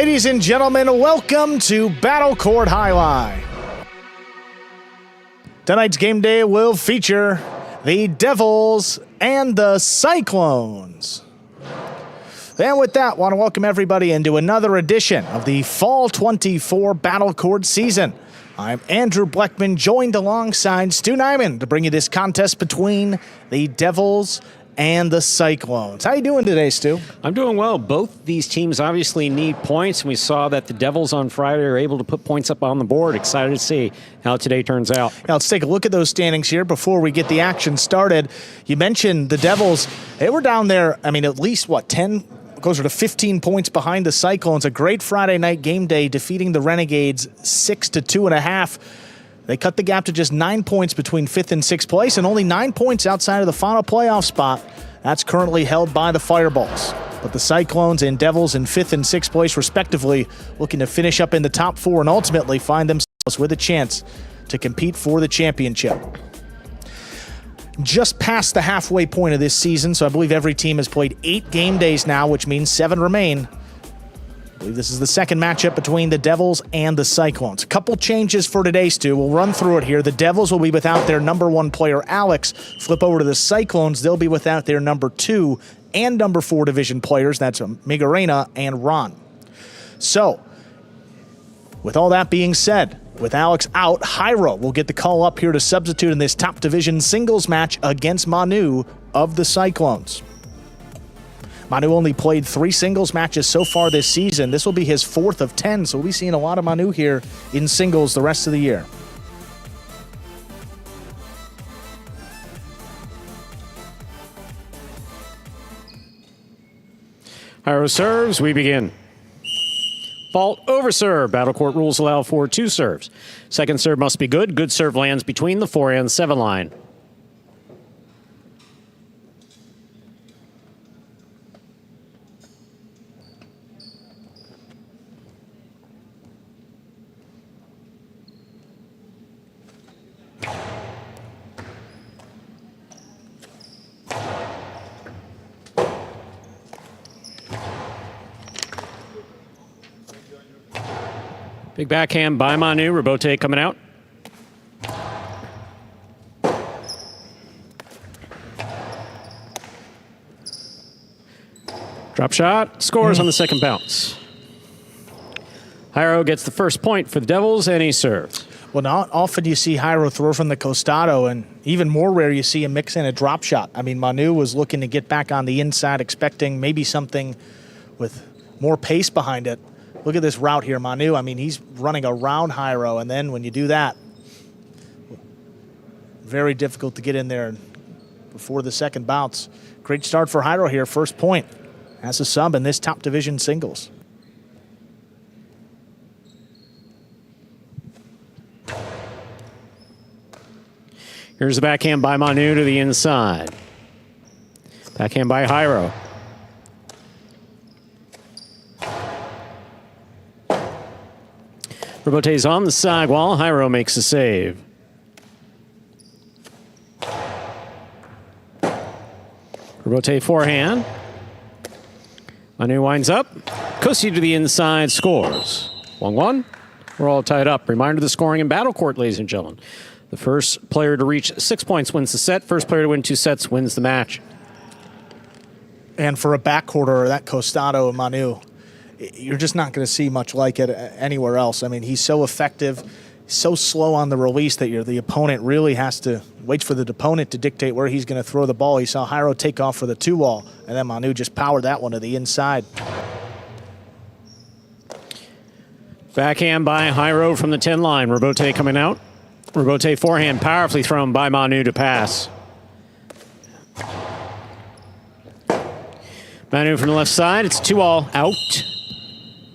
Ladies and gentlemen, welcome to Battle Court Jai-Alai. Tonight's game day will feature the Devils and the Cyclones. And with that, I want to welcome everybody into another edition of the Fall 24 Battle Court season. I'm Andrew Bleckman, joined alongside Stu Nyman to bring you this contest between the Devils and the Cyclones. How you doing today, Stu? I'm doing well. Both these teams obviously need points, and we saw that the Devils on Friday are able to put points up on the board. Excited to see how today turns out. Now, let's take a look at those standings here before we get the action started. You mentioned the Devils. They were down there, at least, 10, closer to 15 points behind the Cyclones. A great Friday night game day, defeating the Renegades 6-2.5. They cut the gap to just 9 points between 5th and 6th place, and only 9 points outside of the final playoff spot. That's currently held by the Fireballs. But the Cyclones and Devils in 5th and 6th place, respectively, looking to finish up in the top 4 and ultimately find themselves with a chance to compete for the championship. Just past the halfway point of this season, so I believe every team has played 8 game days now, which means 7 remain. I believe this is the second matchup between the Devils and the Cyclones. A couple changes for today, Stu. We'll run through it here. The Devils will be without their number 1 player, Alex. Flip over to the Cyclones. They'll be without their number 2 and number 4 division players. That's Migarena and Ron. So, with all that being said, with Alex out, Hyro will get the call up here to substitute in this top division singles match against Manu of the Cyclones. Manu only played 3 singles matches so far this season. This will be his 4th of 10, so we'll be seeing a lot of Manu here in singles the rest of the year. Hyro serves, we begin. Fault over serve. Battle Court rules allow for 2 serves. Second serve must be good. Good serve lands between the 4 and 7 line. Big backhand by Manu. Robote coming out. Drop shot. Scores on the second bounce. Hyro gets the first point for the Devils, and he serves. Well, not often you see Hyro throw from the costado, and even more rare you see him mix in a drop shot. Manu was looking to get back on the inside, expecting maybe something with more pace behind it. Look at this route here, Manu. He's running around Hyro, and then when you do that, very difficult to get in there before the second bounce. Great start for Hyro here, first point as a sub in this top division singles. Here's the backhand by Manu to the inside. Backhand by Hyro. Robote's on the sidewall. Hyro makes the save. Robote forehand. Manu winds up. Kosi to the inside, scores. 1-1. We're all tied up. Reminder of the scoring in Battle Court, ladies and gentlemen. The first player to reach 6 points wins the set. First player to win 2 sets wins the match. And for a backcourter, that costado and Manu, you're just not going to see much like it anywhere else. He's so effective, so slow on the release that the opponent really has to wait for the opponent to dictate where he's going to throw the ball. You saw Hyro take off for the 2-wall, and then Manu just powered that one to the inside. Backhand by Hyro from the 10 line. Robote coming out. Robote forehand powerfully thrown by Manu to pass. Manu from the left side. It's 2-all out.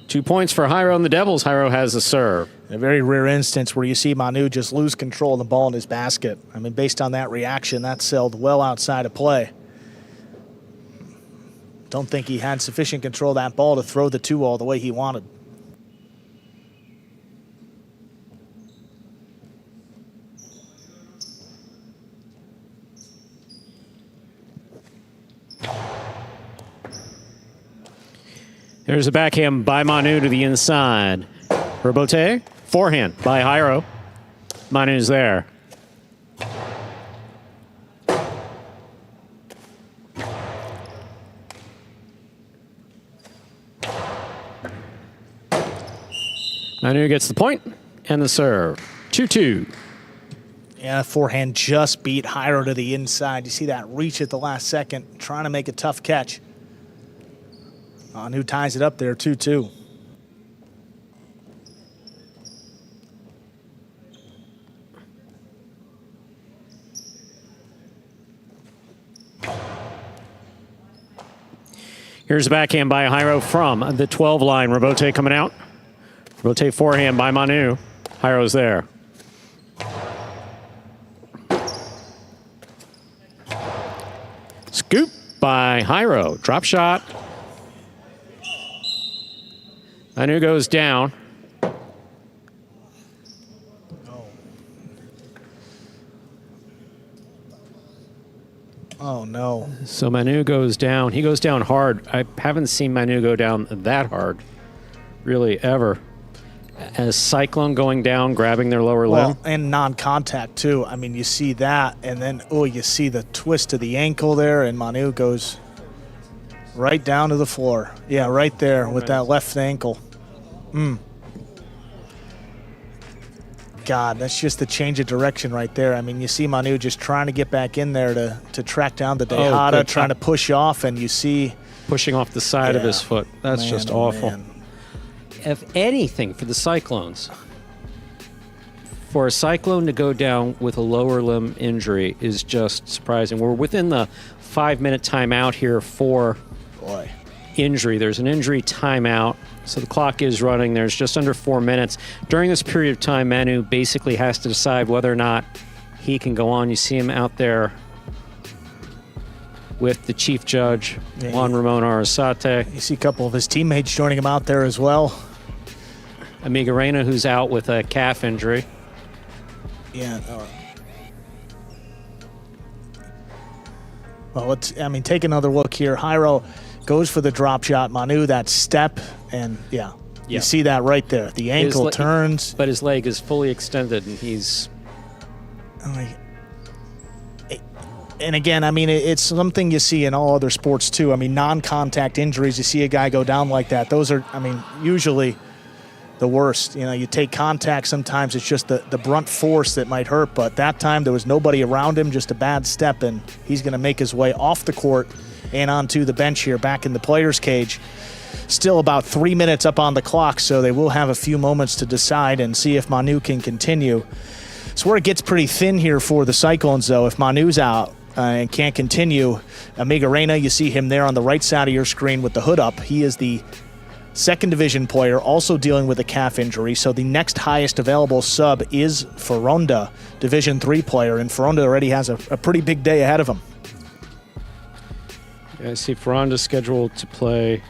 2 points for Hyro and the Devils. Hyro has the serve. A very rare instance where you see Manu just lose control of the ball in his basket. Based on that reaction, that sailed well outside of play. Don't think he had sufficient control of that ball to throw the 2-all the way he wanted. There's a backhand by Manu to the inside. Robote, forehand by Hyro. Manu's there. Manu gets the point and the serve. 2-2. Yeah, forehand just beat Hyro to the inside. You see that reach at the last second, trying to make a tough catch. Manu ties it up there, 2-2. Here's a backhand by Hyro from the 12 line. Robote coming out. Robote forehand by Manu. Hyro's there. Scoop by Hyro. Drop shot. Manu goes down. Oh, no. So Manu goes down. He goes down hard. I haven't seen Manu go down that hard, really, ever. As Cyclone going down, grabbing their lower limb. And non-contact, too. I mean, you see that, and then, you see the twist of the ankle there, and Manu goes right down to the floor. Yeah, right there with that left ankle. God, that's just the change of direction right there. I mean, you see Manu just trying to get back in there to track down the Tejada, trying to push off, and you see... Pushing off the side of his foot. That's just awful. Man. If anything, for the Cyclones, for a Cyclone to go down with a lower limb injury is just surprising. We're within the 5-minute timeout here for injury. There's an injury timeout, so the clock is running. There's just under 4 minutes. During this period of time, Manu basically has to decide whether or not he can go on. You see him out there with the chief judge, Juan Ramon Arasate. You see a couple of his teammates joining him out there as well. Amiga Reina, who's out with a calf injury. Yeah. Well, take another look here. Hyro goes for the drop shot. Manu, that step, and you see that right there. The ankle turns. But his leg is fully extended, and he's... And again, I mean, it's something you see in all other sports, too. I mean, non-contact injuries, you see a guy go down like that. Those are, usually the worst. You know, you take contact, sometimes it's just the brunt force that might hurt, but that time there was nobody around him, just a bad step, and he's going to make his way off the court and onto the bench here back in the player's cage. Still about 3 minutes up on the clock, so they will have a few moments to decide and see if Manu can continue. It's where it gets pretty thin here for the Cyclones, though. If Manu's out and can't continue, Amiga Reina, you see him there on the right side of your screen with the hood up. He is the second division player, also dealing with a calf injury. So the next highest available sub is Ferronda, Division 3 player, and Ferronda already has a pretty big day ahead of him. Yeah, I see Ferronda's scheduled to play,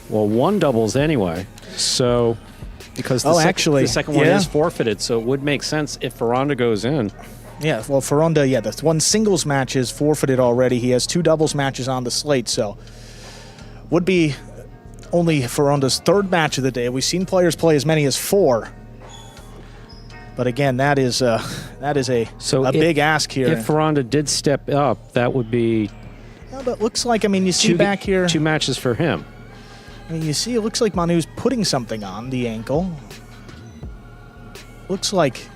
one doubles anyway. So, because the second one is forfeited, so it would make sense if Ferronda goes in. Yeah, well, Ferronda, the one singles match is forfeited already. He has 2 doubles matches on the slate, so would be only Ferronda's third match of the day. We've seen players play as many as 4. But again, that is a big ask here. If Ferronda did step up, that would be... Yeah, but it looks like, you see back here... 2 matches for him. You see, it looks like Manu's putting something on the ankle. Looks like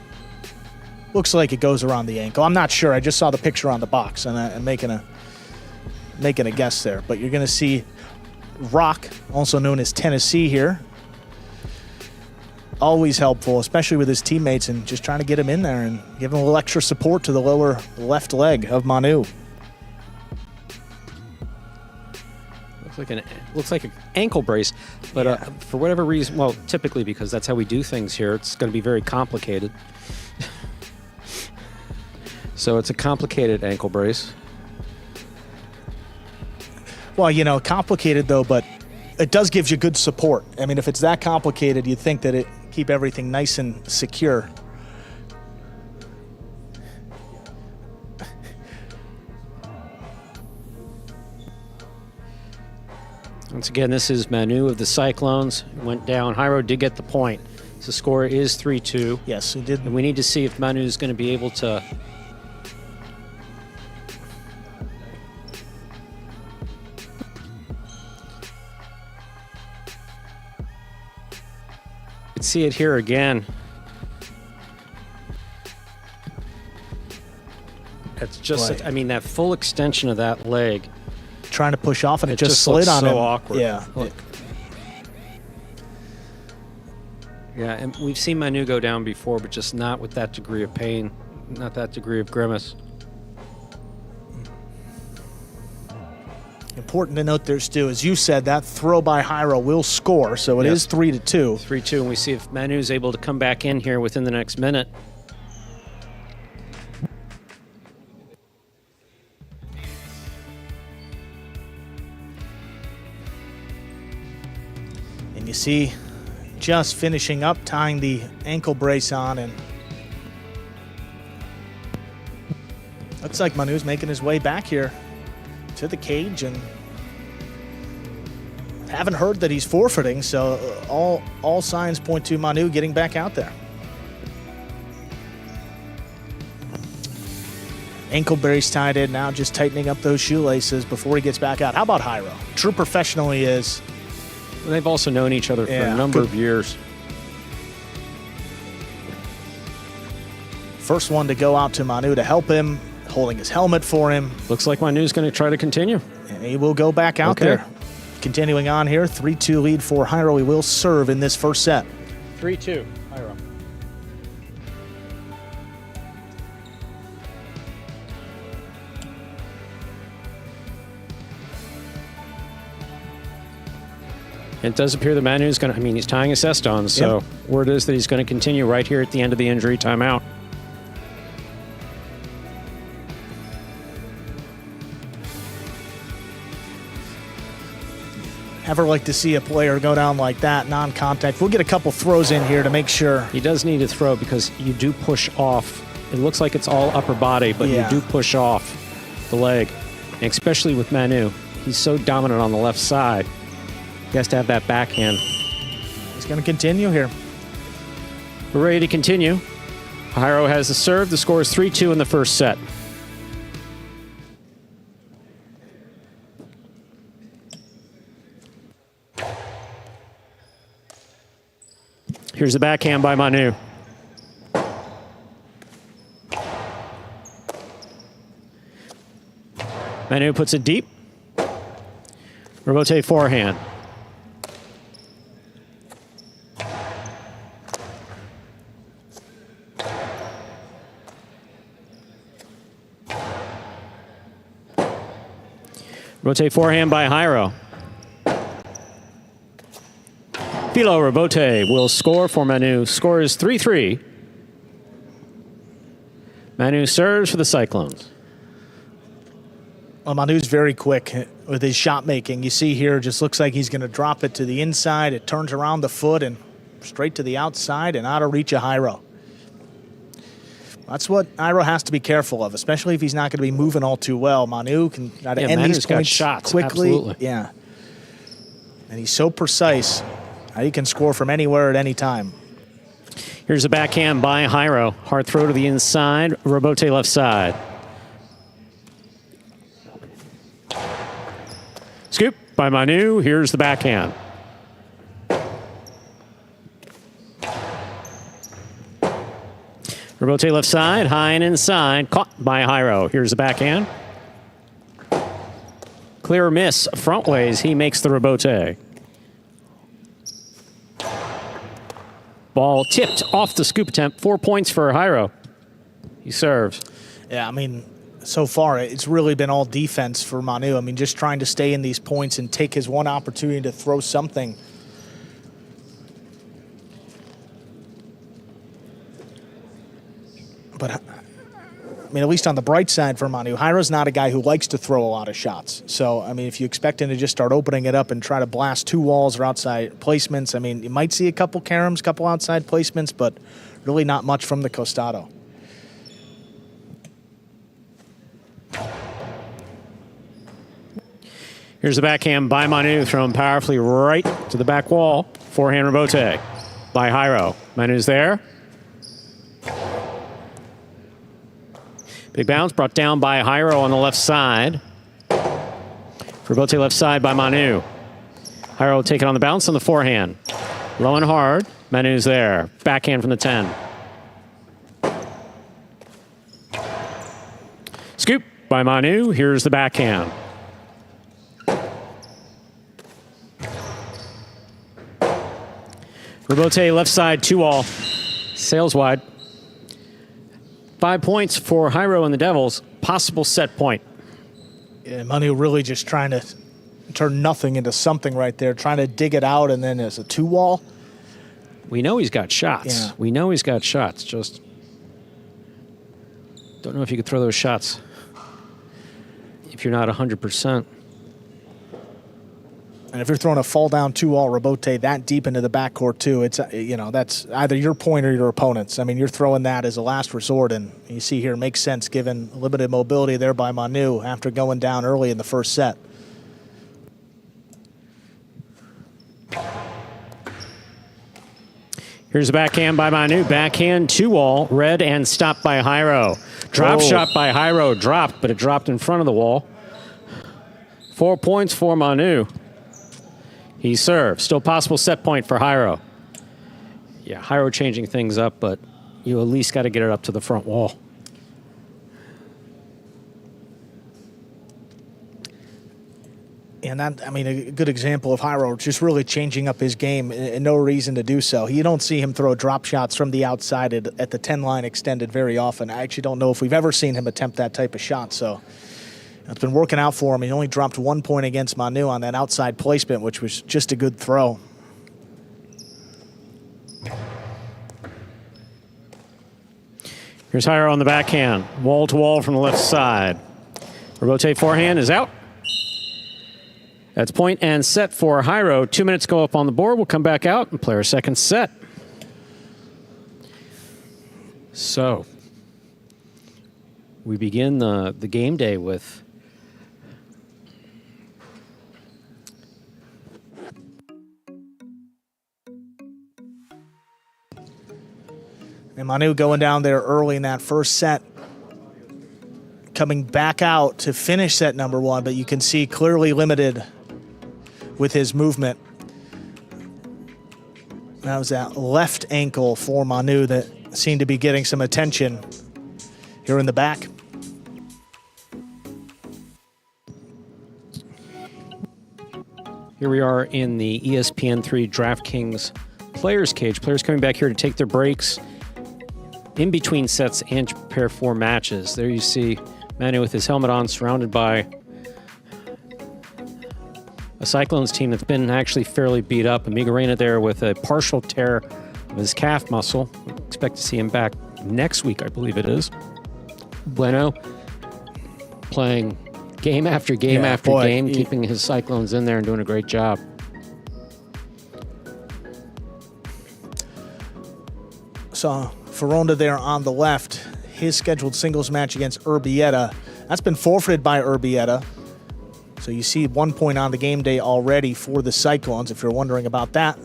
it goes around the ankle. I'm not sure. I just saw the picture on the box, and I'm making a guess there. But you're going to see Rock, also known as Tennessee here. Always helpful, especially with his teammates, and just trying to get him in there and give him a little extra support to the lower left leg of Manu. Looks like an ankle brace, but for whatever reason, typically because that's how we do things here, it's going to be very complicated. So it's a complicated ankle brace. Well, complicated though, but it does give you good support. If it's that complicated, you'd think that it keep everything nice and secure. Once again, this is Manu of the Cyclones. Went down. Hyro did get the point. So the score is 3-2. Yes, he did. And we need to see if Manu is going to be able to... Let's see it here again. That's just, Right. I mean, that full extension of that leg. Trying to push off, and it just looks slid on him. so awkward. Yeah. Look. Yeah, and we've seen Manu go down before, but just not with that degree of pain, not that degree of grimace. Important to note there, Stu, as you said, that throw by Hyro will score, so it is 3-2. 3-2, and we see if Manu is able to come back in here within the next minute. And you see, just finishing up, tying the ankle brace on, and looks like Manu's making his way back here to the cage, and haven't heard that he's forfeiting, so all signs point to Manu getting back out there. Ankle brace tied in, now just tightening up those shoelaces before he gets back out. How about Hyro? True professional he is. They've also known each other for a number of years. First one to go out to Manu to help him, holding his helmet for him. Looks like Manu's going to try to continue. And he will go back out there. Continuing on here, 3-2 lead for Hyro. He will serve in this first set. 3-2, Hyro. It does appear that Manu's going to, I mean, he's tying his cest on, so word is that he's going to continue right here at the end of the injury timeout. Never like to see a player go down like that, non-contact. We'll get a couple throws in here to make sure. He does need to throw because you do push off. It looks like it's all upper body, but you do push off the leg, and especially with Manu. He's so dominant on the left side. He has to have that backhand. He's going to continue here. We're ready to continue. Hyro has the serve. The score is 3-2 in the first set. Here's the backhand by Manu. Manu puts it deep. Rebote forehand. Rebote forehand by Hyro. Philo Rebote will score for Manu. Score is 3-3. Manu serves for the Cyclones. Well, Manu's very quick with his shot making. You see here, just looks like he's going to drop it to the inside. It turns around the foot and straight to the outside and out of reach of Hyro. That's what Hyro has to be careful of, especially if he's not going to be moving all too well. Manu can end these points shots quickly. Absolutely. Yeah. And he's so precise. He can score from anywhere at any time. Here's a backhand by Hyro. Hard throw to the inside. Rebote left side. Scoop by Manu. Here's the backhand. Rebote left side, high and inside. Caught by Hyro. Here's the backhand. Clear miss. Front ways. He makes the rebote. Ball tipped off the scoop attempt. 4 points for Hyro. He serves. Yeah, I mean, so far it's really been all defense for Manu. I mean, just trying to stay in these points and take his one opportunity to throw something. But, I mean, at least on the bright side for Manu, Hyro's not a guy who likes to throw a lot of shots. So, I mean, if you expect him to just start opening it up and try to blast two walls or outside placements, I mean, you might see a couple caroms, couple outside placements, but really not much from the costado. Here's the backhand by Manu, thrown powerfully right to the back wall. Forehand rebote by Hyro. Manu's there. Big bounce brought down by Hyro on the left side. Rebote left side by Manu. Hyro will take it on the bounce on the forehand. Low and hard. Manu's there. Backhand from the 10. Scoop by Manu. Here's the backhand. Rebote left side, 2-all. Sails wide. 5 points for Hyro and the Devils. Possible set point. Yeah, Manu really just trying to turn nothing into something right there, trying to dig it out, and then as a 2-wall. We know he's got shots. Yeah. We know he's got shots. Just don't know if you could throw those shots if you're not 100%. And if you're throwing a fall-down 2-all rebote that deep into the backcourt, too, it's, you know, that's either your point or your opponent's. I mean, you're throwing that as a last resort, and you see here, it makes sense given limited mobility there by Manu after going down early in the first set. Here's a backhand by Manu. Backhand 2-all, read and stopped by Hyro. Drop shot by Hyro, dropped, but it dropped in front of the wall. 4 points for Manu. He serves. Still possible set point for Hyro. Yeah, Hyro changing things up, but you at least got to get it up to the front wall. And that, I mean, a good example of Hyro just really changing up his game and no reason to do so. You don't see him throw drop shots from the outside at the 10 line extended very often. I actually don't know if we've ever seen him attempt that type of shot, so it's been working out for him. He only dropped 1 point against Manu on that outside placement, which was just a good throw. Here's Hyro on the backhand. Wall to wall from the left side. Rebote forehand is out. That's point and set for Hyro. 2 minutes go up on the board. We'll come back out and play our second set. So we begin the game day with and Manu going down there early in that first set, coming back out to finish set number 1, but you can see clearly limited with his movement. That was that left ankle for Manu that seemed to be getting some attention here in the back. Here we are in the ESPN3 DraftKings Players Cage. Players coming back here to take their breaks in between sets and to prepare for matches. There you see Manu with his helmet on, surrounded by a Cyclones team that's been actually fairly beat up. Amigarena there with a partial tear of his calf muscle. Expect to see him back next week, I believe it is. Bueno playing game after game after game, keeping his Cyclones in there and doing a great job. So Ferronda there on the left, his scheduled singles match against Urbieta. That's been forfeited by Urbieta. So you see 1 point on the game day already for the Cyclones, if you're wondering about that.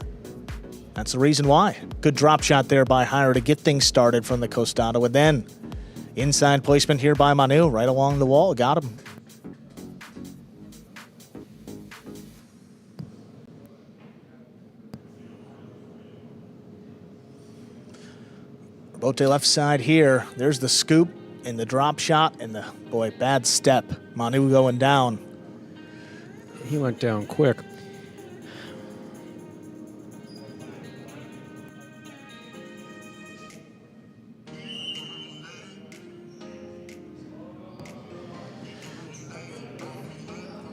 That's the reason why. Good drop shot there by Hyro to get things started from the Costado. And then inside placement here by Manu, right along the wall. Got him. Bote left side here. There's the scoop and the drop shot and the, boy, bad step. Manu going down. He went down quick.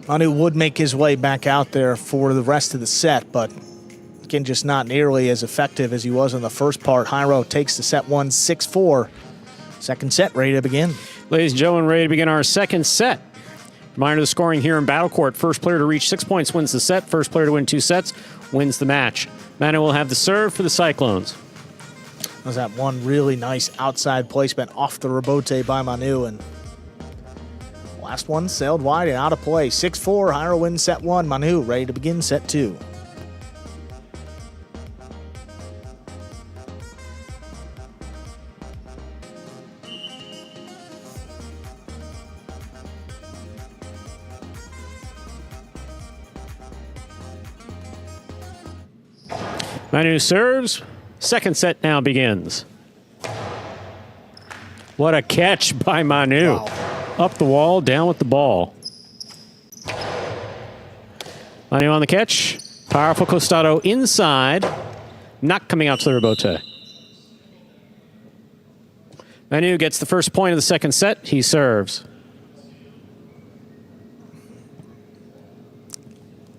Manu would make his way back out there for the rest of the set, but again, just not nearly as effective as he was in the first part. Hyro takes the set 1, 6-4. Second set ready to begin. Ladies and gentlemen, ready to begin our second set. Reminder of the scoring here in Battle Court. First player to reach 6 points wins the set. First player to win 2 sets wins the match. Manu will have the serve for the Cyclones. That was that one really nice outside placement off the rebote by Manu, and Last one sailed wide and out of play. 6-4, Hyro wins set 1. Manu ready to begin set 2. Manu serves. Second set now begins. What a catch by Manu. Wow. Up the wall, down with the ball. Manu on the catch. Powerful costado inside. Not coming out to the rebote. Manu gets the first point of the second set. He serves.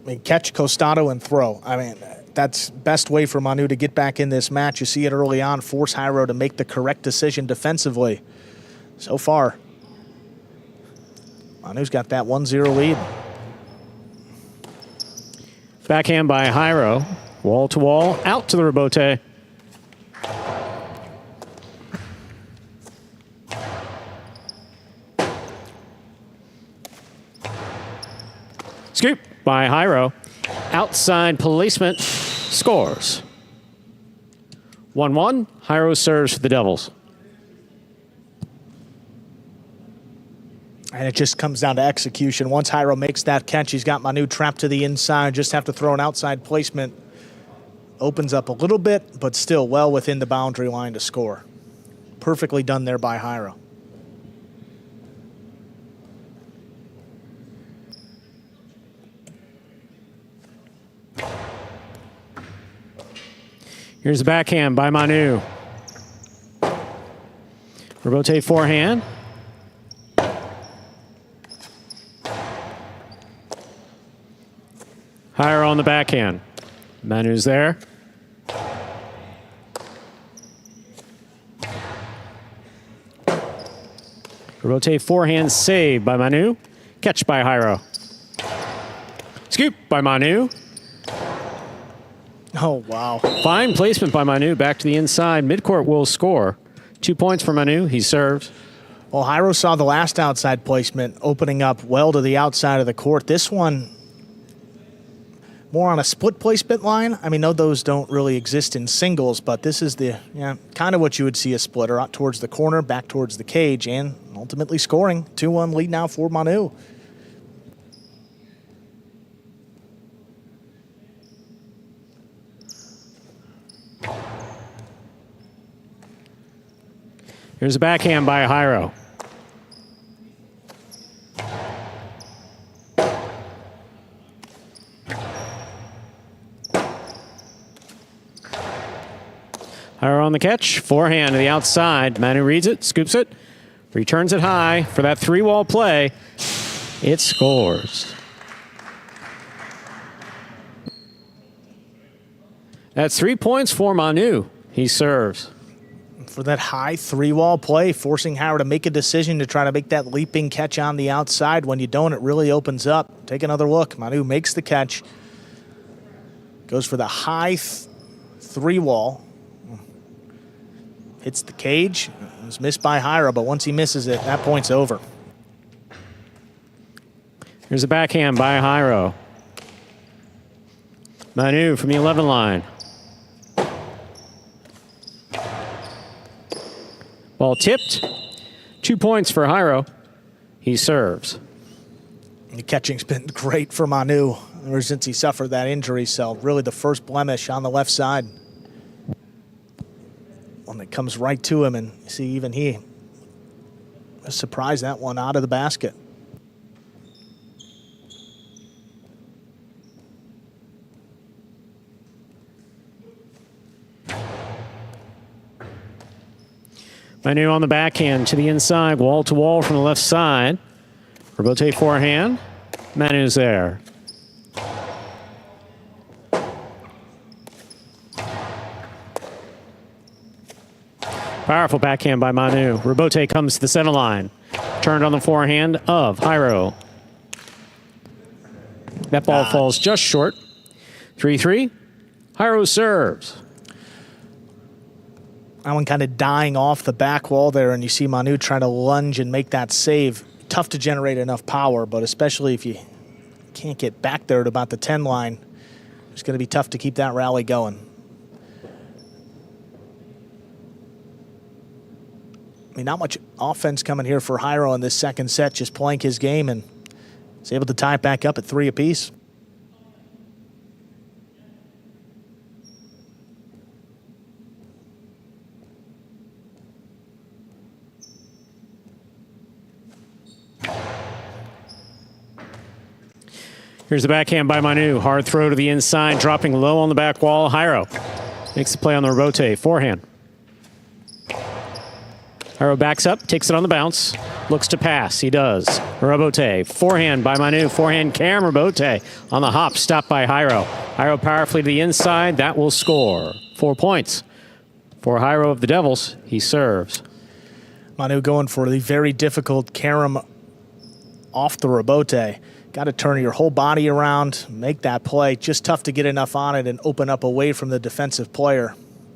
I mean, catch, costado, and throw. I mean, that's best way for Manu to get back in this match. You see it early on, force Hyro to make the correct decision defensively. So far, Manu's got that 1-0 lead. Backhand by Hyro. Wall to wall, out to the rebote. Scoop by Hyro. Outside placement, scores. 1-1, Hyro serves for the Devils. And it just comes down to execution. Once Hyro makes that catch, he's got Manu trapped to the inside. Just have to throw an outside placement. Opens up a little bit, but still well within the boundary line to score. Perfectly done there by Hyro. Here's the backhand by Manu. Rebote forehand. Hyro on the backhand. Manu's there. Rebote forehand save by Manu. Catch by Hyro. Scoop by Manu. Oh, wow. Fine placement by Manu. Back to the inside. Midcourt will score. 2 points for Manu. He serves. Well, Hyro saw the last outside placement opening up well to the outside of the court. This one, more on a split placement line. I mean, no, those don't really exist in singles, but this is the kind of what you would see a splitter out towards the corner, back towards the cage, and ultimately scoring. 2-1 lead now for Manu. Here's a backhand by Hyro. Hyro on the catch. Forehand to the outside. Manu reads it, scoops it, returns it high for that three-wall play. It scores. That's 3 points for Manu. He serves. For that high three-wall play, forcing Hyro to make a decision to try to make that leaping catch on the outside. When you don't, it really opens up. Take another look. Manu makes the catch. Goes for the high three-wall. Hits the cage. It was missed by Hyro, but once he misses it, that point's over. Here's a backhand by Hyro. Manu from the 11 line. Ball tipped. 2 points for Hyro. He serves. The catching's been great for Manu ever since he suffered that injury. So really the first blemish on the left side. One that comes right to him, and you see even he surprised that one out of the basket. Manu on the backhand to the inside, wall to wall from the left side. Rebote forehand. Manu's there. Powerful backhand by Manu. Rebote comes to the center line. Turned on the forehand of Hyro. That ball falls just short. 3-3. Hyro serves. That one kind of dying off the back wall there, and you see Manu trying to lunge and make that save. tough to generate enough power, but especially if you can't get back there at about the 10 line, it's going to be tough to keep that rally going. I mean, not much offense coming here for Hyro in this second set, just playing his game, and is able to tie it back up at 3 apiece. Here's the backhand by Manu. Hard throw to the inside, dropping low on the back wall. Hyro makes the play on the rebote. Forehand. Hyro backs up, takes it on the bounce, looks to pass. He does. Rebote. Forehand by Manu. Forehand cam rebote on the hop, stopped by Hyro. Hyro powerfully to the inside. That will score. 4 points for Hyro of the Devils. He serves. Manu going for the very difficult carom off the rebote. Got to turn your whole body around, make that play. Just tough to get enough on it and open up away from the defensive player.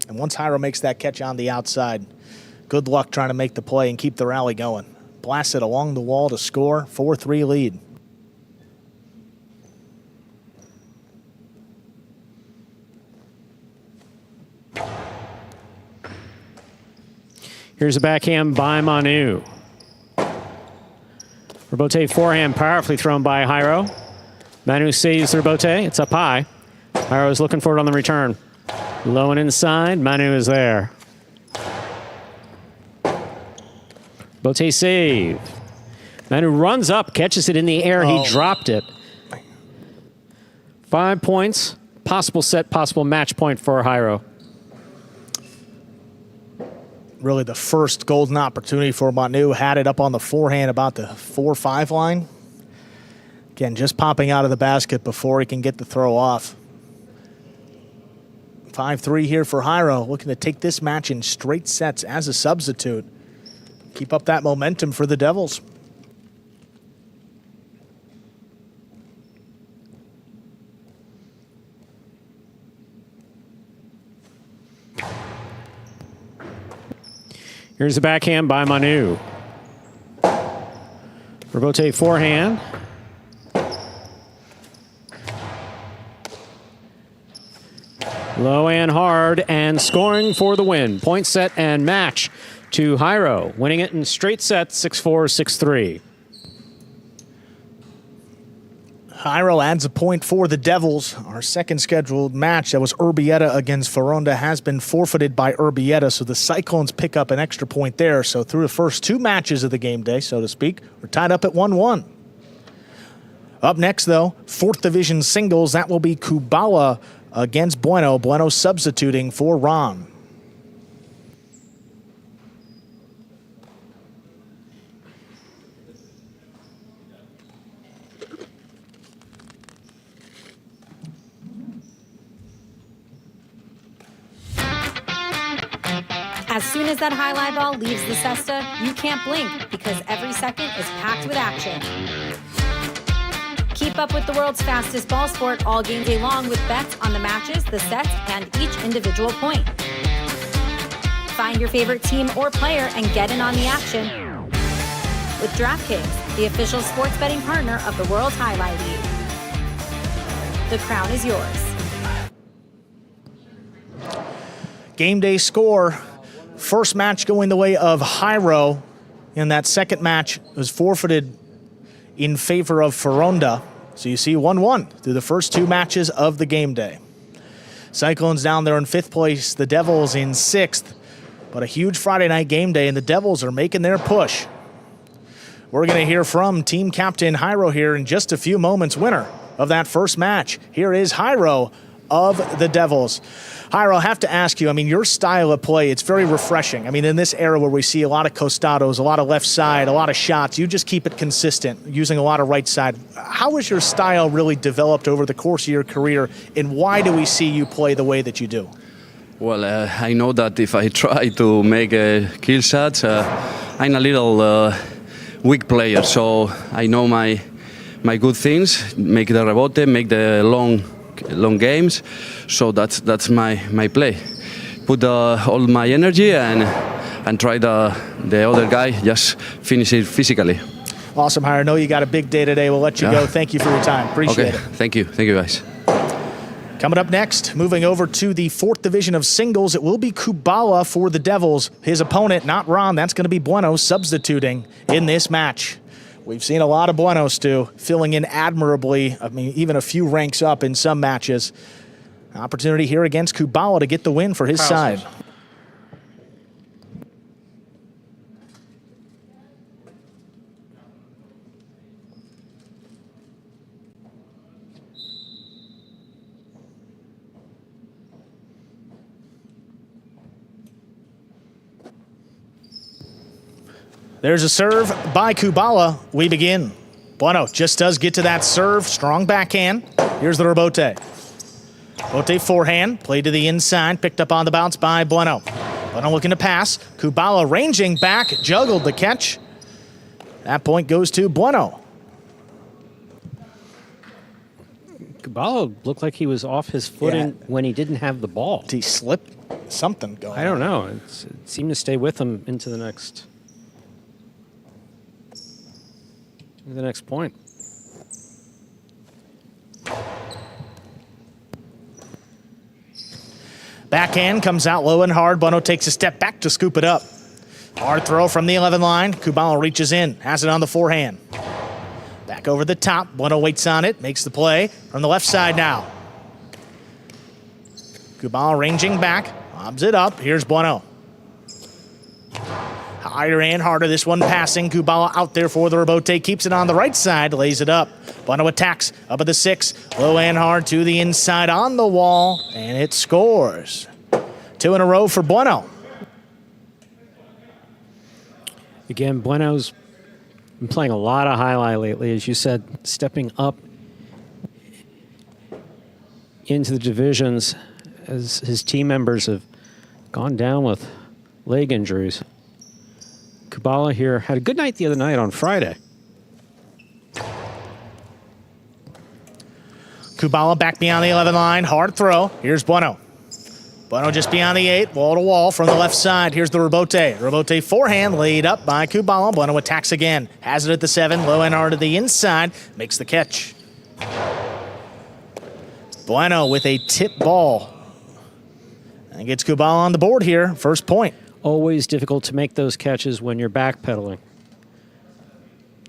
And once Hyro makes that catch on the outside, good luck trying to make the play and keep the rally going. Blast it along the wall to score. 4-3 lead. Here's a backhand by Manu. Rebote forehand powerfully thrown by Hyro. Manu saves the rebote. It's up high. Hyro is looking for it on the return. Low and inside. Manu is there. Rebote save. Manu runs up, catches it in the air. He dropped it. 5 points. Possible set, possible match point for Hyro. Really the first golden opportunity for Manu. Had it up on the forehand about the 4-5 line. Again, just popping out of the basket before he can get the throw off. 5-3 here for Hyro. Looking to take this match in straight sets as a substitute. Keep up that momentum for the Devils. Here's the backhand by Manu. Rebote forehand. Low and hard, and scoring for the win. Point set and match to Hyro, winning it in straight sets, 6-4, 6-3. Hyro adds a point for the Devils. Our second scheduled match, that was Urbieta against Foronda, has been forfeited by Urbieta, so the Cyclones pick up an extra point there. So through the first 2 matches of the game day, so to speak, we're tied up at 1-1. Up next, though, 4th Division singles. That will be Kubala against Bueno. Bueno substituting for Ron. As soon as that highlight ball leaves the cesta, you can't blink because every second is packed with action. Keep up with the world's fastest ball sport all game day long with bets on the matches, the sets, and each individual point. Find your favorite team or player and get in on the action with DraftKings, the official sports betting partner of the World Jai-Alai League. The crown is yours. Game day score. First match going the way of Hyro. In that second match was forfeited in favor of Foronda. So you see 1-1 through the first 2 matches of the game day. Cyclones down there in 5th place, the Devils in 6th. But a huge Friday night game day, and the Devils are making their push. We're going to hear from team captain Hyro here in just a few moments, winner of that first match. Here is Hyro of the Devils. Hyro, I have to ask you, I mean, your style of play, it's very refreshing. I mean, in this era where we see a lot of costados, a lot of left side, a lot of shots, you just keep it consistent, using a lot of right side. How has your style really developed over the course of your career, and why do we see you play the way that you do? Well, I know that if I try to make kill shots, I'm a little weak player, so I know my good things, make the rebote, make the long games, so that's my play. Put all my energy and try the other guy just finish it physically. Awesome, Hyro. I know you got a big day today. We'll let you go. Thank you for your time. Appreciate it. Thank you. Thank you, guys. Coming up next, moving over to the 4th division of singles, it will be Kubala for the Devils. His opponent, not Ron, that's going to be Bueno substituting in this match. We've seen a lot of Bueno, Stu, filling in admirably. I mean, even a few ranks up in some matches. Opportunity here against Kubala to get the win for his side. There's a serve by Kubala. We begin. Bueno just does get to that serve. Strong backhand. Here's the rebote. Rebote forehand. Played to the inside. Picked up on the bounce by Bueno. Bueno looking to pass. Kubala ranging back. Juggled the catch. That point goes to Bueno. Kubala looked like he was off his footing when he didn't have the ball. Did he slip something going on? I don't know. It seemed to stay with him into the next point. Backhand comes out low and hard. Bueno takes a step back to scoop it up. Hard throw from the 11 line. Kubala reaches in, has it on the forehand. Back over the top. Bueno waits on it, makes the play from the left side now. Kubala ranging back, lobs it up. Here's Bueno. Higher and harder, this one passing. Kubala out there for the rebote, keeps it on the right side, lays it up. Bueno attacks, up at the 6, low and hard to the inside on the wall, and it scores. 2 in a row for Bueno. Again, Bueno's been playing a lot of highlight lately, as you said, stepping up into the divisions as his team members have gone down with leg injuries. Kubala here had a good night the other night on Friday. Kubala back beyond the 11 line, hard throw. Here's Bueno. Bueno just beyond the 8, wall to wall from the left side. Here's the rebote. Rebote forehand laid up by Kubala. Bueno attacks again. Has it at the 7, low and hard to the inside. Makes the catch. Bueno with a tip ball. And gets Kubala on the board here. First point. Always difficult to make those catches when you're backpedaling.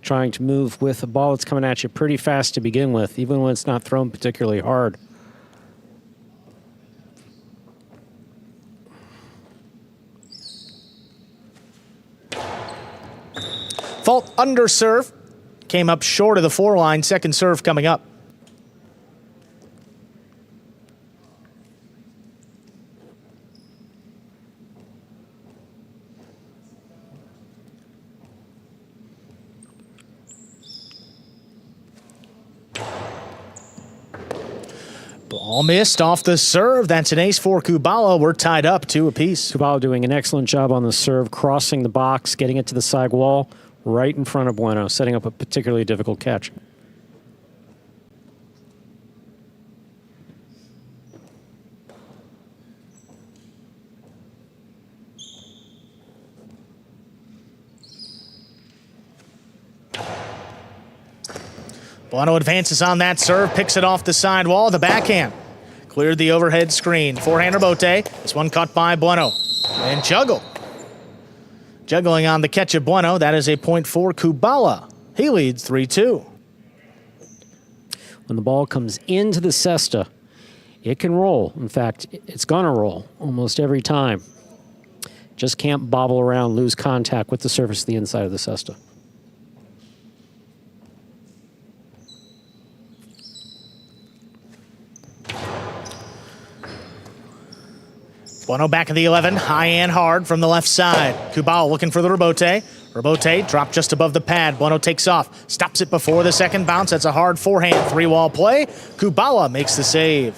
Trying to move with a ball that's coming at you pretty fast to begin with, even when it's not thrown particularly hard. Fault under serve. Came up short of the 4 line. Second serve coming up. Ball missed off the serve. That's an ace for Kubala. We're tied up 2 apiece. Kubala doing an excellent job on the serve, crossing the box, getting it to the side wall, right in front of Bueno, setting up a particularly difficult catch. Bueno advances on that serve, picks it off the side wall, the backhand. Cleared the overhead screen. Forehand rebote. This one caught by Bueno. And juggle. Juggling on the catch of Bueno. That is a point for Kubala. He leads 3-2. When the ball comes into the cesta, it can roll. In fact, it's going to roll almost every time. Just can't bobble around, lose contact with the surface of the inside of the cesta. Bueno back at the 11, high and hard from the left side. Kubala looking for the rebote. Rebote dropped just above the pad. Bueno takes off, stops it before the second bounce. That's a hard forehand 3-wall play. Kubala makes the save.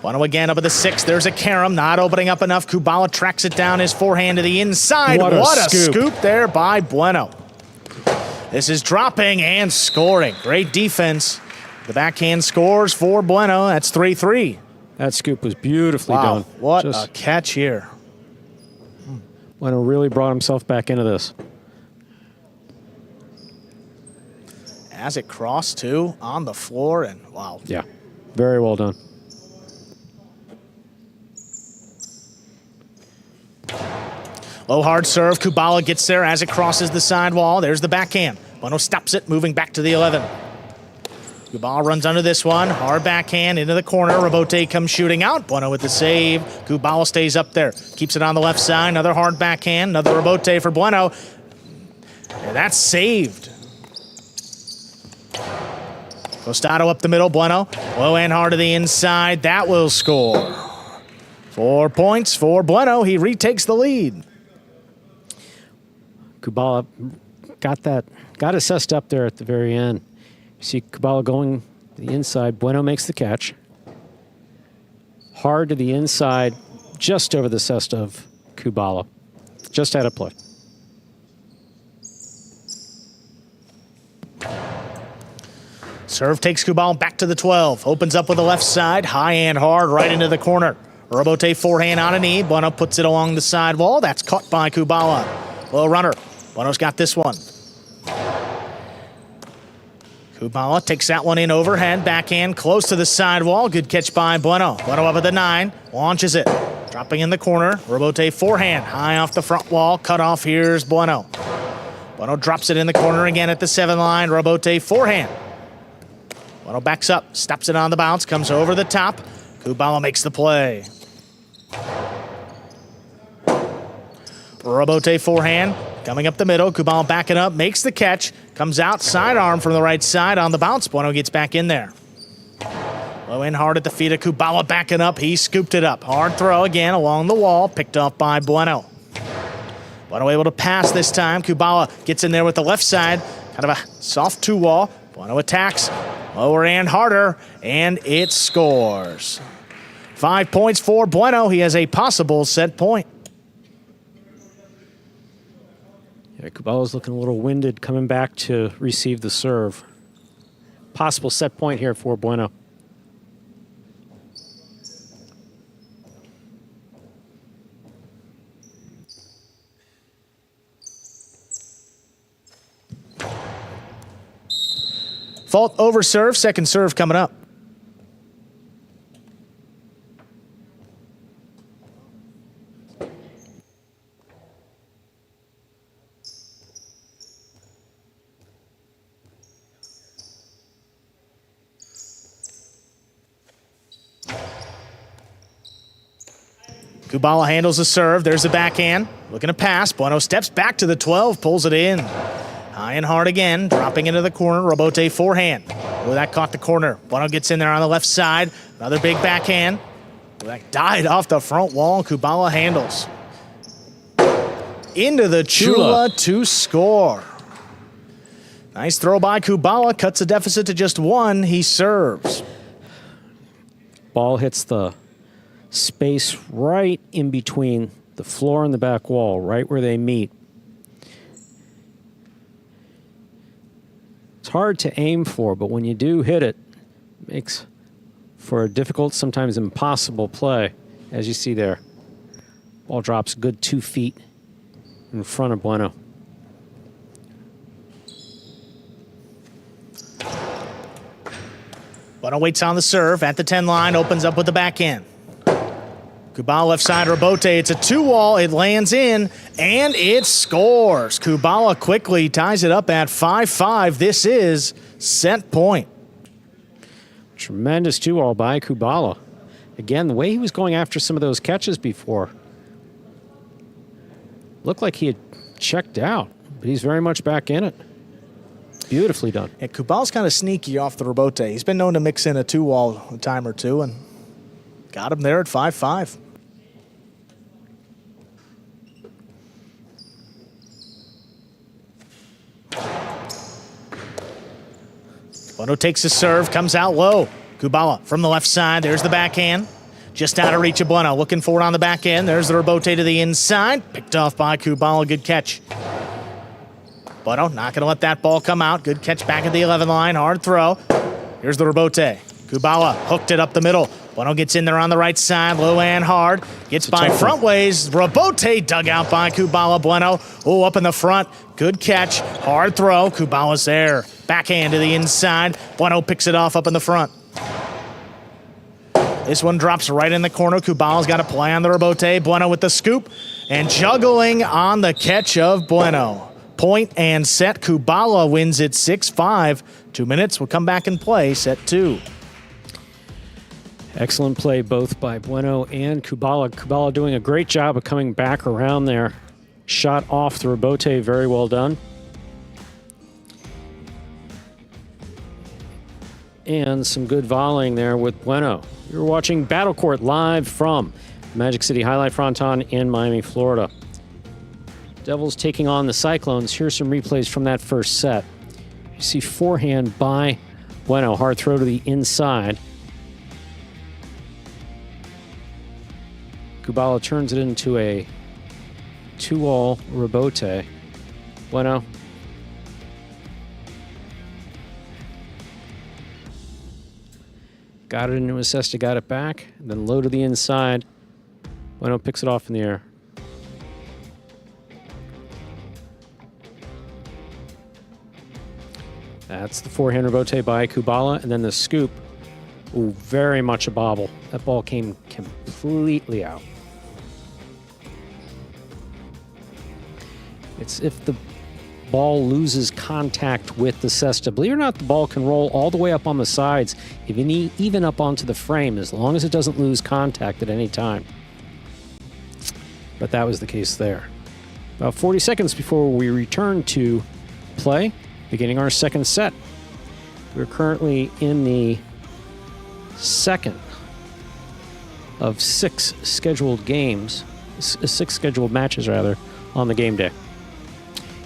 Bueno again up at the 6. There's a carom, not opening up enough. Kubala tracks it down, his forehand to the inside. What a scoop there by Bueno. This is dropping and scoring. Great defense. The backhand scores for Bueno. That's 3-3. That scoop was beautifully done. What a catch here. Bueno really brought himself back into this. Has it crossed, too, on the floor, and wow. Yeah, very well done. Low hard serve. Kubala gets there as it crosses the sidewall. There's the backhand. Bueno stops it, moving back to the 11. Kubala runs under this one. Hard backhand into the corner. Rabote comes shooting out. Bueno with the save. Kubala stays up there. Keeps it on the left side. Another hard backhand. Another Rabote for Bueno. And that's saved. Costado up the middle. Bueno. Low and hard to the inside. That will score. 4 points for Bueno. He retakes the lead. Kubala got assessed up there at the very end. You see Kubala going to the inside. Bueno makes the catch. Hard to the inside, just over the cesta of Kubala. Just out of play. Serve takes Kubala back to the 12. Opens up with the left side. High and hard right into the corner. Rabote forehand on a knee. Bueno puts it along the sidewall. That's caught by Kubala. Low runner. Bueno's got this one. Kubala takes that one in overhead. Backhand close to the sidewall. Good catch by Bueno. Bueno up at the 9. Launches it. Dropping in the corner. Rabote forehand. High off the front wall. Cut off. Here's Bueno. Bueno drops it in the corner again at the 7 line. Rabote forehand. Bueno backs up. Stops it on the bounce. Comes over the top. Kubala makes the play. Rabote forehand. Coming up the middle, Kubala backing up, makes the catch, comes out, sidearm from the right side on the bounce. Bueno gets back in there. Low and hard at the feet of Kubala backing up. He scooped it up. Hard throw again along the wall, picked off by Bueno. Bueno able to pass this time. Kubala gets in there with the left side, kind of a soft 2-wall. Bueno attacks, lower and harder, and it scores. 5 points for Bueno. He has a possible set point. Yeah, Kubala's looking a little winded coming back to receive the serve. Possible set point here for Bueno. Fault over serve, second serve coming up. Kubala handles the serve. There's the backhand. Looking to pass. Bueno steps back to the 12, pulls it in. High and hard again. Dropping into the corner. Rabote forehand. Oh, that caught the corner. Bueno gets in there on the left side. Another big backhand. Oh, that died off the front wall. Kubala handles. Into the Chula to score. Nice throw by Kubala. Cuts the deficit to just 1. He serves. Ball hits the space right in between the floor and the back wall, right where they meet. It's hard to aim for, but when you do hit it, it makes for a difficult, sometimes impossible play, as you see there. Ball drops good 2 feet in front of Bueno. Bueno waits on the serve at the 10 line, opens up with the backhand. Kubala left side, Rabote. It's a 2-wall. It lands in, and it scores. Kubala quickly ties it up at 5-5. This is set point. Tremendous 2-wall by Kubala. Again, the way he was going after some of those catches before, looked like he had checked out, but he's very much back in it. Beautifully done. And Kubala's kind of sneaky off the Rabote. He's been known to mix in a 2-wall a time or two, and got him there at 5-5. Bueno takes his serve, comes out low. Kubala from the left side. There's the backhand. Just out of reach of Bueno. Looking for it on the back end. There's the Rabote to the inside. Picked off by Kubala. Good catch. Bueno not going to let that ball come out. Good catch back at the 11 line. Hard throw. Here's the Rabote. Kubala hooked it up the middle. Bueno gets in there on the right side. Low and hard. Gets by front ways. Rabote dug out by Kubala. Bueno. Oh, up in the front. Good catch. Hard throw. Kubala's there. Backhand to the inside. Bueno picks it off up in the front. This one drops right in the corner. Kubala's got a play on the rebote. Bueno with the scoop and juggling on the catch of Bueno. Point and set. Kubala wins it 6-5. 2 minutes. We'll come back and play set 2. Excellent play both by Bueno and Kubala. Kubala doing a great job of coming back around there. Shot off the rebote, very well done. And some good volleying there with Bueno. You're watching Battle Court live from Magic City Fronton in Miami, Florida. Devils taking on the Cyclones. Here's some replays from that first set. You see forehand by Bueno, hard throw to the inside. Kubala turns it into a 2-all rebote. Bueno. Got it into his cesta, got it back, and then low to the inside. Bueno picks it off in the air. That's the forehand rebote by Kubala, and then the scoop. Ooh, very much a bobble. That ball came completely out. It's if the ball loses contact with the cesta. Believe it or not, the ball can roll all the way up on the sides, even up onto the frame, as long as it doesn't lose contact at any time. But that was the case there. About 40 seconds before we return to play, beginning our second set. We're currently in the second of 6 scheduled games, 6 scheduled matches rather, on the game day.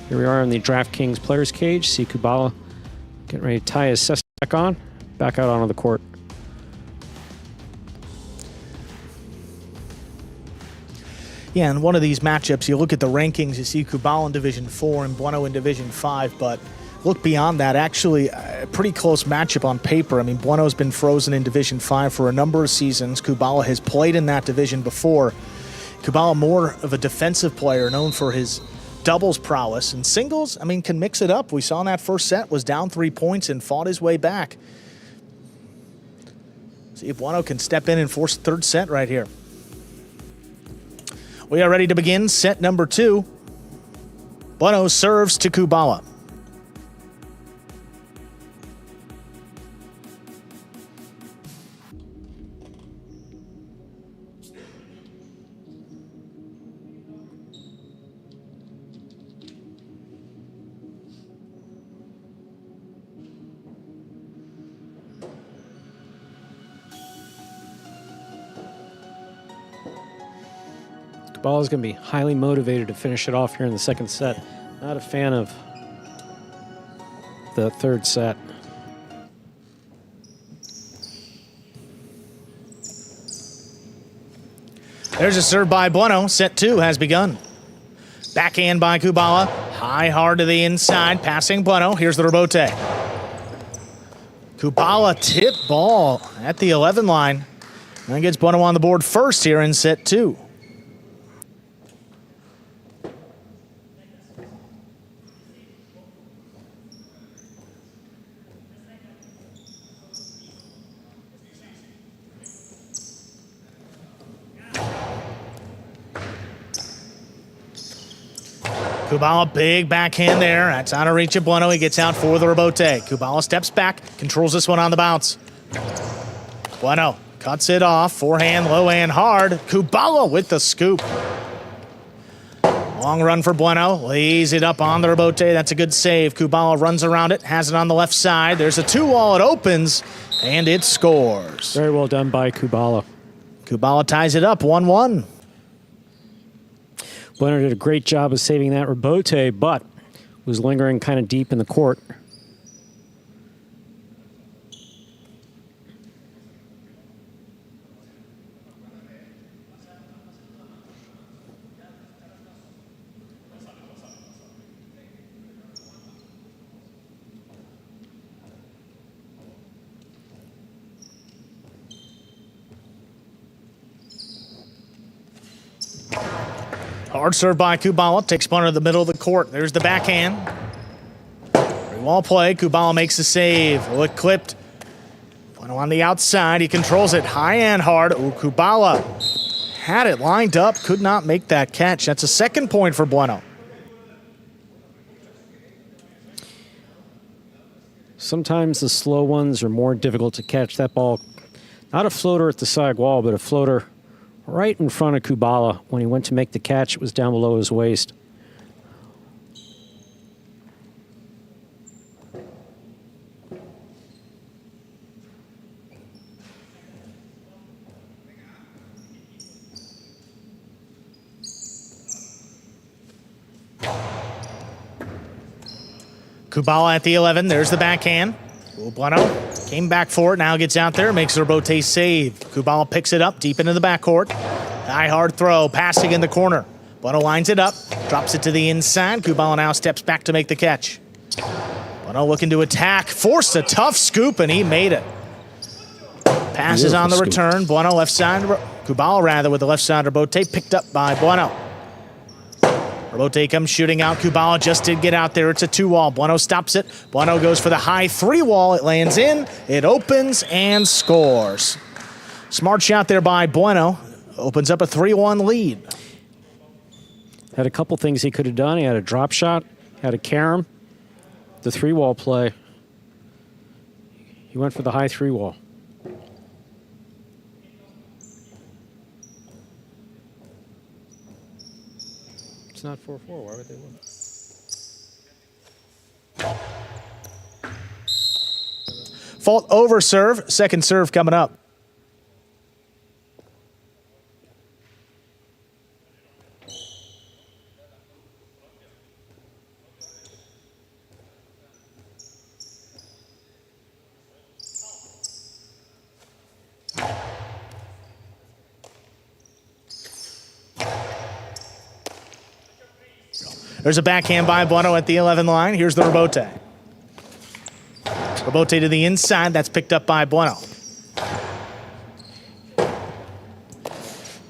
Here we are in the DraftKings players cage. See Kubala getting ready to tie his cesta back out onto the court. Yeah, in one of these matchups, you look at the rankings, you see Kubala in Division 4 and Bueno in Division 5, but look beyond that, actually a pretty close matchup on paper. I mean, Bueno's been frozen in Division 5 for a number of seasons. Kubala has played in that division before. Kubala more of a defensive player, known for his doubles prowess. And singles, I mean, can mix it up. We saw in that first set, was down 3 points and fought his way back. See if Bueno can step in and force the third set right here. We are ready to begin set number 2. Bueno serves to Kubala. Kubala's going to be highly motivated to finish it off here in the second set. Not a fan of the third set. There's a serve by Bueno. Set 2 has begun. Backhand by Kubala. High hard to the inside. Passing Bueno. Here's the rebote. Kubala tip ball at the 11 line. That gets Bueno on the board first here in set 2. Kubala, big backhand there. That's out of reach of Bueno. He gets out for the rebote. Kubala steps back, controls this one on the bounce. Bueno cuts it off. Forehand, low and hard. Kubala with the scoop. Long run for Bueno. Lays it up on the rebote. That's a good save. Kubala runs around it, has it on the left side. There's a 2-wall. It opens, and it scores. Very well done by Kubala. Kubala ties it up 1-1. Bueno did a great job of saving that rebote, but was lingering kind of deep in the court. Hard serve by Kubala. Takes one to the middle of the court. There's the backhand. Three-wall play. Kubala makes the save. Oh, it clipped. Bueno on the outside. He controls it high and hard. Ooh, Kubala had it lined up. Could not make that catch. That's a second point for Bueno. Sometimes the slow ones are more difficult to catch. That ball, not a floater at the side wall, but a floater right in front of Kubala. When he went to make the catch, it was down below his waist. Kubala at the 11. There's the backhand. Ooh, Bueno came back for it. Now gets out there. Makes a rebote save. Kubala picks it up deep into the backcourt. High hard throw. Passing in the corner. Bueno lines it up. Drops it to the inside. Kubala now steps back to make the catch. Bueno looking to attack. Forced a tough scoop, and he made it. Passes on the return. Bueno left side. Kubala rather with the left side rebote. Picked up by Bueno. Rebote comes shooting out. Kubala just did get out there. It's a two-wall. Bueno stops it. Bueno goes for the high three-wall. It lands in. It opens and scores. Smart shot there by Bueno. Opens up a 3-1 lead. Had a couple things he could have done. He had a drop shot, had a carom, the three-wall play. He went for the high three-wall. It's not 4-4. Why would they win? Fault over serve. Second serve coming up. There's a backhand by Bueno at the 11 line. Here's the rebote. Rebote to the inside. That's picked up by Bueno.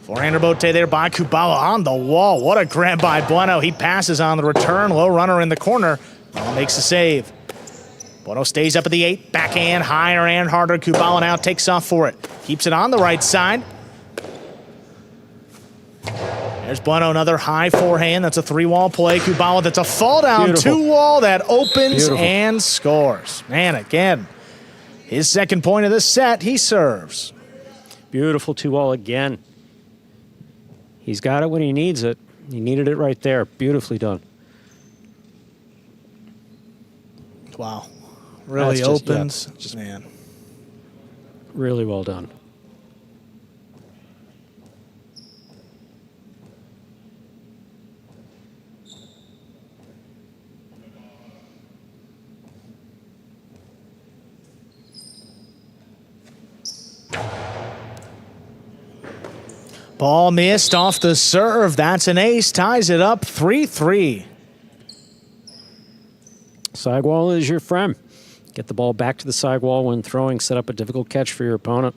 Forehand rebote there by Kubala on the wall. What a grab by Bueno. He passes on the return. Low runner in the corner. Bueno makes a save. Bueno stays up at the 8. Backhand higher and harder. Kubala now takes off for it. Keeps it on the right side. There's Bueno, another high forehand. That's a 3-wall play. Kubala, that's a fall down 2-wall that opens and scores. Man, again, his second point of the set, he serves. Beautiful 2-wall again. He's got it when he needs it. He needed it right there. Beautifully done. Wow. Really just, opens. Yeah, just man. Really well done. Ball missed off the serve. That's an ace. Ties it up 3-3. Sidewall is your friend. Get the ball back to the sidewall when throwing. Set up a difficult catch for your opponent.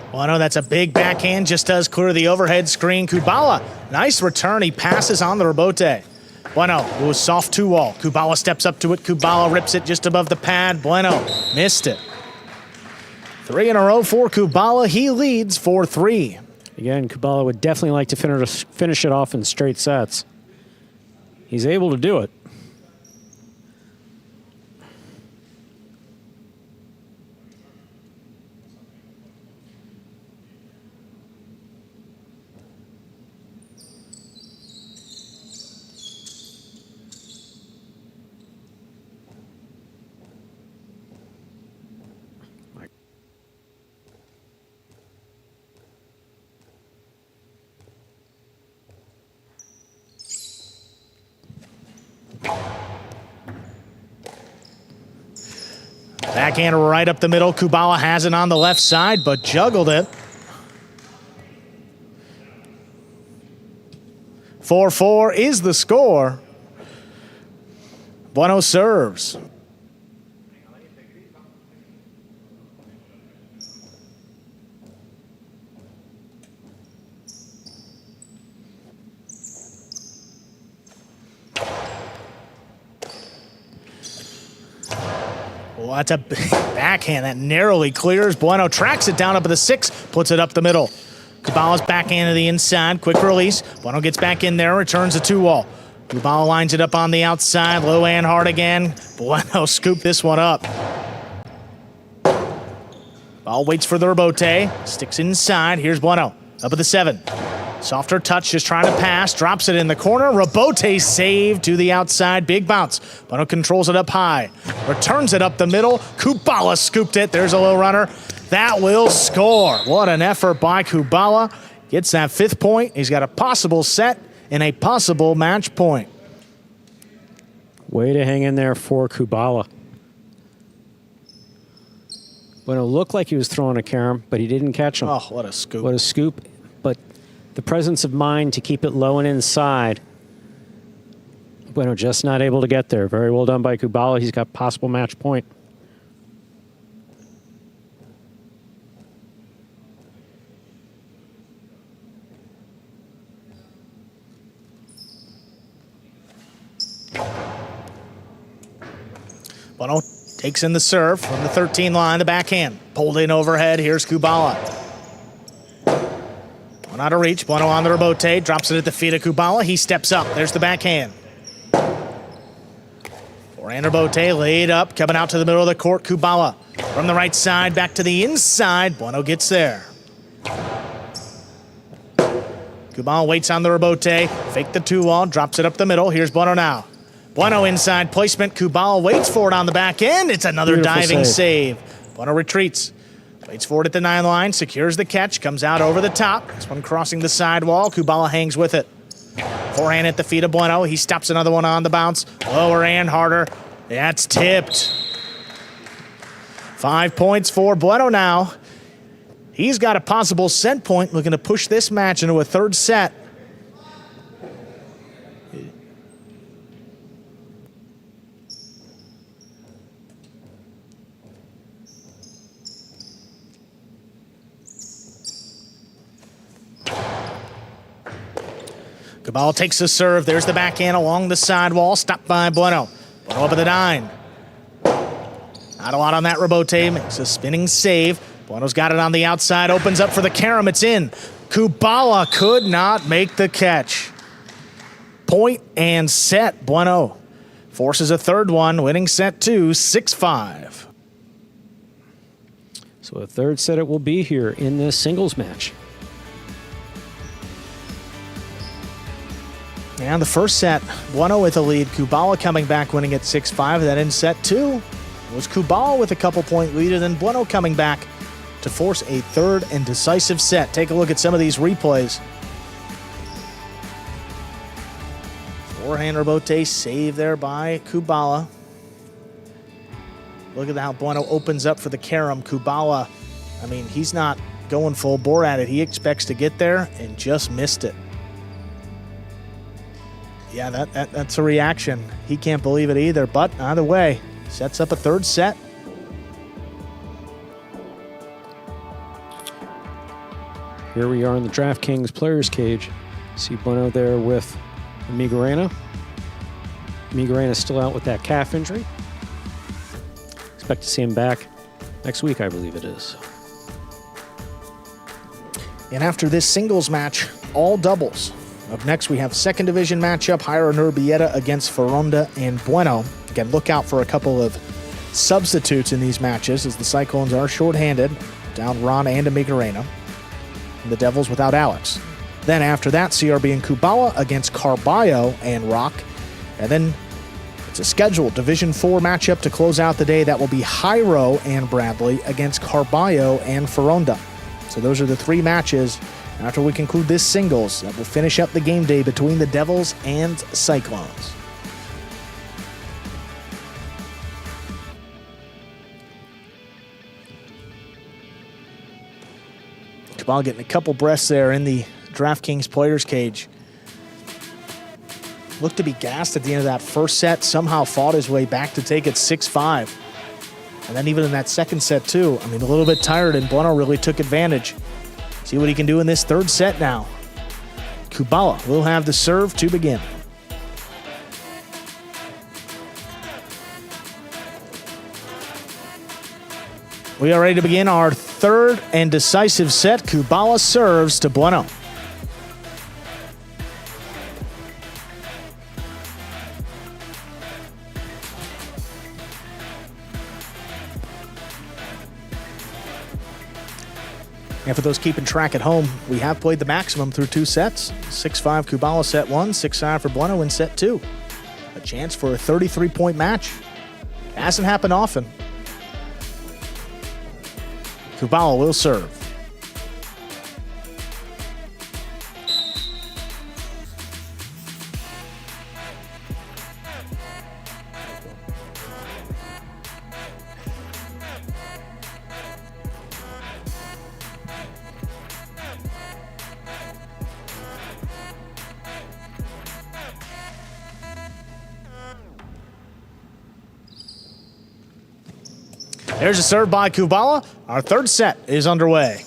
Bueno, that's a big backhand, just does clear the overhead screen. Kubala, nice return. He passes on the rebote. Bueno, it was soft 2-wall. Kubala steps up to it. Kubala rips it just above the pad. Bueno missed it. 3 in a row for Kubala. He leads 4-3. Again, Kubala would definitely like to finish it off in straight sets. He's able to do it. Backhand right up the middle. Kubala has it on the left side, but juggled it. 4-4 is the score. Bueno serves. Well, that's a backhand that narrowly clears. Bueno tracks it down up at the 6, puts it up the middle. Kubala's backhand to the inside, quick release. Bueno gets back in there, returns the 2-wall. Kubala lines it up on the outside, low and hard again. Bueno scooped this one up. Ball waits for the rebote, sticks inside. Here's Bueno, up at the 7. Softer touch, just trying to pass, drops it in the corner. Rebote save to the outside, big bounce. Bueno controls it up high, returns it up the middle. Kubala scooped it, there's a low runner. That will score. What an effort by Kubala. Gets that 5th point. He's got a possible set and a possible match point. Way to hang in there for Kubala. Bueno looked like he was throwing a carom, but he didn't catch him. Oh, what a scoop. What a scoop. But the presence of mind to keep it low and inside. Bueno just not able to get there. Very well done by Kubala. He's got possible match point. Bueno takes in the serve from the 13 line, the backhand. Pulled in overhead, here's Kubala. One out of reach, Bueno on the rebote, drops it at the feet of Kubala. He steps up, there's the backhand. Forehand rebote, laid up, coming out to the middle of the court, Kubala. From the right side, back to the inside, Bueno gets there. Kubala waits on the rebote, fake the 2-wall, drops it up the middle, here's Bueno now. Bueno inside placement. Kubala waits for it on the back end. It's another Beautiful diving save. Bueno retreats. Waits for it at the 9 line. Secures the catch. Comes out over the top. This one crossing the sidewall. Kubala hangs with it. Forehand at the feet of Bueno. He stops another one on the bounce. Lower and harder. That's tipped. 5 points for Bueno now. He's got a possible set point. Looking to push this match into a 3rd set. Kubala takes the serve. There's the backhand along the sidewall. Stopped by Bueno. Bueno up at the 9. Not a lot on that rebote. Makes a spinning save. Bueno's got it on the outside. Opens up for the carom. It's in. Kubala could not make the catch. Point and set. Bueno forces a 3rd one. Winning set 2, 6-5. So a 3rd set it will be here in this singles match. And the first set, Bueno with a lead. Kubala coming back, winning at 6-5. Then in set 2 was Kubala with a couple-point lead, and then Bueno coming back to force a 3rd and decisive set. Take a look at some of these replays. Forehand rebote save there by Kubala. Look at how Bueno opens up for the carom. Kubala, I mean, he's not going full bore at it. He expects to get there and just missed it. Yeah, that's a reaction. He can't believe it either, but either way, sets up a 3rd set. Here we are in the DraftKings players cage. See Bueno there with Migarena. Migarena's still out with that calf injury. Expect to see him back next week, I believe it is. And after this singles match, all doubles. Up next, we have 2nd division matchup, Hyro Nurbieta against Ferronda and Bueno. Again, look out for a couple of substitutes in these matches as the Cyclones are shorthanded, down Ron and Migarena, and the Devils without Alex. Then after that, CRB and Kubala against Carballo and Rock. And then it's a scheduled Division 4 matchup to close out the day. That will be Hyro and Bradley against Carballo and Ferronda. So those are the 3 matches. After we conclude this singles, that will finish up the game day between the Devils and Cyclones. Kubala getting a couple breaths there in the DraftKings players cage. looked to be gassed at the end of that first set, somehow fought his way back to take it 6-5. And then even in that second set too, I mean, a little bit tired, and Bueno really took advantage. See what he can do in this third set now. Kubala will have the serve to begin. We are ready to begin our third and decisive set. Kubala serves to Bueno. And for those keeping track at home, we have played the maximum through 2 sets. 6-5 Kubala set 1, 6-5 for Bueno in set 2. A chance for a 33-point match. Hasn't happened often. Kubala will serve. There's a serve by Kubala. Our third set is underway.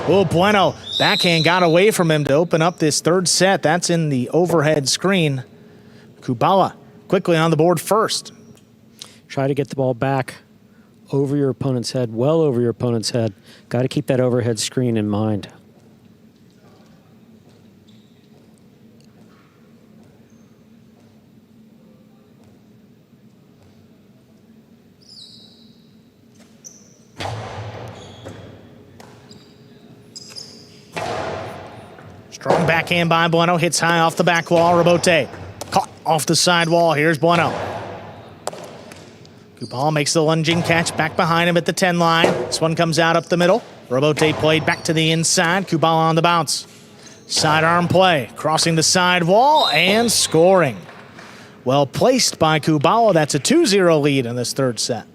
Oh, Bueno, backhand got away from him to open up this third set. That's in the overhead screen. Kubala quickly on the board first. Try to get the ball back over your opponent's head, well over your opponent's head. Got to keep that overhead screen in mind. Strong backhand by Bueno, hits high off the back wall. Rebote caught off the side wall. Here's Bueno. Kubala makes the lunging catch back behind him at the 10 line. This one comes out up the middle. Rebote played back to the inside. Kubala on the bounce. Sidearm play, crossing the side wall and scoring. Well placed by Kubala. That's a 2-0 lead in this third set.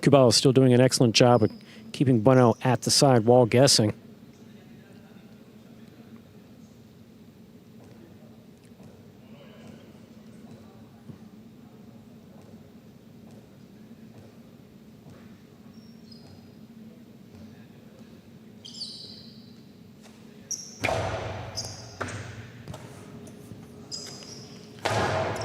Kubala is still doing an excellent job of keeping Bueno at the side wall guessing.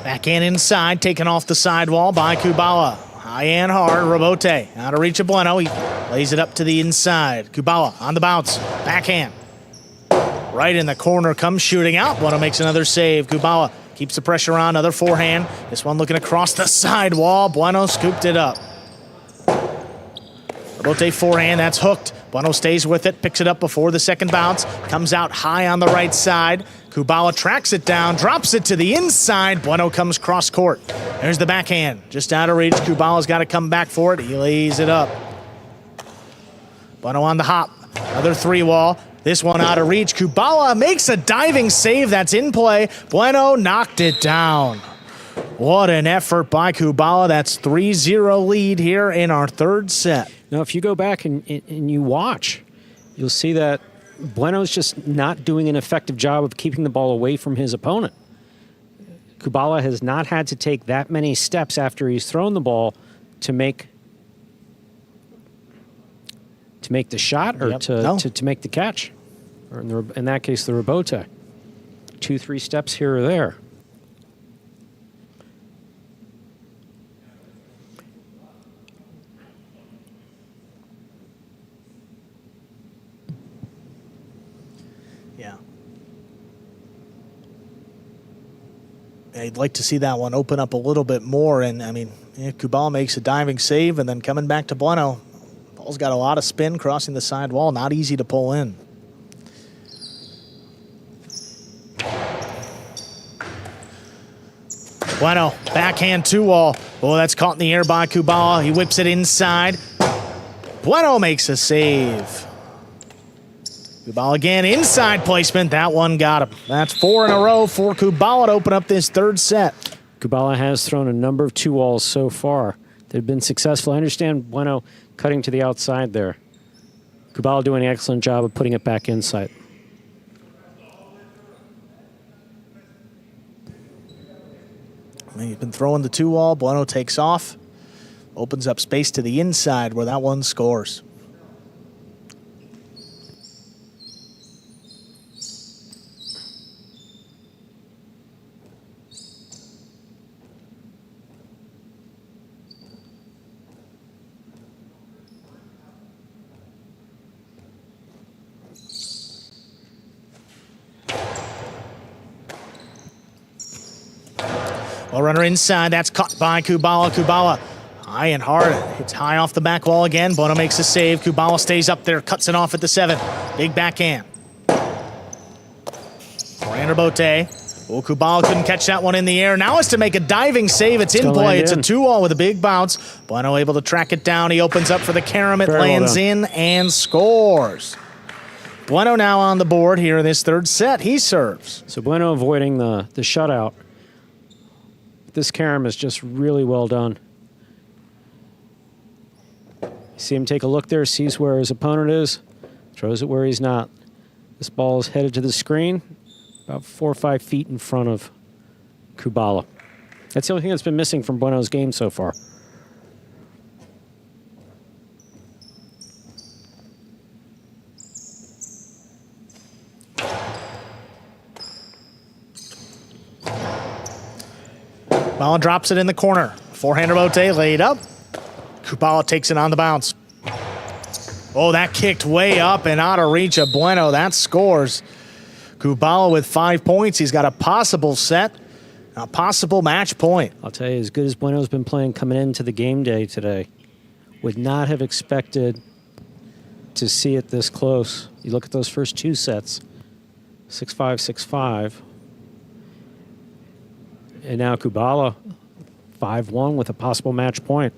Backhand inside, taken off the sidewall by Kubala. High and hard, Rebote out of reach of Bueno. He lays it up to the inside. Kubala on the bounce, backhand. Right in the corner, comes shooting out. Bueno makes another save. Kubala keeps the pressure on, another forehand. This one looking across the sidewall. Bueno scooped it up. Rebote forehand, that's hooked. Bueno stays with it, picks it up before the second bounce. Comes out high on the right side. Kubala tracks it down, drops it to the inside. Bueno comes cross court. There's the backhand, just out of reach. Kubala's got to come back for it. He lays it up. Bueno on the hop, another 3-wall. This one out of reach. Kubala makes a diving save that's in play. Bueno knocked it down. What an effort by Kubala. That's 3-0 lead here in our third set. Now, if you go back and you watch, you'll see that Bueno's just not doing an effective job of keeping the ball away from his opponent. Kubala has not had to take that many steps after he's thrown the ball to make the shot or to make the catch. Or in that case, the rebote. 2-3 steps here or there. Yeah. I'd like to see that one open up a little bit more. And, I mean, Kubala makes a diving save, and then coming back to Bueno. Ball's got a lot of spin crossing the side wall. Not easy to pull in. Bueno, backhand 2-wall. Oh, that's caught in the air by Kubala. He whips it inside. Bueno makes a save. Kubala again, inside placement. That one got him. That's 4 in a row for Kubala to open up this third set. Kubala has thrown a number of 2-walls so far. They've been successful. I understand Bueno cutting to the outside there. Kubala doing an excellent job of putting it back inside. been throwing the 2-wall. Bueno takes off. Opens up space to the inside where that one scores. Well, runner inside. That's caught by Kubala. Kubala high and hard. Hits high off the back wall again. Bueno makes a save. Kubala stays up there. Cuts it off at the 7. Big backhand. Forehand bote. Oh, Kubala couldn't catch that one in the air. Now has to make a diving save. It's in play. It's a 2-wall with a big bounce. Bueno able to track it down. He opens up for the carom. It lands in and scores. Bueno now on the board here in this third set. He serves. So Bueno avoiding the shutout. This carom is just really well done. You see him take a look there, sees where his opponent is, throws it where he's not. This ball is headed to the screen, about 4 or 5 feet in front of Kubala. That's the only thing that's been missing from Bueno's game so far. Kubala drops it in the corner. Forehander bote laid up. Kubala takes it on the bounce. Oh, that kicked way up and out of reach of Bueno. That scores. Kubala with 5 points. He's got a possible set, a possible match point. I'll tell you, as good as Bueno's been playing coming into the game day today, would not have expected to see it this close. You look at those first 2 sets, 6-5, 6-5. And now Kubala, 5-1 with a possible match point.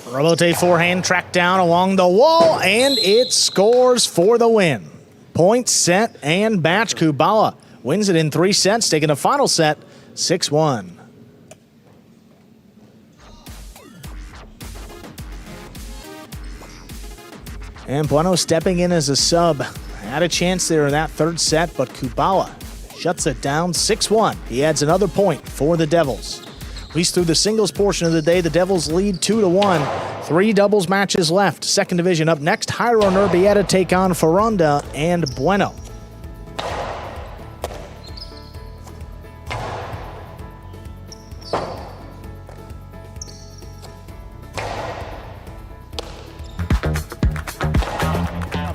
Robote forehand tracked down along the wall, and it scores for the win. Point, set, and match. Kubala wins it in 3 sets, taking the final set 6-1. And Bueno stepping in as a sub. Had a chance there in that third set, but Kubala shuts it down 6-1. He adds another point for the Devils. At least through the singles portion of the day, the Devils lead 2-1. 3 doubles matches left. Second division up next. Hyro and Urbieta take on Ferronda and Bueno.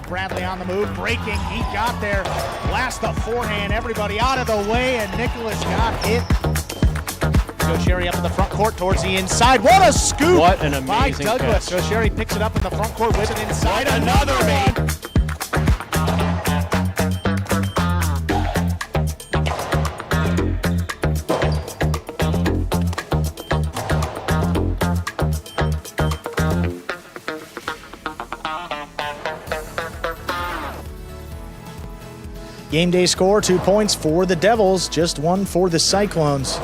Bradley on the move, breaking. He got there. Blast the forehand. Everybody out of the way, and Nicholas got it. Joe Sherry up in the front court towards the inside. What a scoop! What an amazing by Douglas. catch. Joe Sherry picks it up in the front court with it inside. Another one. Game day score, 2 points for the Devils, just 1 for the Cyclones.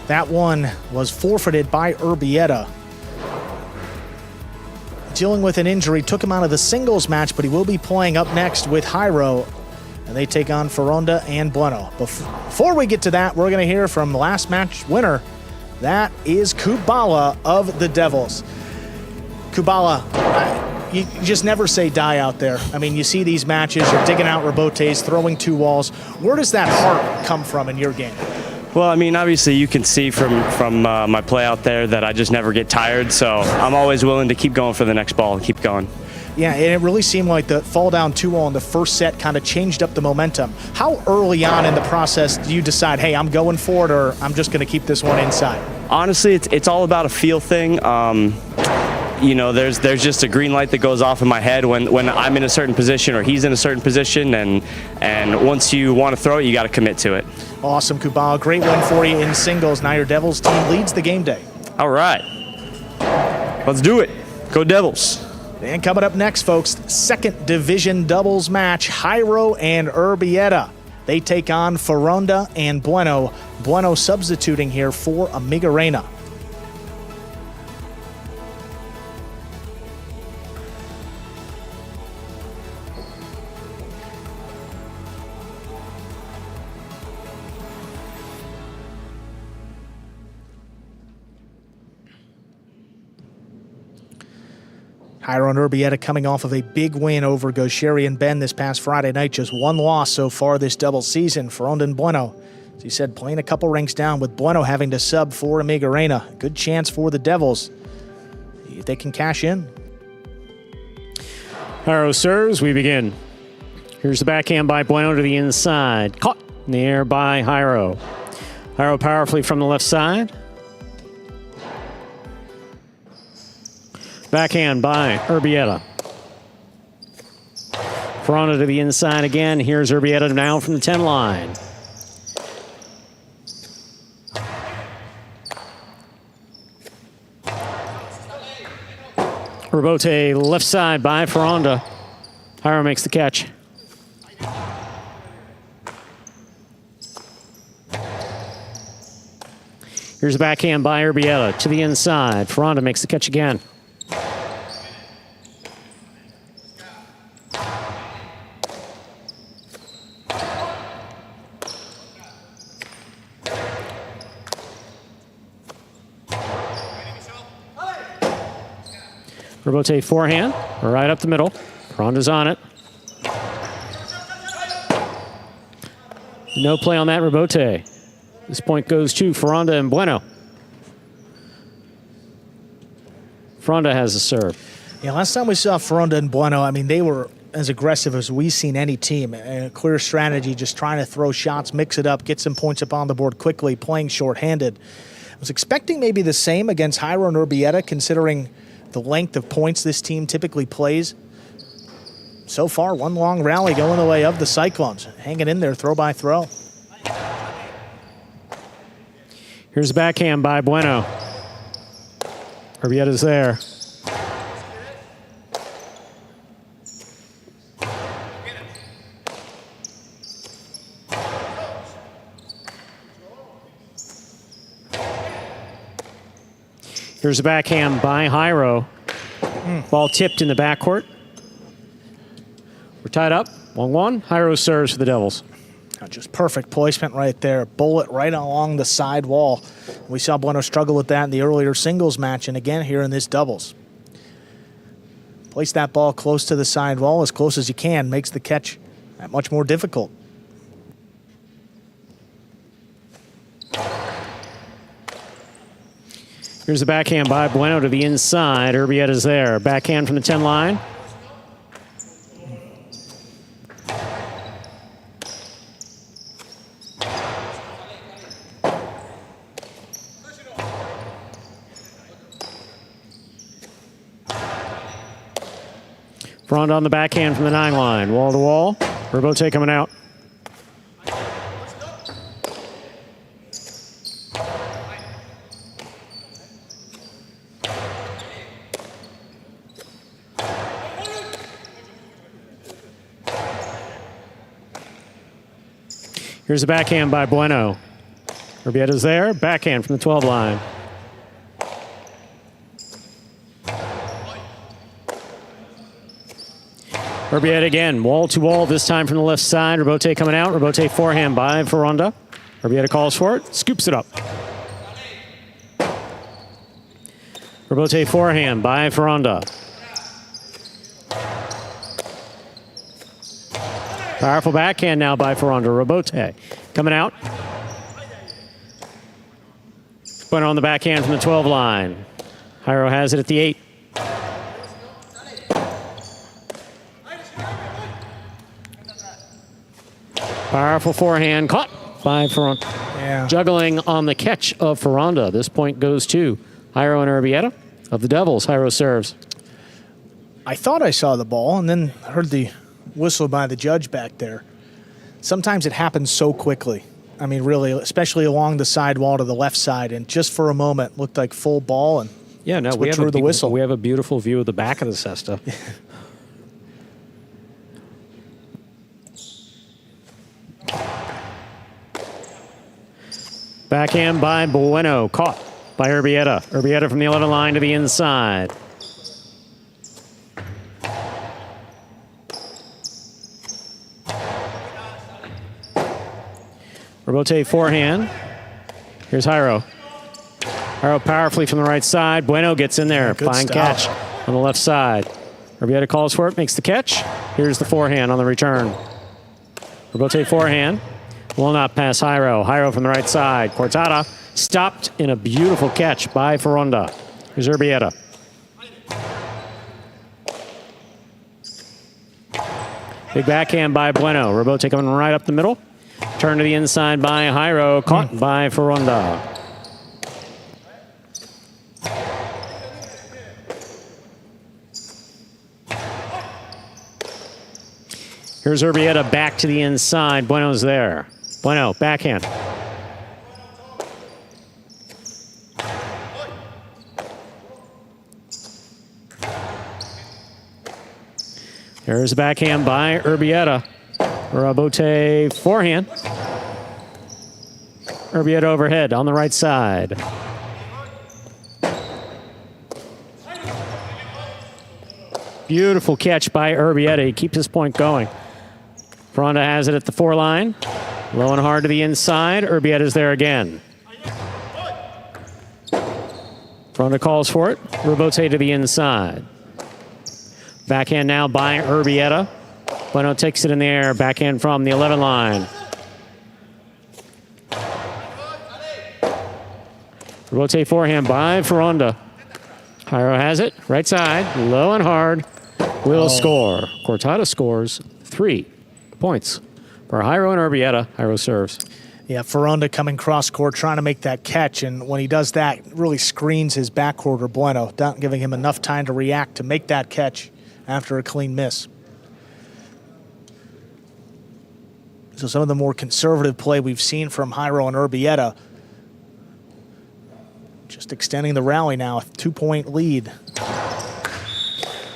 That one was forfeited by Urbieta. Dealing with an injury, took him out of the singles match, but he will be playing up next with Hyro, and they take on Ferronda and Bueno. Before we get to that, we're going to hear from the last match winner. That is Kubala of the Devils. Kubala, you just never say die out there. I mean, you see these matches, you're digging out rebotes, throwing 2 walls. Where does that heart come from in your game? Well, I mean, obviously you can see from my play out there that I just never get tired, so I'm always willing to keep going for the next ball and keep going. Yeah, and it really seemed like the fall down 2-0 in the first set kind of changed up the momentum. How early on in the process do you decide, hey, I'm going for it, or I'm just going to keep this one inside? Honestly, it's all about a feel thing. You know, there's just a green light that goes off in my head when I'm in a certain position or he's in a certain position, and once you want to throw it, you got to commit to it. Awesome, Kubala. Great win for you in singles. Now your Devils team leads the game day. All right. Let's do it. Go Devils. And coming up next, folks, second division doubles match, Hyro and Urbieta. They take on Foronda and Bueno. Bueno substituting here for Amigarena. Hyro and Urbieta coming off of a big win over Gaucheri and Ben this past Friday night. Just one loss so far this double season for Foronda and Bueno. As he said, playing a couple ranks down with Bueno having to sub for Amigarena. Good chance for the Devils if they can cash in. Hyro serves. We begin. Here's the backhand by Bueno to the inside. Caught in the air by Hyro. Hyro powerfully from the left side. Backhand by Urbieta. Foronda to the inside again. Here's Urbieta now from the 10 line. Rebote left side by Foronda. Hyro makes the catch. Here's a backhand by Urbieta to the inside. Foronda makes the catch again. Rebote forehand, right up the middle. Foronda's on it. No play on that rebote. This point goes to Foronda and Bueno. Foronda has a serve. Yeah, last time we saw Foronda and Bueno, I mean, they were as aggressive as we've seen any team. A clear strategy, just trying to throw shots, mix it up, get some points up on the board quickly, playing shorthanded. I was expecting maybe the same against Hyro and Urbieta, considering the length of points this team typically plays. So far, one long rally going the way of the Cyclones. Hanging in there, throw by throw. Here's a backhand by Bueno. Urbieta's there. Here's a backhand by Hyro. Ball tipped in the backcourt. We're tied up, 1-1. Hyro serves for the Devils. Just perfect placement right there. Bullet right along the side wall. We saw Bueno struggle with that in the earlier singles match, and again here in this doubles. Place that ball close to the side wall, as close as you can, makes the catch that much more difficult. Here's the backhand by Bueno to the inside. Urbieta's there. Backhand from the 10 line. Foronda on the backhand from the 9 line. Wall to wall. Rebote coming out. Here's a backhand by Bueno. Urbieta's there. Backhand from the 12 line. Urbieta again. Wall to wall, this time from the left side. Rebote coming out. Rebote forehand by Foronda. Urbieta calls for it. Scoops it up. Rebote forehand by Foronda. Powerful backhand now by Foronda. Rebote coming out. Bueno on the backhand from the 12 line. Hyro has it at the 8. Powerful forehand caught by Foronda. Yeah. Juggling on the catch of Foronda. This point goes to Hyro and Urbieta of the Devils. Hyro serves. I thought I saw the ball and then heard the whistle by the judge back there. Sometimes it happens so quickly. I mean, really, especially along the side wall to the left side, and just for a moment looked like full ball, and yeah, no, we have the whistle. We have a beautiful view of the back of the cesta. Backhand by Bueno. Caught by Urbieta. Urbieta from the 11 line to the inside. Rebote forehand. Here's Hyro. Hyro powerfully from the right side. Bueno gets in there. Good Fine stuff. catch on the left side. Urbieta calls for it, makes the catch. Here's the forehand on the return. Rebote forehand. Will not pass Hyro. Hyro from the right side. Cortada stopped in a beautiful catch by Ferronda. Here's Urbieta. Big backhand by Bueno. Rebote coming right up the middle. Turn to the inside by Hyro. Caught by Ferronda. Here's Urbieta back to the inside. Bueno's there. Bueno, backhand. There's a backhand by Urbieta. Rebote forehand. Urbieta overhead on the right side. Beautiful catch by Urbieta. He keeps his point going. Ferronda has it at the 4 line. Low and hard to the inside. Urbieta's there again. Ferronda calls for it. Rebote to the inside. Backhand now by Urbieta. Bueno takes it in the air. Backhand from the 11 line. Rebote forehand by Ferronda. Hyro has it. Right side. Low and hard. Will score. Cortada scores 3 points for Hyro and Urbieta. Hyro serves. Yeah, Ferronda coming cross court, trying to make that catch, and when he does that, it really screens his backcourter Bueno, not giving him enough time to react to make that catch after a clean miss. So some of the more conservative play we've seen from Hyro and Urbieta, just extending the rally now, a 2-point lead.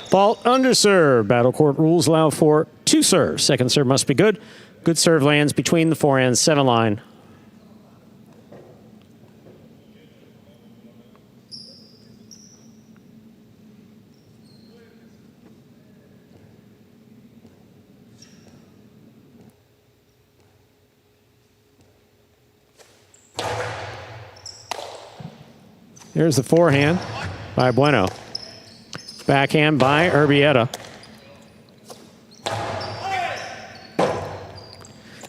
Fault under serve. Battle court rules allow for 2 serves. Second serve must be good. Good serve lands between the 4 and 7 line. Here's the forehand by Bueno. Backhand by Urbieta.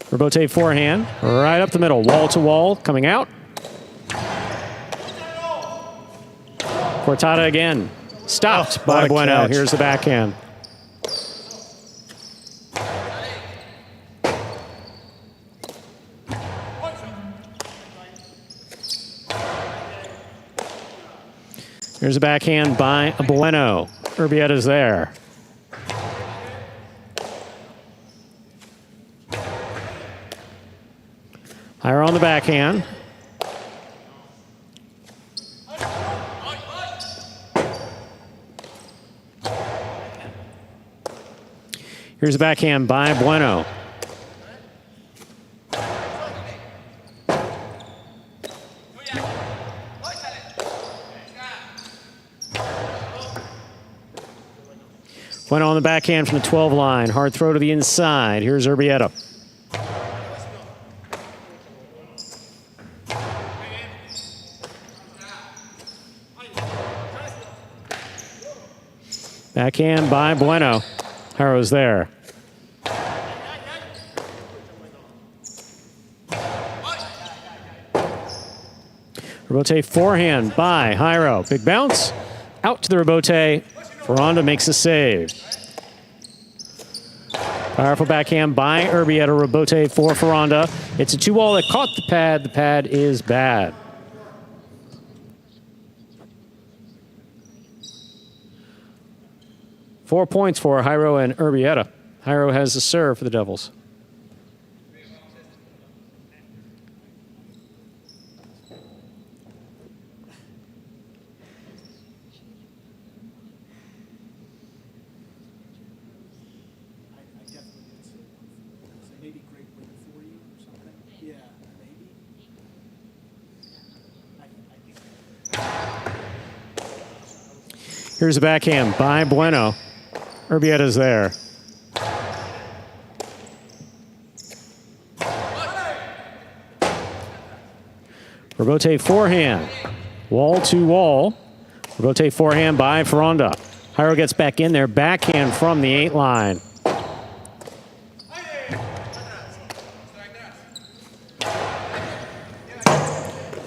Rebote forehand, right up the middle, wall to wall, coming out. Cortada again, stopped by Bueno. Catch. Here's the backhand. Here's a backhand by Bueno. Urbieta's there. Hyro on the backhand. Here's a backhand by Bueno. Bueno on the backhand from the 12 line. Hard throw to the inside. Here's Urbieta. Backhand by Bueno. Hyro's there. Rebote forehand by Hyro. Big bounce. Out to the rebote. Ferronda makes a save. Powerful backhand by Urbieta. Rebote for Ferronda. It's a 2-wall that caught the pad. The pad is bad. Four points for Hyro and Urbieta. Hyro has the serve for the Devils. Here's a backhand by Bueno. Urbietta's there. Rebote forehand. Wall to wall. Rebote forehand by Ferranda. Hyro gets back in there. Backhand from the 8 line.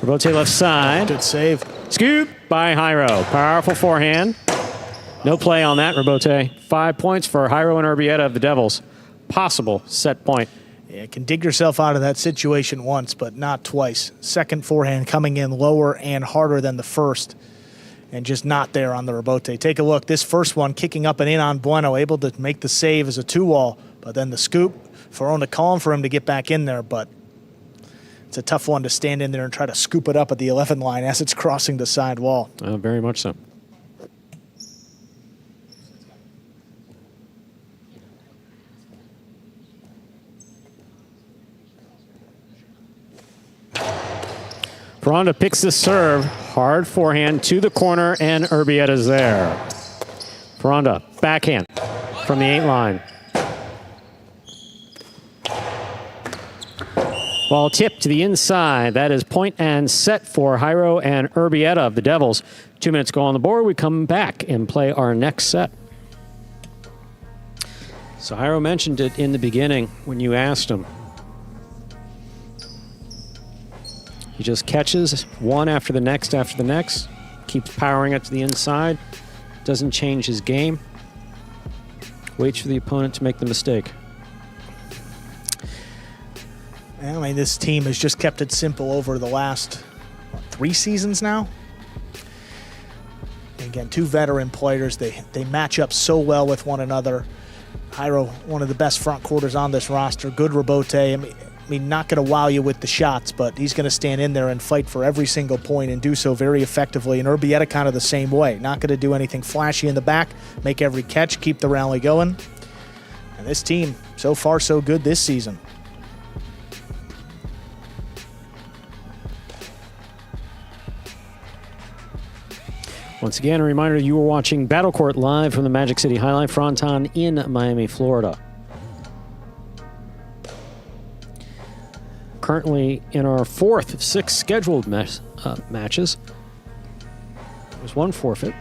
Rebote left side. Good save. Scoop by Hyro. Powerful forehand. No play on that, Rebote. 5 points for Hyro and Urbieta of the Devils. Possible set point. Yeah, can dig yourself out of that situation once, but not twice. Second forehand coming in lower and harder than the first, and just not there on the Rebote. Take a look. This first one kicking up and in on Bueno, able to make the save as a 2-wall, but then the scoop. Ferranda calling for him to get back in there, but it's a tough one to stand in there and try to scoop it up at the 11 line as it's crossing the side wall. Very much so. Ferranda picks the serve. Hard forehand to the corner, and Urbieta's there. Ferranda, backhand from the 8 line. Ball tipped to the inside. That is point and set for Hyro and Urbieta of the Devils. 2 minutes go on the board. We come back and play our next set. So Hyro mentioned it in the beginning when you asked him. He just catches one after the next, keeps powering it to the inside, doesn't change his game, waits for the opponent to make the mistake. I mean, this team has just kept it simple over the last 3 seasons now. And again, 2 veteran players. They match up so well with one another. Hyro, one of the best front quarters on this roster. Good Rebote. I mean, not going to wow you with the shots, but he's going to stand in there and fight for every single point and do so very effectively. And Urbieta kind of the same way. Not going to do anything flashy in the back, make every catch, keep the rally going. And this team, so far so good this season. Once again, a reminder, you are watching Battle Court live from the Magic City Fronton in Miami, Florida. Currently in our 4th of 6 scheduled matches. There's 1 forfeit.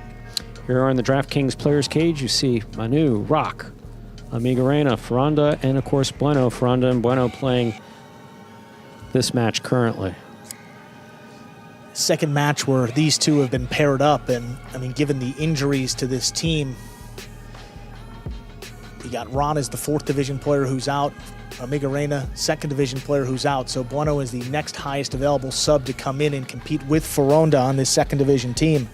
Here are in the DraftKings players cage. You see Manu, Rock, Amigarena, Ferranda, and of course Bueno. Ferranda and Bueno playing this match currently. Second match where these two have been paired up, and I mean, given the injuries to this team, you got Ron as the 4th division player who's out, Amigarena, 2nd division player who's out, so Bueno is the next highest available sub to come in and compete with Ferranda on this 2nd division team.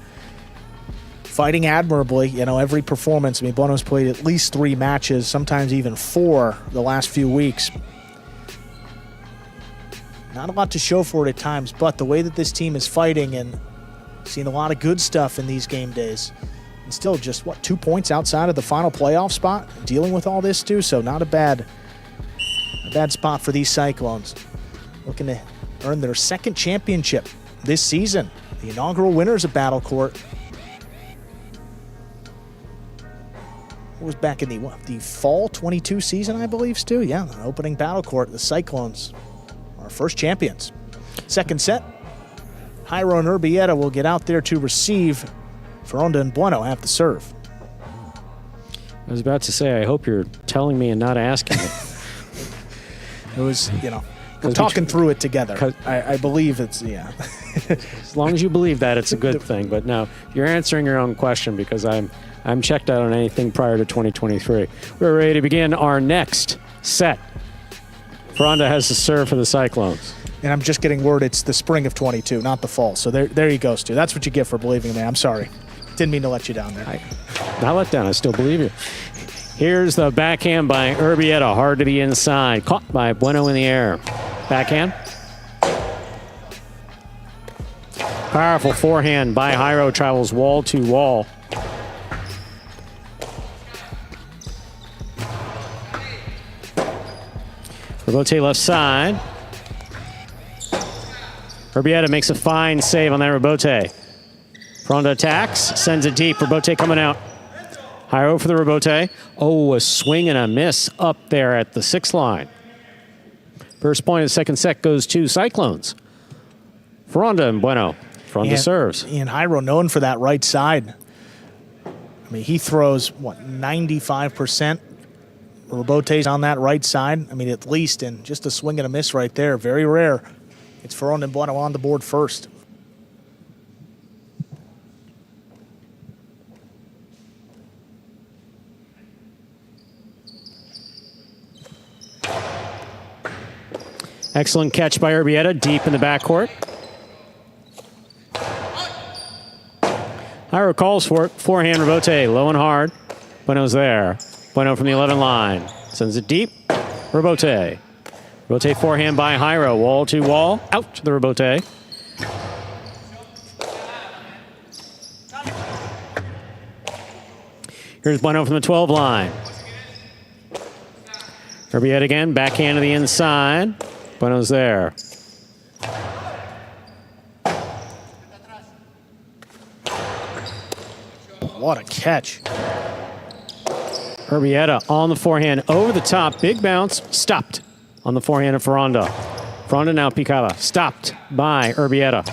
Fighting admirably, you know, every performance. I mean, Bueno's played at least 3 matches, sometimes even 4 the last few weeks. Not a lot to show for it at times, but the way that this team is fighting, and seen a lot of good stuff in these game days. And still just, 2 points outside of the final playoff spot, dealing with all this too, so not a bad spot for these Cyclones. Looking to earn their 2nd championship this season. The inaugural winners of Battle Court. It was back in the fall 22 season, I believe, Stu. Yeah, the opening Battle Court, the Cyclones. Our first champions. Second set, Hyro and Urbieta will get out there to receive. Ferranda and Bueno have to serve. I was about to say, I hope you're telling me and not asking me. It was, we're talking through it together. I believe it's, yeah. As long as you believe that, it's a good thing. But no, you're answering your own question because I'm checked out on anything prior to 2023. We're ready to begin our next set. Ferranda has to serve for the Cyclones. And I'm just getting word it's the spring of 22, not the fall. So there you go, Stu. That's what you get for believing me. I'm sorry. Didn't mean to let you down there. Not let down. I still believe you. Here's the backhand by Urbieta. Hard to the inside. Caught by Bueno in the air. Backhand. Powerful forehand by Hyro. Travels wall to wall. Rebote left side. Urbieta makes a fine save on that Rebote. Fronton attacks, sends it deep. Rebote coming out. Hyro for the rebote. Oh, a swing and a miss up there at the 6 line. First point of the second set goes to Cyclones. Fronton and Bueno. Fronton serves. And Hyro known for that right side. I mean, he throws, what, 95%? Rebote's on that right side. I mean, at least, and just a swing and a miss right there. Very rare. It's Fronton and Bueno on the board first. Excellent catch by Urbieta, deep in the backcourt. Hyro calls for it. Forehand rebote, low and hard. Bueno's there. Bueno from the 11 line. Sends it deep. Rebote. Rebote forehand by Hyro. Wall to wall. Out to the rebote. Here's Bueno from the 12 line. Urbieta again. Backhand to the inside. Bueno's there. What a catch. Urbieta on the forehand, over the top, big bounce, stopped on the forehand of Fronton. Fronton now picada, stopped by Urbieta.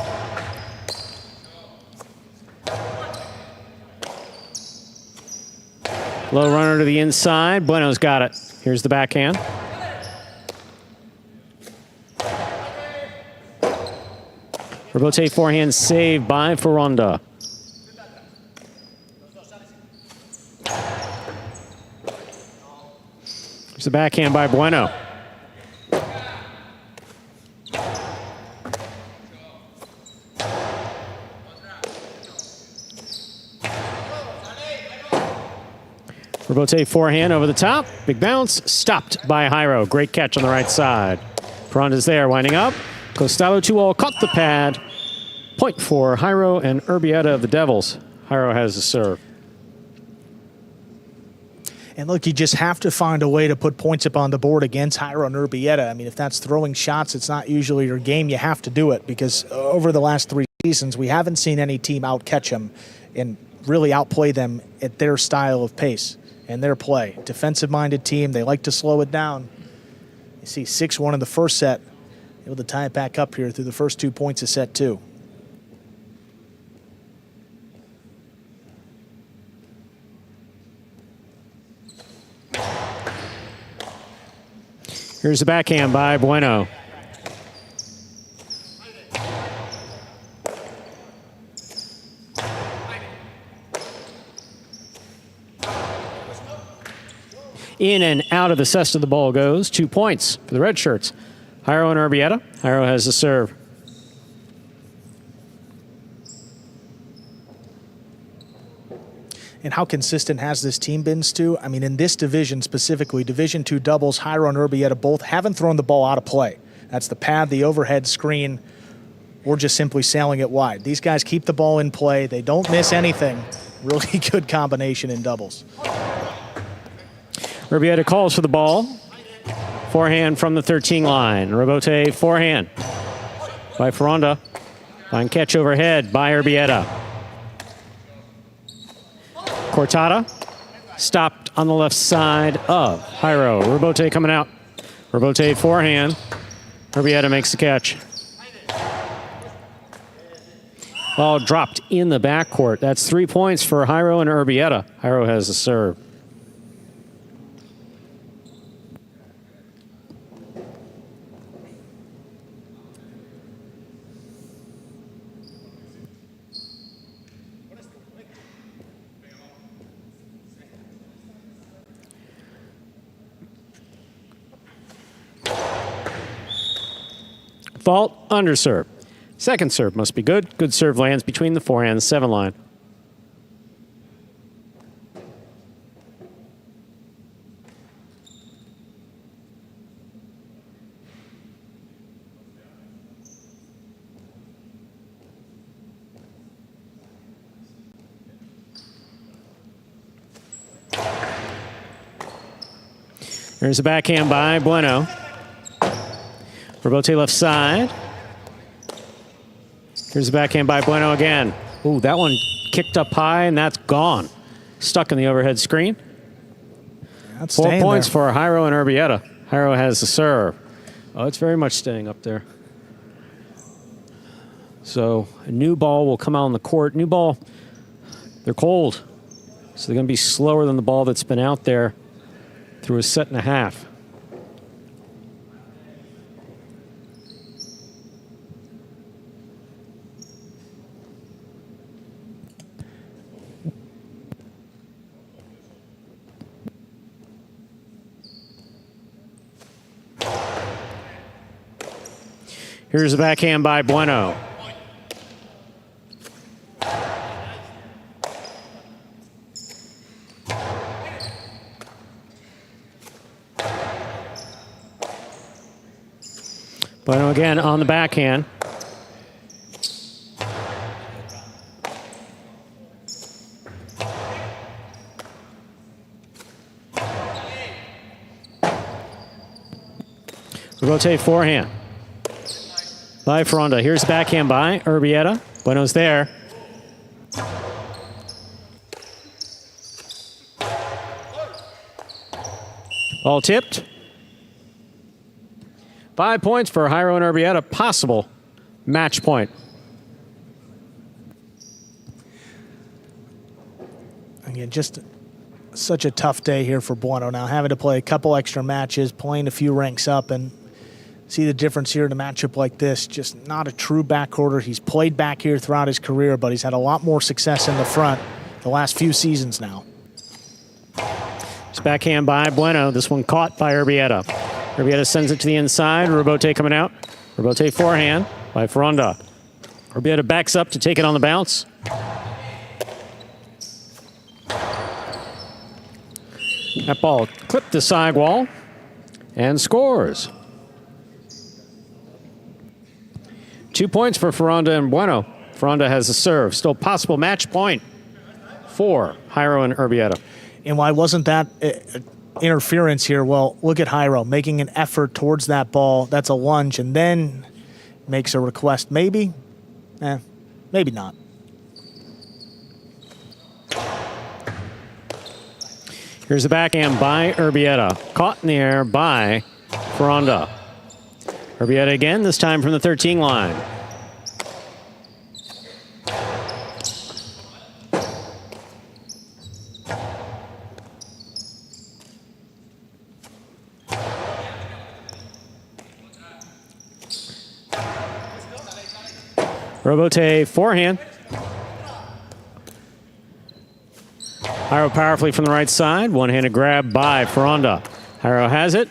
Low runner to the inside, Bueno's got it. Here's the backhand. Rebote forehand saved by Fronton. There's the backhand by Bueno. Rebote forehand over the top. Big bounce. Stopped by Hyro. Great catch on the right side. Fronton's there, winding up. Costello 2-all caught the pad. Point for Hyro and Urbieta of the Devils. Hyro has the serve. And look, you just have to find a way to put points up on the board against Hyro and Urbieta. I mean, if that's throwing shots, it's not usually your game. You have to do it because over the last 3 seasons, we haven't seen any team outcatch them and really outplay them at their style of pace and their play. Defensive-minded team, they like to slow it down. You see 6-1 in the first set, able to tie it back up here through the first 2 points of set 2. Here's the backhand by Bueno. In and out of the cesta the ball goes. 2 points for the red shirts. Hyro and Urbieta. Hyro has the serve. And how consistent has this team been, Stu? I mean, in this division specifically, Division II doubles, Hyro and Urbieta both haven't thrown the ball out of play. That's the pad, the overhead screen, or just simply sailing it wide. These guys keep the ball in play. They don't miss anything. Really good combination in doubles. Urbieta calls for the ball. Forehand from the 13 line. Rebote forehand by Fronton. Fine catch overhead by Urbieta. Cortada stopped on the left side of Hyro. Rebote coming out. Rebote forehand. Urbieta makes the catch. Ball dropped in the backcourt. That's 3 points for Hyro and Urbieta. Hyro has the serve. Fault, underserve. Second serve must be good. Good serve lands between the forehand and the 7 line. There's a backhand by Bueno. Rebote left side. Here's the backhand by Bueno again. Ooh, that one kicked up high, and that's gone. Stuck in the overhead screen. That's 4 points there. for Hyro and Urbieta. Hyro has the serve. Oh, it's very much staying up there. So a new ball will come out on the court. New ball, they're cold. So they're going to be slower than the ball that's been out there through a set and a half. Here's the backhand by Bueno. Bueno again on the backhand. Rotate forehand by Fronda. Here's the backhand by Urbieta. Bueno's there. Ball tipped. 5 points for Hyro and Urbieta. Possible match point. Again, just such a tough day here for Bueno now, having to play a couple extra matches, playing a few ranks up, and see the difference here in a matchup like this. Just not a true backcourter. He's played back here throughout his career, but he's had a lot more success in the front the last few seasons now. It's backhand by Bueno. This one caught by Urbieta. Urbieta sends it to the inside. Robote coming out. Robote forehand by Fronda. Urbieta backs up to take it on the bounce. That ball clipped the sidewall and scores. 2 points for Fronda and Bueno. Fronda has the serve. Still possible match point for Hyro and Urbieta. And why wasn't that interference here? Well, look at Hyro making an effort towards that ball. That's a lunge, and then makes a request. Maybe? Maybe not. Here's the backhand by Urbieta. Caught in the air by Fronda. Urbieta again, this time from the 13 line. Robote forehand. Hyro powerfully from the right side. One-handed grab by Fronda. Hyro has it.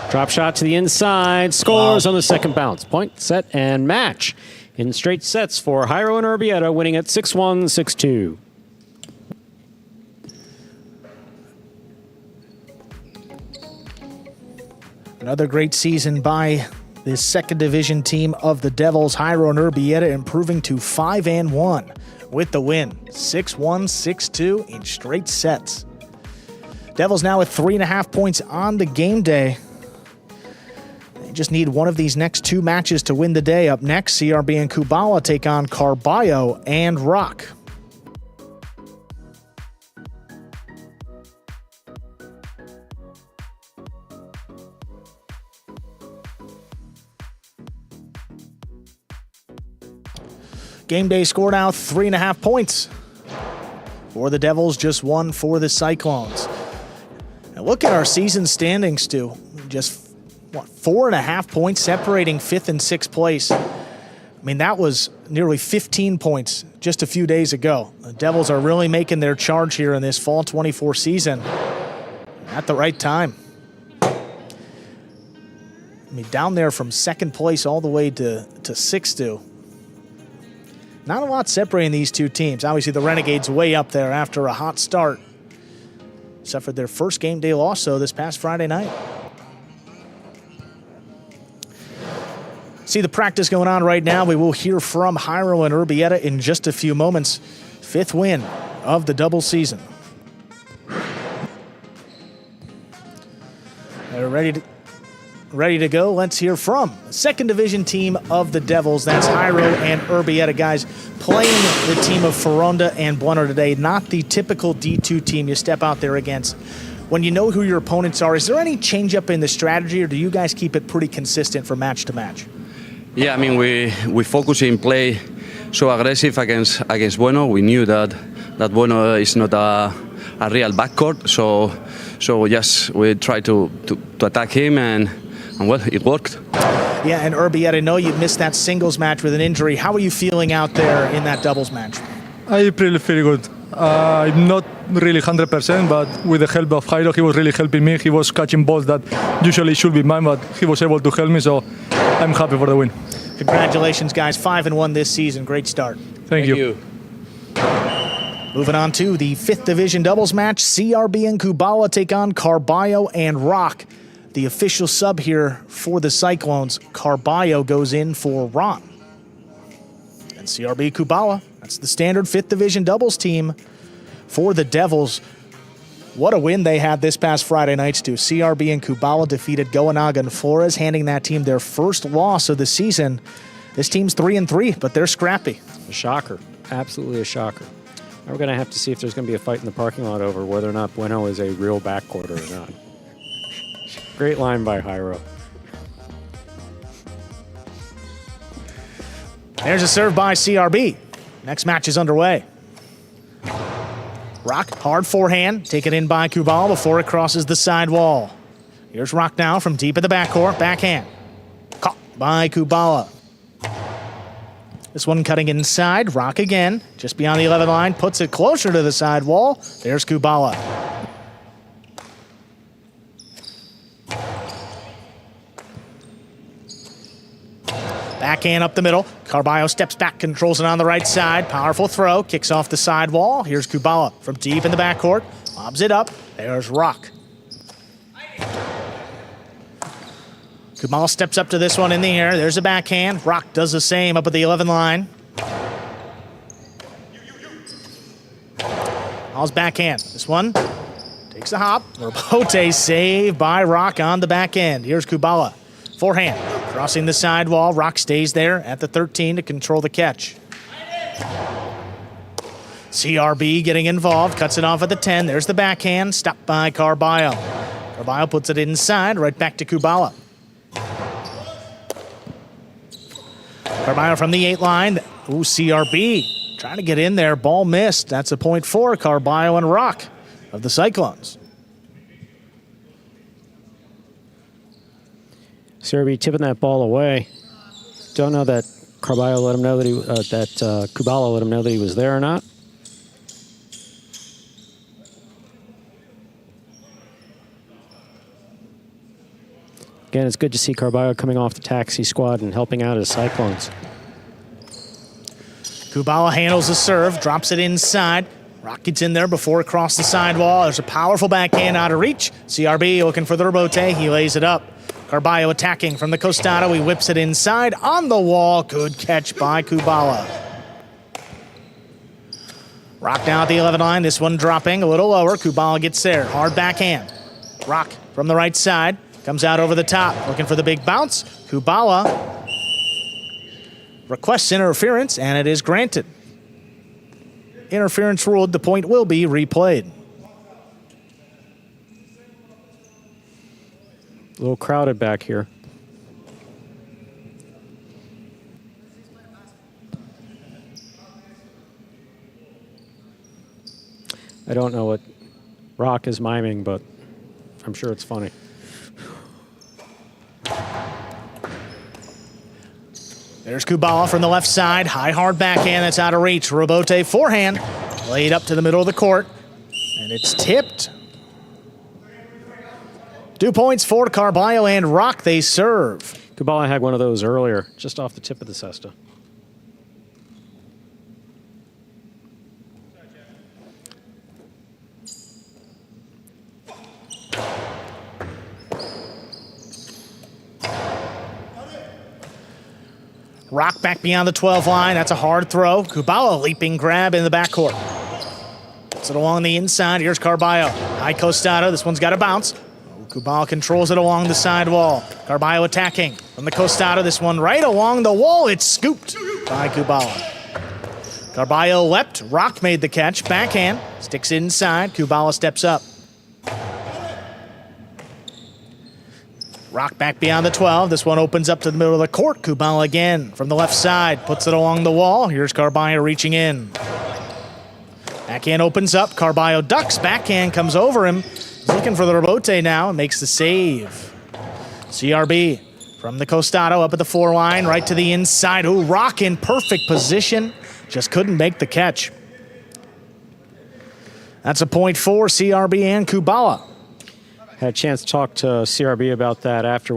Drop shot to the inside. Scores on the second bounce. Point, set, and match in straight sets for Hyro and Urbieta, winning at 6-1, 6-2. Another great season by this second division team of the Devils. Hyro and Urbieta improving to 5-1 with the win. 6-1, 6-2 in straight sets. Devils now with 3.5 points on the game day. They just need one of these next two matches to win the day. Up next, CRB and Kubala take on Carballo and Rock. Game day score now 3.5 points for the Devils, just one for the Cyclones. And look at our season standings, Stu. Just, 4.5 points separating 5th and 6th place. I mean, that was nearly 15 points just a few days ago. The Devils are really making their charge here in this fall 24 season at the right time. I mean, down there from 2nd place all the way to 6th, Stu. Not a lot separating these two teams. Obviously, the Renegades way up there after a hot start. Suffered their first game day loss, though, this past Friday night. See the practice going on right now. We will hear from Hyro and Urbieta in just a few moments. 5th win of the double season. They're ready ready to go. Let's hear from the second division team of the Devils. That's Hyro and Urbieta, guys, playing the team of Foronda and Bueno today. Not the typical D2 team you step out there against. When you know who your opponents are, is there any change up in the strategy, or do you guys keep it pretty consistent from match to match? Yeah, I mean, we focus in play so aggressive against Bueno. We knew that Bueno is not a real backcourt, so yes, we try to attack him, and well, it worked. Yeah, and Urbieta, I know you missed that singles match with an injury. How are you feeling out there in that doubles match? I really feel good. I'm not really 100%, but with the help of Hyro, he was really helping me. He was catching balls that usually should be mine, but he was able to help me, so I'm happy for the win. Congratulations, guys. 5-1 this season. Great start. Thank you. Moving on to the 5th Division doubles match. CRB and Kubala take on Carballo and Rock. The official sub here for the Cyclones, Carballo, goes in for Ron. And CRB Kubala, that's the standard 5th Division doubles team for the Devils. What a win they had this past Friday night, Stu. CRB and Kubala defeated Goanaga and Flores, handing that team their first loss of the season. This team's 3-3, but they're scrappy. A shocker. Absolutely a shocker. Now we're going to have to see if there's going to be a fight in the parking lot over whether or not Bueno is a real backcourt or not. Great line by Hyro. There's a serve by CRB. Next match is underway. Rock, hard forehand, taken in by Kubala before it crosses the side wall. Here's Rock now from deep in the backcourt, backhand. Caught by Kubala. This one cutting inside, Rock again, just beyond the 11 line, puts it closer to the side wall. There's Kubala. Backhand up the middle. Carballo steps back, controls it on the right side. Powerful throw, kicks off the side wall. Here's Kubala from deep in the backcourt. Lobs it up. There's Rock. Kubala steps up to this one in the air. There's a backhand. Rock does the same up at the 11 line. All's backhand. This one takes a hop. Robote save by Rock on the back end. Here's Kubala. Forehand. Crossing the side wall. Rock stays there at the 13 to control the catch. CRB getting involved. Cuts it off at the 10. There's the backhand. Stopped by Carballo. Carballo puts it inside. Right back to Kubala. Carballo from the 8 line. Ooh, CRB trying to get in there. Ball missed. That's a point for Carballo and Rock of the Cyclones. CRB tipping that ball away. Don't know that Carballo let him know that Kubala let him know that he was there or not. Again, it's good to see Carballo coming off the taxi squad and helping out his Cyclones. Kubala handles the serve, drops it inside. Rock gets in there before it crossed the side wall. There's a powerful backhand out of reach. CRB looking for the rebote. He lays it up. Carballo attacking from the costado. He whips it inside on the wall. Good catch by Kubala. Rock down at the 11 line. This one dropping a little lower. Kubala gets there. Hard backhand. Rock from the right side. Comes out over the top. Looking for the big bounce. Kubala requests interference, and it is granted. Interference ruled. The point will be replayed. A little crowded back here. I don't know what Rock is miming, but I'm sure it's funny. There's Kubala from the left side. High, hard backhand that's out of reach. Robote forehand. Laid up to the middle of the court. And it's tipped. 2 points for Carballo and Rock. They serve. Kubala had one of those earlier, just off the tip of the cesta. Rock back beyond the 12 line. That's a hard throw. Kubala leaping grab in the backcourt. Puts it along the inside. Here's Carballo. High costado. This one's got to bounce. Kubala controls it along the side wall. Carballo attacking from the Costado. This one right along the wall. It's scooped by Kubala. Carballo leapt. Rock made the catch. Backhand. Sticks inside. Kubala steps up. Rock back beyond the 12. This one opens up to the middle of the court. Kubala again from the left side. Puts it along the wall. Here's Carballo reaching in. Backhand opens up. Carballo ducks. Backhand comes over him. He's looking for the rebote now and makes the save. CRB from the Costado up at the 4 line, right to the inside. Ooh, Rock in perfect position. Just couldn't make the catch. That's a point for CRB and Kubala. Had a chance to talk to CRB about that after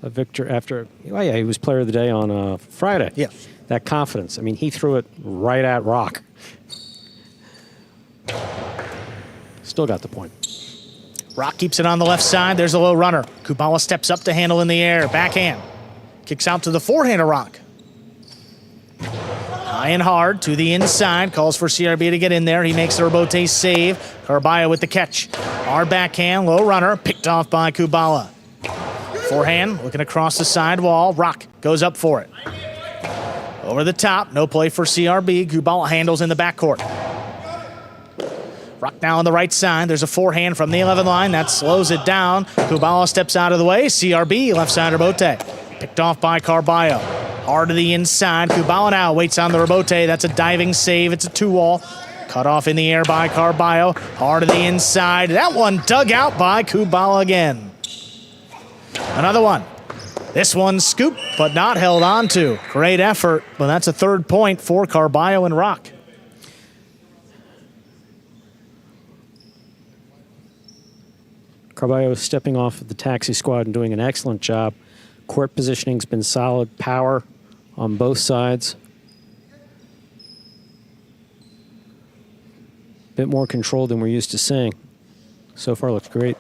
he was player of the day on Friday. Yeah. That confidence. I mean, he threw it right at Rock. Still got the point. Rock keeps it on the left side. There's a low runner. Kubala steps up to handle in the air. Backhand. Kicks out to the forehand of Rock. High and hard to the inside. Calls for CRB to get in there. He makes the rebote save. Carballo with the catch. Hard backhand. Low runner. Picked off by Kubala. Forehand. Looking across the side wall. Rock goes up for it. Over the top. No play for CRB. Kubala handles in the backcourt. Rock now on the right side. There's a forehand from the 11 line. That slows it down. Kubala steps out of the way. CRB, left side rebote. Picked off by Carballo. Hard to the inside. Kubala now waits on the rebote. That's a diving save. It's a 2-wall. Cut off in the air by Carballo. Hard to the inside. That one dug out by Kubala again. Another one. This one scooped, but not held on to. Great effort, but that's a 3rd point for Carballo and Rock. Carballo is stepping off of the taxi squad and doing an excellent job. Court positioning's been solid. Power on both sides. Bit more control than we're used to seeing. So far looks great.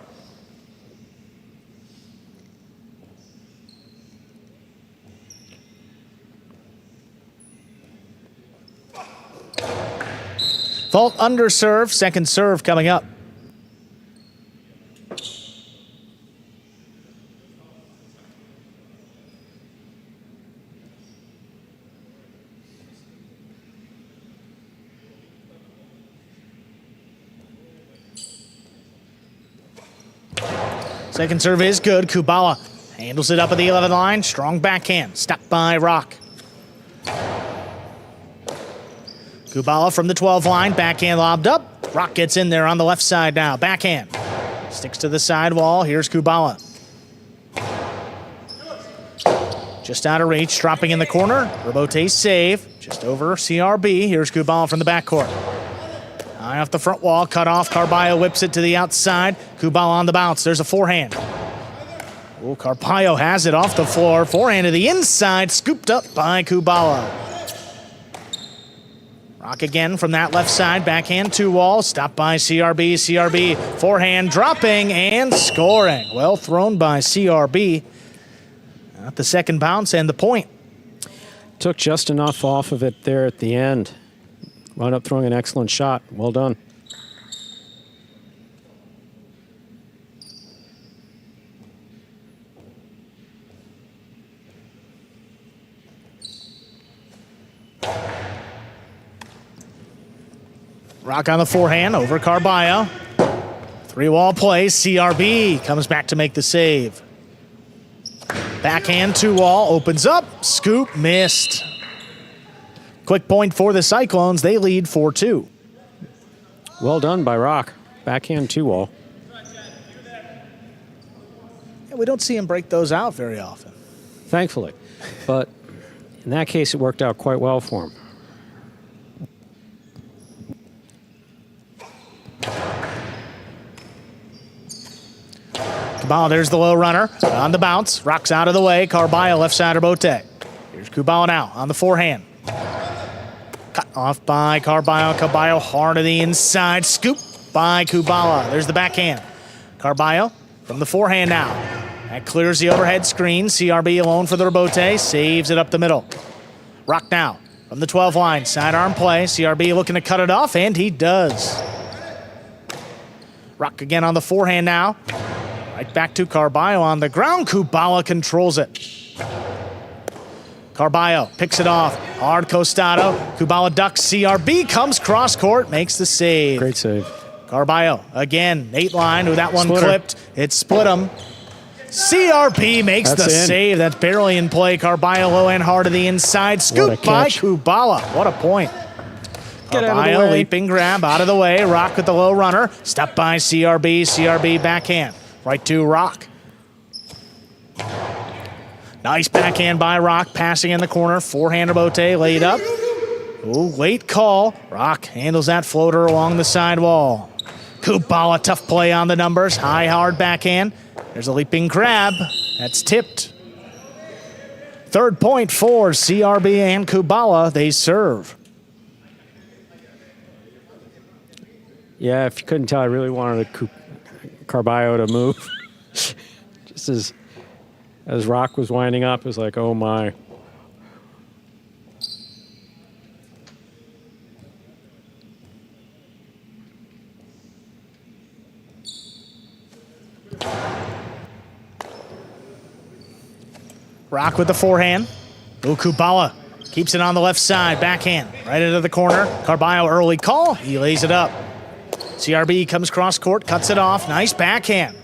Fault under serve. Second serve coming up. Second serve is good. Kubala handles it up at the 11 line. Strong backhand. Stopped by Rock. Kubala from the 12 line. Backhand lobbed up. Rock gets in there on the left side now. Backhand. Sticks to the side wall. Here's Kubala. Just out of reach. Dropping in the corner. Rebote save. Just over CRB. Here's Kubala from the backcourt. High off the front wall, cut off. Carballo whips it to the outside. Kubala on the bounce. There's a forehand. Oh, Carballo has it off the floor. Forehand to the inside, scooped up by Kubala. Rock again from that left side. Backhand 2-wall, stopped by CRB. CRB forehand dropping and scoring. Well thrown by CRB. At the second bounce and the point. Took just enough off of it there at the end. Wound up throwing an excellent shot. Well done. Rock on the forehand over Carballo. 3-wall play. CRB comes back to make the save. Backhand 2-wall opens up. Scoop missed. Quick point for the Cyclones. They lead 4-2. Well done by Rock. Backhand 2-wall. Yeah, we don't see him break those out very often. Thankfully. But in that case, it worked out quite well for him. Kubala, there's the low runner. On the bounce. Rock's out of the way. Carballo left side rebote. Here's Kubala now on the forehand. Cut off by Carballo. Carballo hard to the inside. Scoop by Kubala. There's the backhand. Carballo from the forehand now. That clears the overhead screen. CRB alone for the rebote. Saves it up the middle. Rock now from the 12 line. Sidearm play. CRB looking to cut it off, and he does. Rock again on the forehand now. Right back to Carballo on the ground. Kubala controls it. Carballo picks it off. Hard Costado. Kubala ducks. CRB comes cross court, makes the save. Great save. Carballo again. Nate line with that one Splitter. clipped. It split him. CRB makes That's the in. save. That's barely in play. Carballo low and hard to the inside. Scoop by catch. Kubala. What a point. Get out of the Carballo way. leaping grab out of the way. Rock with the low runner. Step by CRB. CRB backhand. Right to Rock. Nice backhand by Rock. Passing in the corner. Forehand Bote laid up. Ooh, late call. Rock handles that floater along the side wall. Kubala, tough play on the numbers. High, hard backhand. There's a leaping grab. That's tipped. Third point for CRB and Kubala. They serve. Yeah, if you couldn't tell, I really wanted Carballo to move. Just as Rock was winding up, it was like, oh my. Rock with the forehand. Ooh, Kubala keeps it on the left side. Backhand right into the corner. Carballo early call. He lays it up. CRB comes cross court, cuts it off. Nice backhand.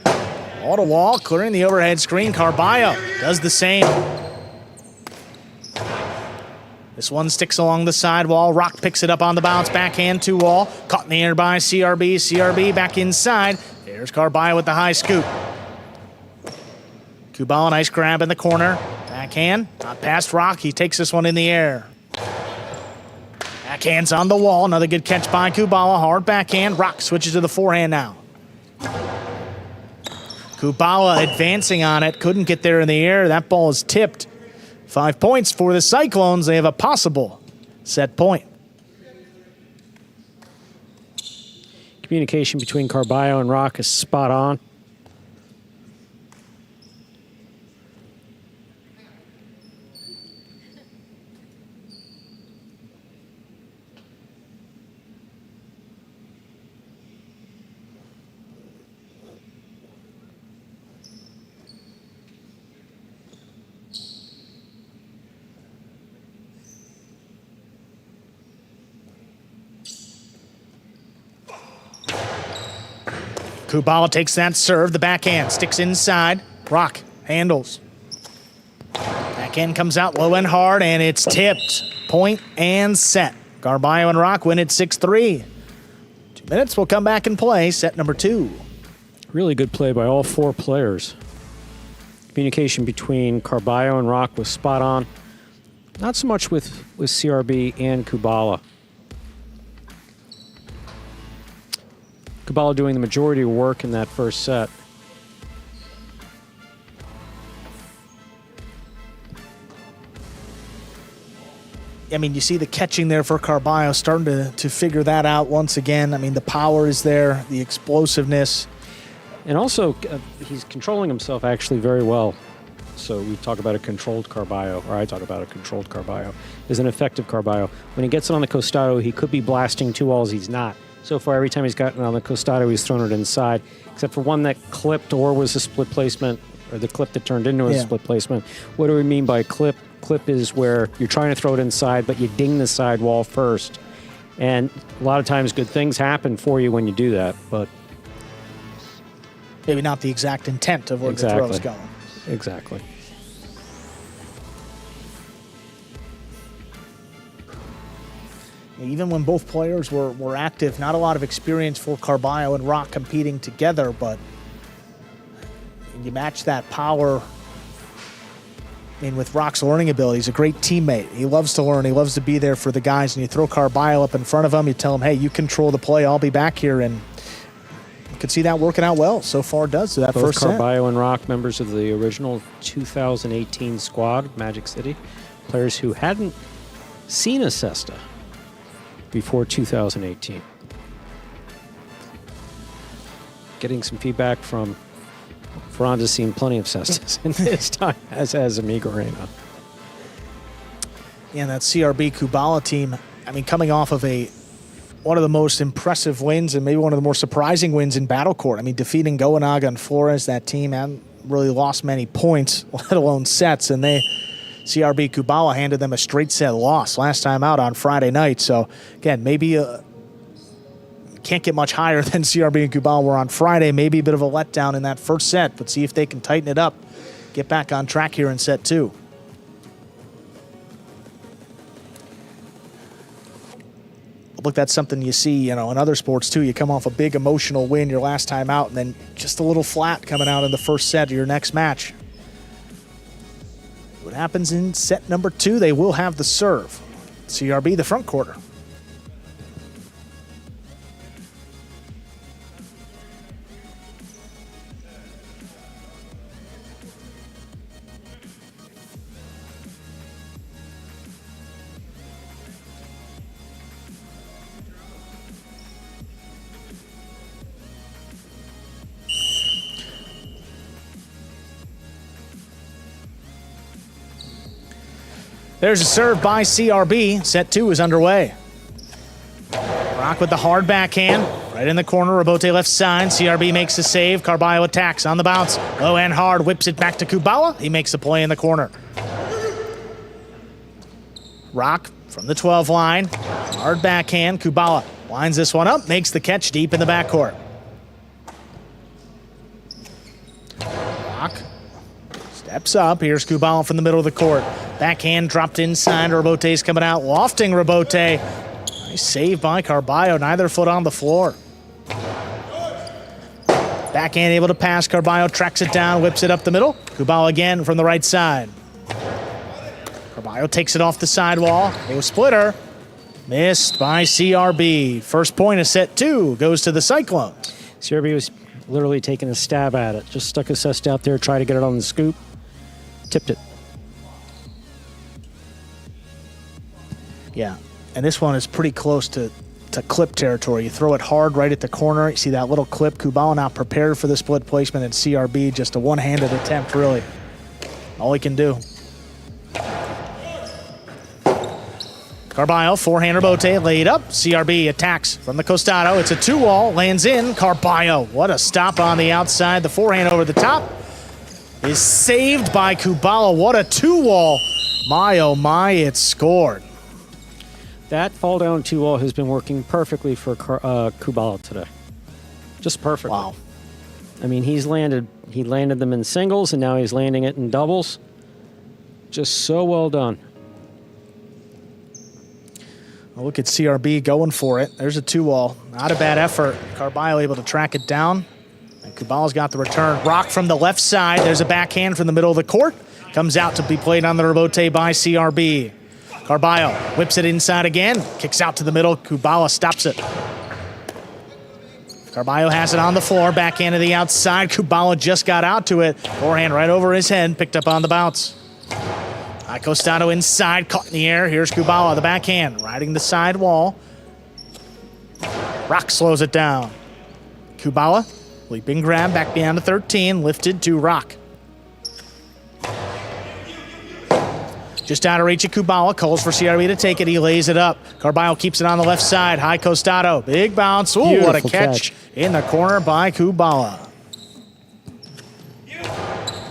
Wall to wall, clearing the overhead screen. Carballo does the same. This one sticks along the side wall. Rock picks it up on the bounce. Backhand to wall. Caught in the air by CRB. CRB back inside. There's Carballo with the high scoop. Kubala, nice grab in the corner. Backhand, not past Rock. He takes this one in the air. Backhand's on the wall. Another good catch by Kubala. Hard backhand. Rock switches to the forehand now. Kubala advancing on it. Couldn't get there in the air. That ball is tipped. 5 points for the Cyclones. They have a possible set point. Communication between Carballo and Rock is spot on. Kubala takes that serve. The backhand sticks inside. Rock handles. Backhand comes out low and hard, and it's tipped. Point and set. Carballo and Rock win it 6-3. 2 minutes, we'll come back and play set number 2. Really good play by all four players. Communication between Carballo and Rock was spot on. Not so much with CRB and Kubala. Kubala doing the majority of work in that first set. I mean, you see the catching there for Carballo, starting to figure that out once again. I mean, the power is there, the explosiveness. And also, he's controlling himself actually very well. So we talk about a controlled Carballo, or I talk about a controlled Carballo. Is an effective Carballo. When he gets it on the Costado, he could be blasting 2 walls. He's not. So far, every time he's gotten on the Costado, he's thrown it inside, except for one that clipped or was a split placement, or the clip that turned into a split placement. What do we mean by clip? Clip is where you're trying to throw it inside, but you ding the side wall first. And a lot of times good things happen for you when you do that, but Maybe not the exact intent of where the throw's going. Exactly. Even when both players were active, not a lot of experience for Carballo and Rock competing together, but you match that power. I mean, with Rock's learning ability, he's a great teammate. He loves to learn. He loves to be there for the guys. And you throw Carballo up in front of him, you tell him, hey, you control the play. I'll be back here. And you can see that working out well. So far it does. That Both first set. Carballo and Rock, members of the original 2018 squad, Magic City. Players who hadn't seen a Cesta before 2018. Getting some feedback from Ferranda's seen plenty of Cestas in his time, as has Amigo Reyna. Yeah, that CRB Kubala team, I mean, coming off of a one of the most impressive wins and maybe one of the more surprising wins in Battle Court. I mean, defeating Goenaga and Flores, that team hadn't really lost many points, let alone sets, and CRB Kubala handed them a straight set loss last time out on Friday night. So, again, maybe can't get much higher than CRB and Kubala were on Friday. Maybe a bit of a letdown in that first set, but see if they can tighten it up, get back on track here in set 2. Look, that's something you see, in other sports too. You come off a big emotional win your last time out, and then just a little flat coming out in the first set of your next match. What happens in set number 2? They will have the serve. CRB, the front quarter. There's a serve by CRB. Set 2 is underway. Rock with the hard backhand. Right in the corner, Rabote left side. CRB makes the save. Carballo attacks on the bounce. Low and hard, whips it back to Kubala. He makes a play in the corner. Rock from the 12 line. Hard backhand. Kubala winds this one up, makes the catch deep in the backcourt. Rock steps up. Here's Kubala from the middle of the court. Backhand dropped inside. Rabote's coming out, lofting Rabote. Nice save by Carballo. Neither foot on the floor. Backhand able to pass. Carballo tracks it down, whips it up the middle. Kubala again from the right side. Carballo takes it off the sidewall. A splitter. Missed by CRB. First point of set 2 goes to the Cyclones. CRB was literally taking a stab at it. Just stuck his chest out there, tried to get it on the scoop. Tipped it. Yeah, and this one is pretty close to clip territory. You throw it hard right at the corner. You see that little clip. Kubala now prepared for the split placement, and CRB just a one-handed attempt, really. All he can do. Carballo, forehand Rabote, laid up. CRB attacks from the costado. It's a 2-wall, lands in. Carballo, what a stop on the outside. The forehand over the top is saved by Kubala. What a 2-wall. My, oh my, it's scored. That fall down 2-wall has been working perfectly for Kubala today. Just perfect. Wow. I mean, he landed them in singles, and now he's landing it in doubles. Just so well done. Well, look at CRB going for it. There's a 2-wall. Not a bad effort. Carballo able to track it down. And Kubala's got the return. Rock from the left side. There's a backhand from the middle of the court. Comes out to be played on the Rabote by CRB. Carballo whips it inside again. Kicks out to the middle. Kubala stops it. Carballo has it on the floor. Backhand to the outside. Kubala just got out to it. Forehand right over his head. Picked up on the bounce. Costado inside. Caught in the air. Here's Kubala, the backhand. Riding the side wall. Rock slows it down. Kubala, leaping grab. Back beyond the 13. Lifted to Rock. Just out of reach of Kubala, calls for CRB to take it. He lays it up. Carballo keeps it on the left side. High Costado, big bounce. Ooh, what a catch in the corner by Kubala.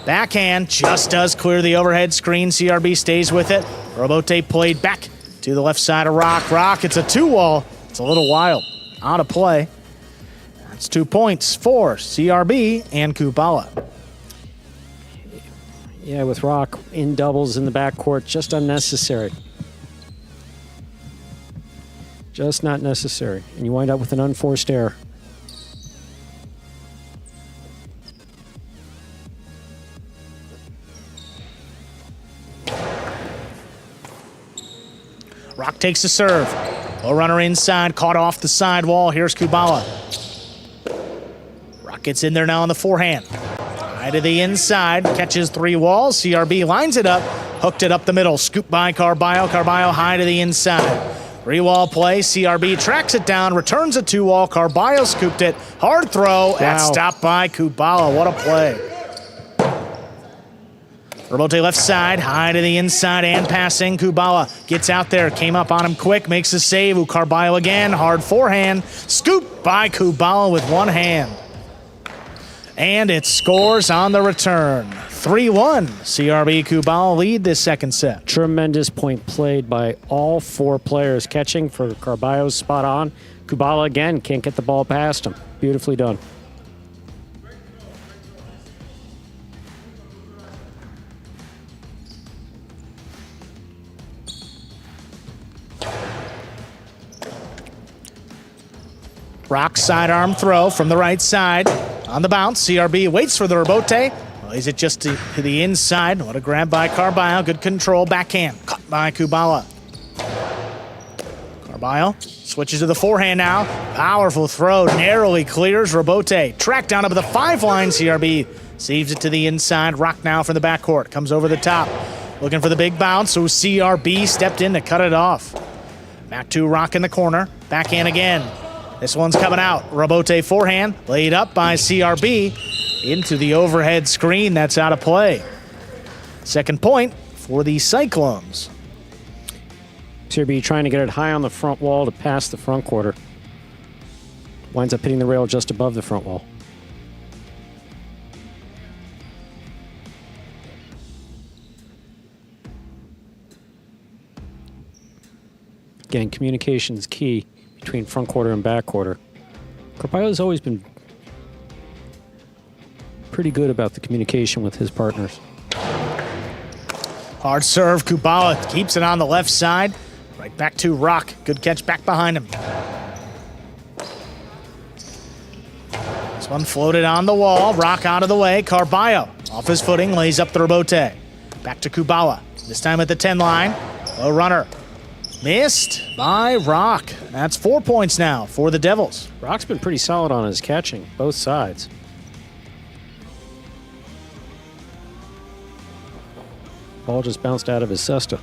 Backhand just does clear the overhead screen. CRB stays with it. Rabote played back to the left side of Rock. Rock, it's a 2-wall. It's a little wild. Out of play. That's 2 points for CRB and Kubala. Yeah, with Rock in doubles in the backcourt, just unnecessary. Just not necessary. And you wind up with an unforced error. Rock takes the serve. Low runner inside, caught off the sidewall. Here's Kubala. Rock gets in there now on the forehand. High to the inside, catches 3 walls. CRB lines it up, hooked it up the middle. Scoop by Carballo. Carballo high to the inside. 3-wall play. CRB tracks it down, returns a 2-wall. Carballo scooped it. Hard throw. Wow. That's stopped by Kubala. What a play. Robote left side, high to the inside and passing. Kubala gets out there, came up on him quick, makes a save. Carballo again, hard forehand. Scoop by Kubala with one hand. And it scores on the return. 3-1. CRB Kubala lead this second set. Tremendous point played by all four players. Catching for Carballo, spot on. Kubala again, can't get the ball past him. Beautifully done. Rock sidearm throw from the right side. On the bounce, CRB waits for the rebote. Lays it just to the inside. What a grab by Carballo. Good control. Backhand. Cut by Kubala. Carballo switches to the forehand now. Powerful throw. Narrowly clears Rebote. Tracked down up at the 5 line. CRB saves it to the inside. Rock now from the backcourt. Comes over the top. Looking for the big bounce. So CRB stepped in to cut it off. Back to Rock in the corner. Backhand again. This one's coming out. Rebote forehand, laid up by CRB into the overhead screen. That's out of play. Second point for the Cyclones. CRB trying to get it high on the front wall to pass the front quarter. Winds up hitting the rail just above the front wall. Again, communication is key between front quarter and back quarter. Carballo's always been pretty good about the communication with his partners. Hard serve. Kubala keeps it on the left side. Right back to Rock. Good catch back behind him. This one floated on the wall. Rock out of the way. Carballo off his footing, lays up the rebote. Back to Kubala. This time at the 10 line. Low runner. Missed by Rock. That's 4 points now for the Devils. Rock's been pretty solid on his catching, both sides. Ball just bounced out of his cesta.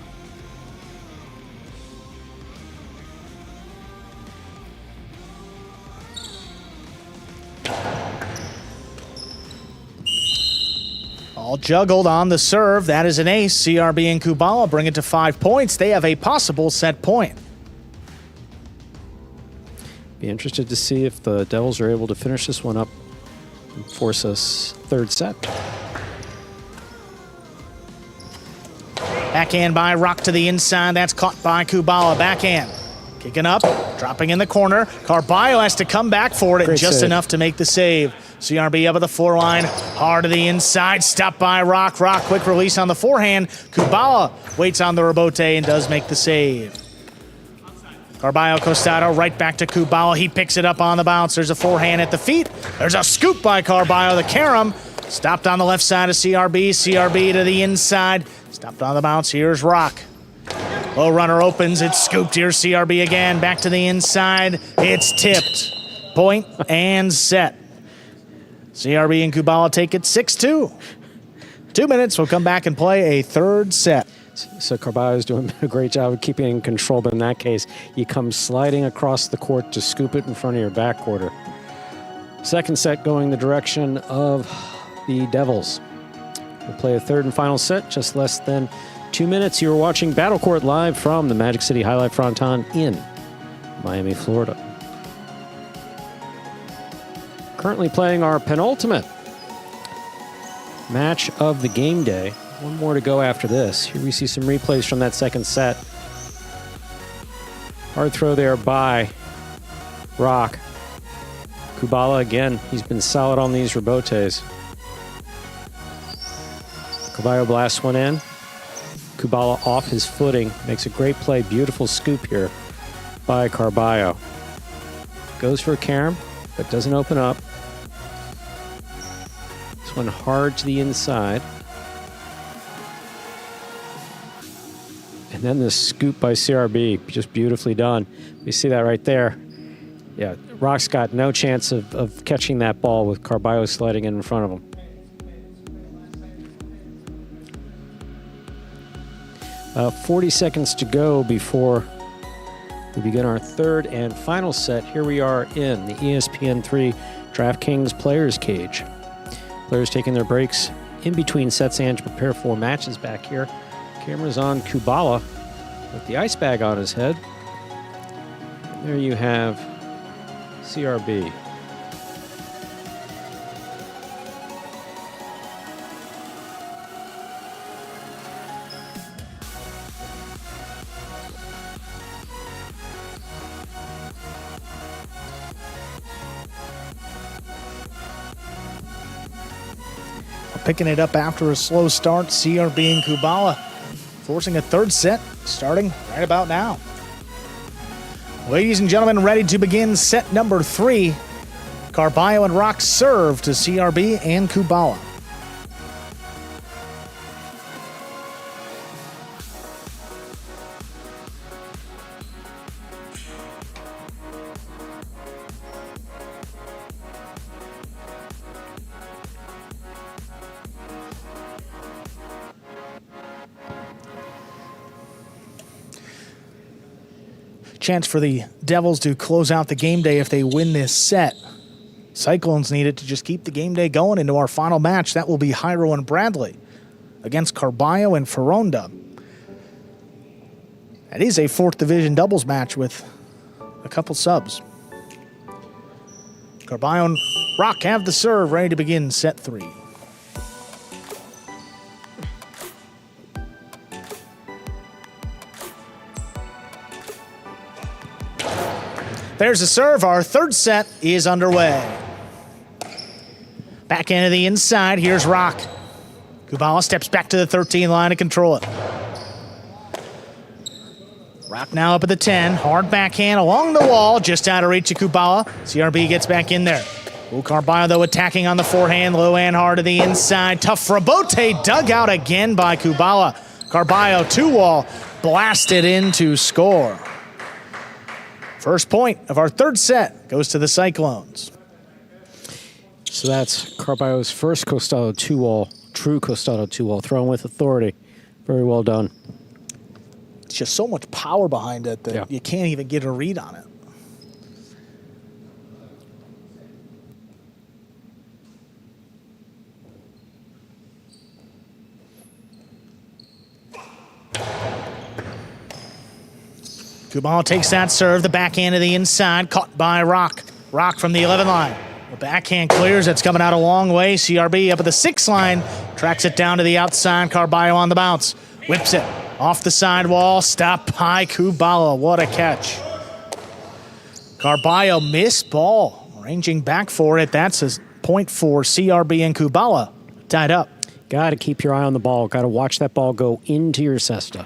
All juggled on the serve. That is an ace. CRB and Kubala bring it to 5 points. They have a possible set point. Be interested to see if the Devils are able to finish this one up and force us third set. Backhand by Rock to the inside. That's caught by Kubala. Backhand. Kicking up, dropping in the corner. Carballo has to come back for it, Great just save. enough to make the save. CRB up at the 4 line, hard to the inside, stopped by Rock. Rock, quick release on the forehand. Kubala waits on the rebote and does make the save. Carballo Costado right back to Kubala. He picks it up on the bounce. There's a forehand at the feet. There's a scoop by Carballo. The carom stopped on the left side of CRB. CRB to the inside. Stopped on the bounce. Here's Rock. Low runner opens. It's scooped. Here's CRB again. Back to the inside. It's tipped. Point and set. CRB and Kubala take it 6-2. 2 minutes. We'll come back and play a third set. So Carballo's doing a great job of keeping it in control, but in that case, you come sliding across the court to scoop it in front of your back quarter. Second set going the direction of the Devils. We'll play a third and final set, just less than 2 minutes. You're watching Battle Court live from the Magic City Fronton in Miami, Florida. Currently playing our penultimate match of the game day. One more to go after this. Here we see some replays from that second set. Hard throw there by Rock. Kubala again, he's been solid on these rebotes. Carballo blasts one in. Kubala off his footing, makes a great play. Beautiful scoop here by Carballo. Goes for a carom, but doesn't open up. This one hard to the inside. And then the scoop by CRB, just beautifully done. You see that right there. Yeah, Rock's got no chance of catching that ball with Carballo sliding in front of him. 40 seconds to go before we begin our third and final set. Here we are in the ESPN3 DraftKings Players Cage. Players taking their breaks in between sets and to prepare for matches back here. Camera's on Kubala with the ice bag on his head. There you have CRB. Picking it up after a slow start, CRB and Kubala forcing a third set, starting right about now. Ladies and gentlemen, ready to begin set number 3. Carballo and Rock serve to CRB and Kubala. Chance for the Devils to close out the game day if they win this set. Cyclones need it to just keep the game day going into our final match. That will be Hyro and Bradley against Carballo and Ferronda. That is a 4th division doubles match with a couple subs. Carballo and Rock have the serve, ready to begin set 3. There's a serve. Our third set is underway. Back into the inside. Here's Rock. Kubala steps back to the 13 line to control it. Rock now up at the 10. Hard backhand along the wall. Just out of reach of Kubala. CRB gets back in there. Carballo, though, attacking on the forehand. Low and hard to the inside. Tough rebote. Dug out again by Kubala. Carballo, 2-wall. Blasted in to score. First point of our third set goes to the Cyclones. So that's Carballo's first Costado 2-wall, true Costado 2-wall, thrown with authority. Very well done. It's just so much power behind it that you can't even get a read on it. Kubala takes that serve, the backhand to the inside, caught by Rock. Rock from the 11 line. The backhand clears, it's coming out a long way. CRB up at the 6 line, tracks it down to the outside. Carballo on the bounce, whips it off the sidewall, stopped by Kubala. What a catch. Carballo missed ball, ranging back for it. That's a point for CRB and Kubala. Tied up. Got to keep your eye on the ball. Got to watch that ball go into your cesta.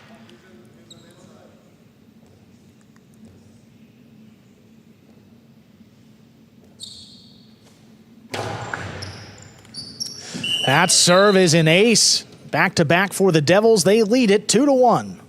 That serve is an ace. Back-to-back for the Devils. They lead it 2-1.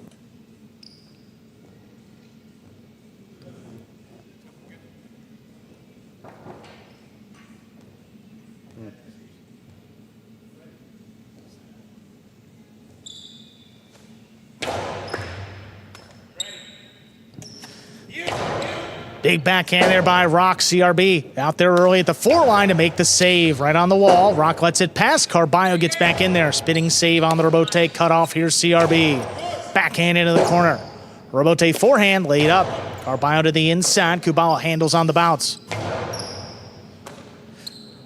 Big backhand there by Rock. CRB out there early at the 4 line to make the save. Right on the wall. Rock lets it pass. Carballo gets back in there. Spinning save on the rebote. Cut off. Here's CRB. Backhand into the corner. Rebote forehand laid up. Carballo to the inside. Kubala handles on the bounce.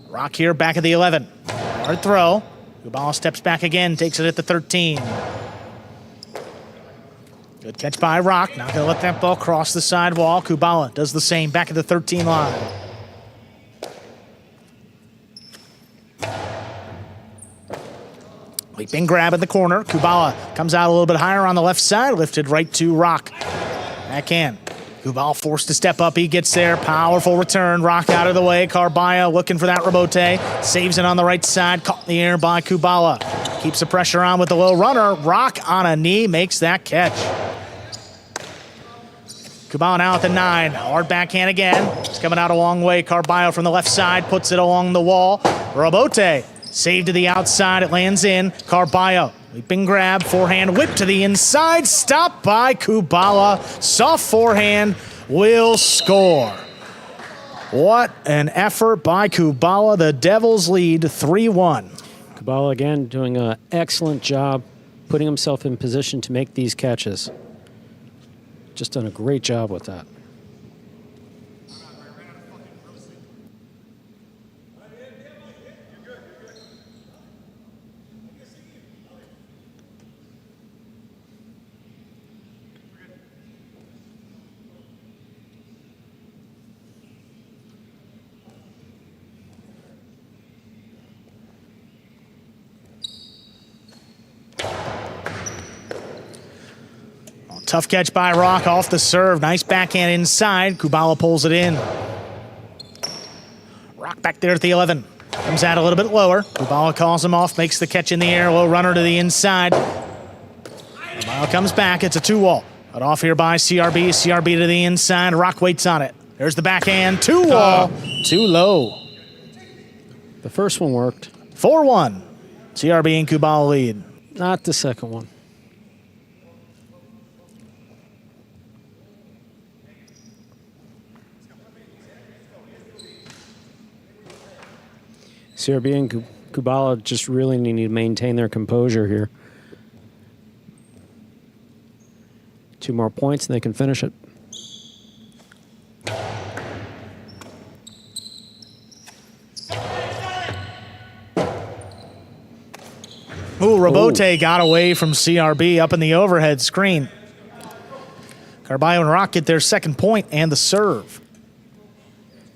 Rock here back at the 11. Hard throw. Kubala steps back again. Takes it at the 13. Good catch by Rock. Not going to let that ball cross the sidewall. Kubala does the same. Back at the 13 line. Leaping grab in the corner. Kubala comes out a little bit higher on the left side. Lifted right to Rock. Backhand. Kubala forced to step up. He gets there. Powerful return. Rock out of the way. Carballo looking for that rebote. Saves it on the right side. Caught in the air by Kubala. Keeps the pressure on with the low runner. Rock on a knee makes that catch. Kubala now at the 9. Hard backhand again. It's coming out a long way. Carballo from the left side puts it along the wall. Rebote. Saved to the outside. It lands in. Carballo. Leaping grab. Forehand whip to the inside. Stopped by Kubala. Soft forehand. Will score. What an effort by Kubala. The Devils lead 3-1. Kubala again doing an excellent job putting himself in position to make these catches. Just done a great job with that. Tough catch by Rock off the serve. Nice backhand inside. Kubala pulls it in. Rock back there at the 11. Comes out a little bit lower. Kubala calls him off, makes the catch in the air. Low runner to the inside. Kubala comes back. It's a 2-wall. Cut off here by CRB. CRB to the inside. Rock waits on it. There's the backhand. 2-wall. Too low. The first one worked. 4-1. CRB and Kubala lead. Not the second one. CRB and Kubala just really need to maintain their composure here. 2 more points and they can finish it. Ooh, Robote got away from CRB up in the overhead screen. Carballo and Rock get their second point and the serve.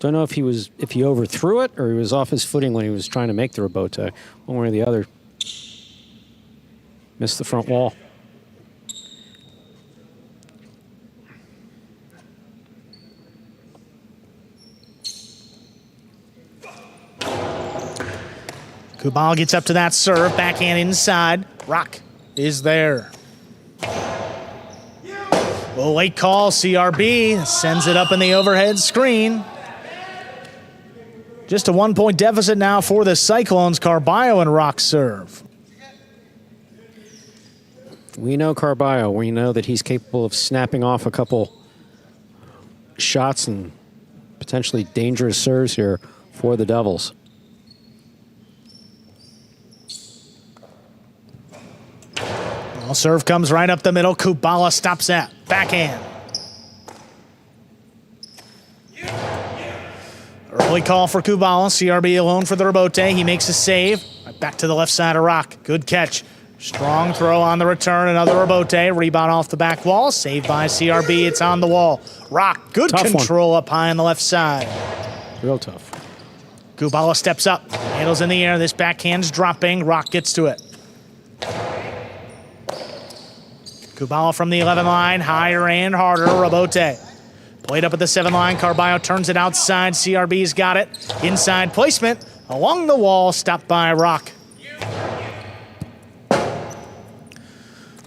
Don't know if he overthrew it or he was off his footing when he was trying to make the rebote. One way or the other. Missed the front wall. Kubala gets up to that serve, backhand inside. Rock is there. Well, late call, CRB sends it up in the overhead screen. Just a 1-point deficit now for the Cyclones. Carballo and Rock serve. We know Carballo. We know that he's capable of snapping off a couple shots and potentially dangerous serves here for the Devils. Well, serve comes right up the middle. Kubala stops that. Backhand. Early call for Kubala. CRB alone for the rebote. He makes a save. Right back to the left side of Rock. Good catch. Strong throw on the return. Another rebote. Rebound off the back wall. Saved by CRB. It's on the wall. Rock. Good Tough control up high on the left side. Real tough. Kubala steps up. Handles in the air. This backhand's dropping. Rock gets to it. Kubala from the 11 line. Higher and harder. Rebote. Played up at the 7 line. Carballo turns it outside. CRB's got it. Inside placement. Along the wall. Stopped by Rock.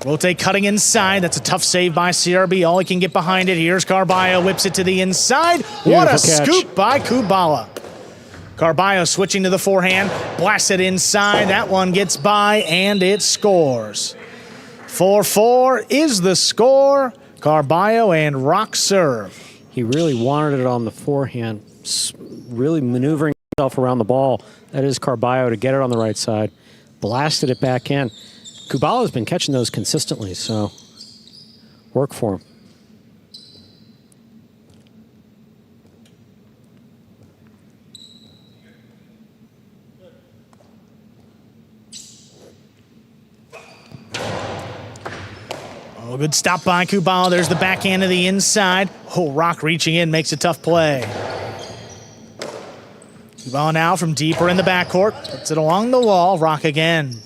Rote cutting inside. That's a tough save by CRB. All he can get behind it. Here's Carballo. Whips it to the inside. What a Beautiful catch. scoop by Kubala. Carballo switching to the forehand. Blasts it inside. That one gets by and it scores. 4-4 is the score. Carballo and Rock serve. He really wanted it on the forehand, really maneuvering himself around the ball. That is Carballo to get it on the right side. Blasted it back in. Kubala's been catching those consistently, so work for him. Oh, good stop by Kubala. There's the backhand to the inside. Oh, Rock reaching in, makes a tough play. Kubala now from deeper in the backcourt. Puts it along the wall. Rock again.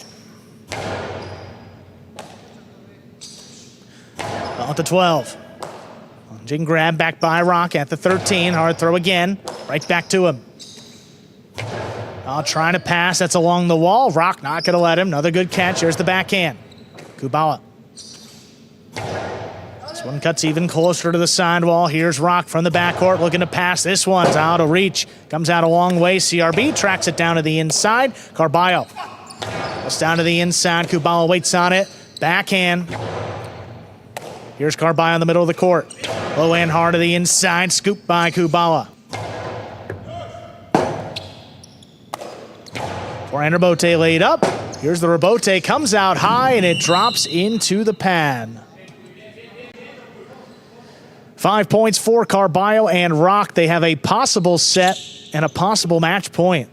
Ball at the 12. Lunging grab back by Rock at the 13. Hard throw again. Right back to him. Trying to pass. That's along the wall. Rock not going to let him. Another good catch. There's the backhand. Kubala. This one cuts even closer to the sidewall. Here's Rock from the backcourt looking to pass. This one's out of reach. Comes out a long way. CRB tracks it down to the inside. Carballo goes down to the inside. Kubala waits on it. Backhand. Here's Carballo in the middle of the court. Low and hard to the inside. Scoop by Kubala. Forehand rebote laid up. Here's the rebote, comes out high, and it drops into the pad. 5 points for Carballo and Rock. They have a possible set and a possible match point.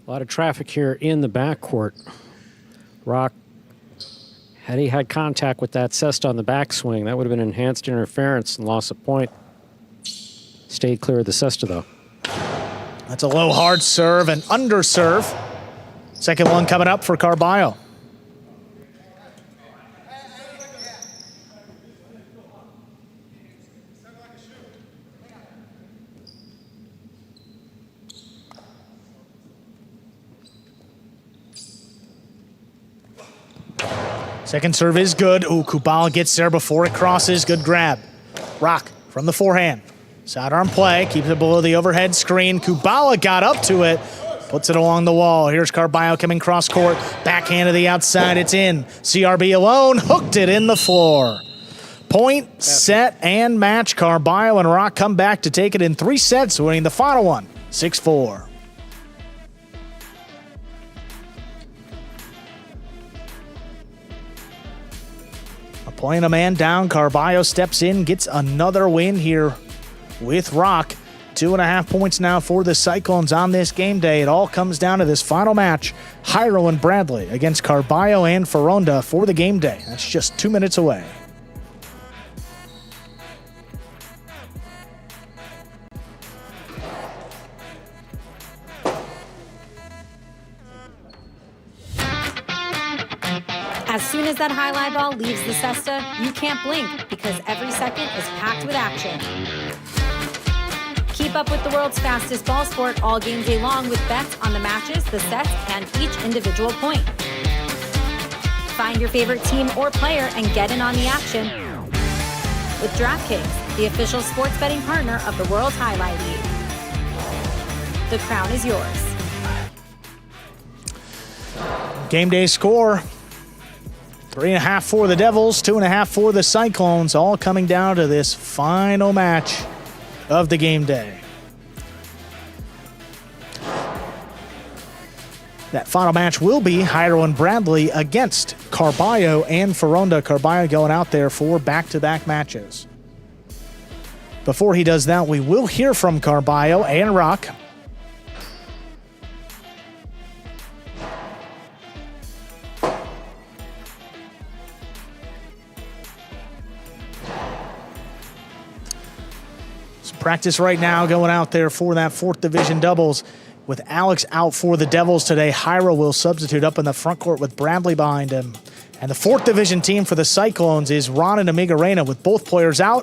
A lot of traffic here in the backcourt. Rock, had he had contact with that cesta on the backswing, that would have been enhanced interference and loss of point. Stayed clear of the cesta, though. That's a low hard serve and under serve. Second one coming up for Carballo. Second serve is good. Ooh, Kubala gets there before it crosses. Good grab. Rock from the forehand. Sidearm play, keeps it below the overhead screen. Kubala got up to it, puts it along the wall. Here's Carballo coming cross court. Backhand to the outside, it's in. CRB alone, hooked it in the floor. Point, set, and match. Carballo and Rock come back to take it in 3 sets, winning the final one, 6-4. Playing a man down, Carballo steps in, gets another win here with Rock. 2.5 points now for the Cyclones on this game day. It all comes down to this final match, Hyro and Bradley against Carballo and Foronda for the game day. That's just 2 minutes away. As soon as that high lie ball leaves the cesta, you can't blink because every second is packed with action. Keep up with the world's fastest ball sport all game day long with bets on the matches, the sets, and each individual point. Find your favorite team or player and get in on the action with DraftKings, the official sports betting partner of the World Jai-Alai League. The crown is yours. Game day score. 3.5 for the Devils, 2.5 for the Cyclones, all coming down to this final match of the game day. That final match will be Hyro and Bradley against Carballo and Foronda. Carballo going out there for back-to-back matches. Before he does that, we will hear from Carballo and Rock. Practice right now going out there for that 4th Division doubles. With Alex out for the Devils today, Hyro will substitute up in the front court with Bradley behind him. And the 4th Division team for the Cyclones is Ron and Amigarena. With both players out,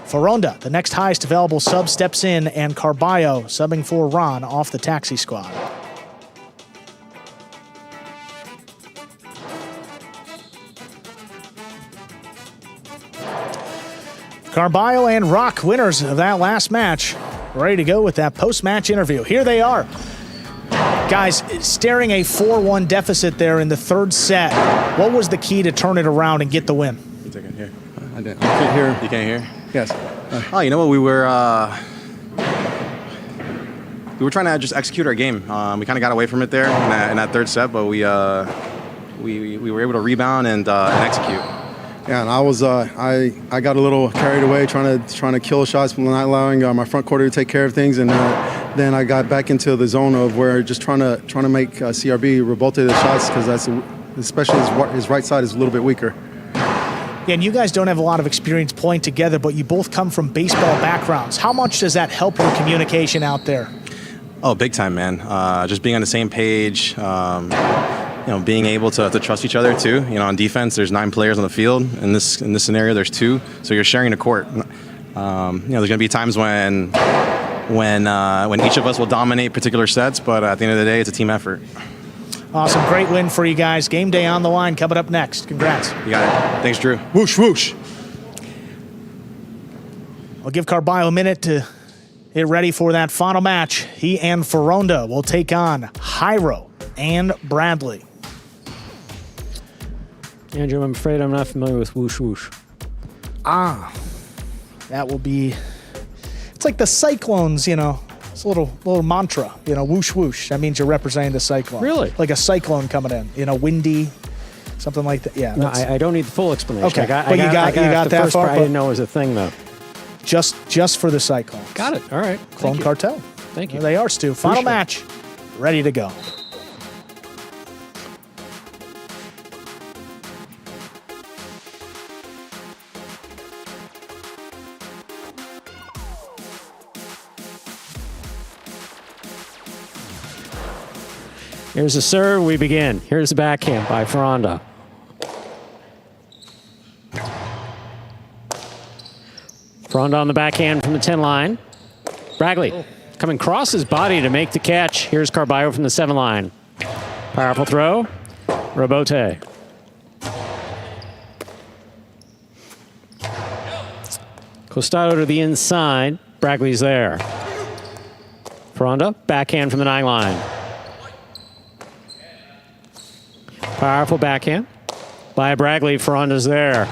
Foronda, the next highest available sub, steps in, and Carballo subbing for Ron off the taxi squad. Carballo and Rock, winners of that last match, ready to go with that post-match interview. Here they are. Guys, staring a 4-1 deficit there in the 3rd set. What was the key to turn it around and get the win? You take it here. I didn't. You can't hear. You can't hear? Yes. Oh, you know what? We were trying to just execute our game. We kind of got away from it there in that 3rd set, but we were able to rebound and execute. Yeah, and I was I got a little carried away trying to kill shots, not allowing my front court to take care of things, and then I got back into the zone of where just trying to make CRB rebote the shots, because that's especially his right side is a little bit weaker. Yeah, and you guys don't have a lot of experience playing together, but you both come from baseball backgrounds. How much does that help your communication out there? Oh, big time, man. Just being on the same page. Being able to trust each other too. On defense, there's 9 players on the field. In this scenario, there's 2, so you're sharing the court. There's going to be times when each of us will dominate particular sets, but at the end of the day, it's a team effort. Awesome, great win for you guys. Game day on the line coming up next. Congrats. You got it. Thanks, Drew. Whoosh, whoosh. I'll give Carballo a minute to get ready for that final match. He and Foronda will take on Hyro and Bradley. Andrew, I'm afraid I'm not familiar with whoosh whoosh. That will be It's like the Cyclones, It's a little mantra, whoosh, whoosh. That means you're representing the Cyclones. Really? Like a cyclone coming in, windy, something like that. Yeah. No, I don't need the full explanation. Okay, I got but you got the that first far, part. I didn't know it was a thing, though. Just for the Cyclones. Got it. All right. Clone Thank you. Cartel. Thank you. There they are, Stu. Final match. Ready to go. Here's the serve. We begin. Here's the backhand by Ferranda. Ferranda on the backhand from the 10 line. Bragley coming across his body to make the catch. Here's Carballo from the 7 line. Powerful throw. Robote. Costado to the inside. Bragley's there. Ferranda, backhand from the 9 line. Powerful backhand by Bragley. Ferranda's there.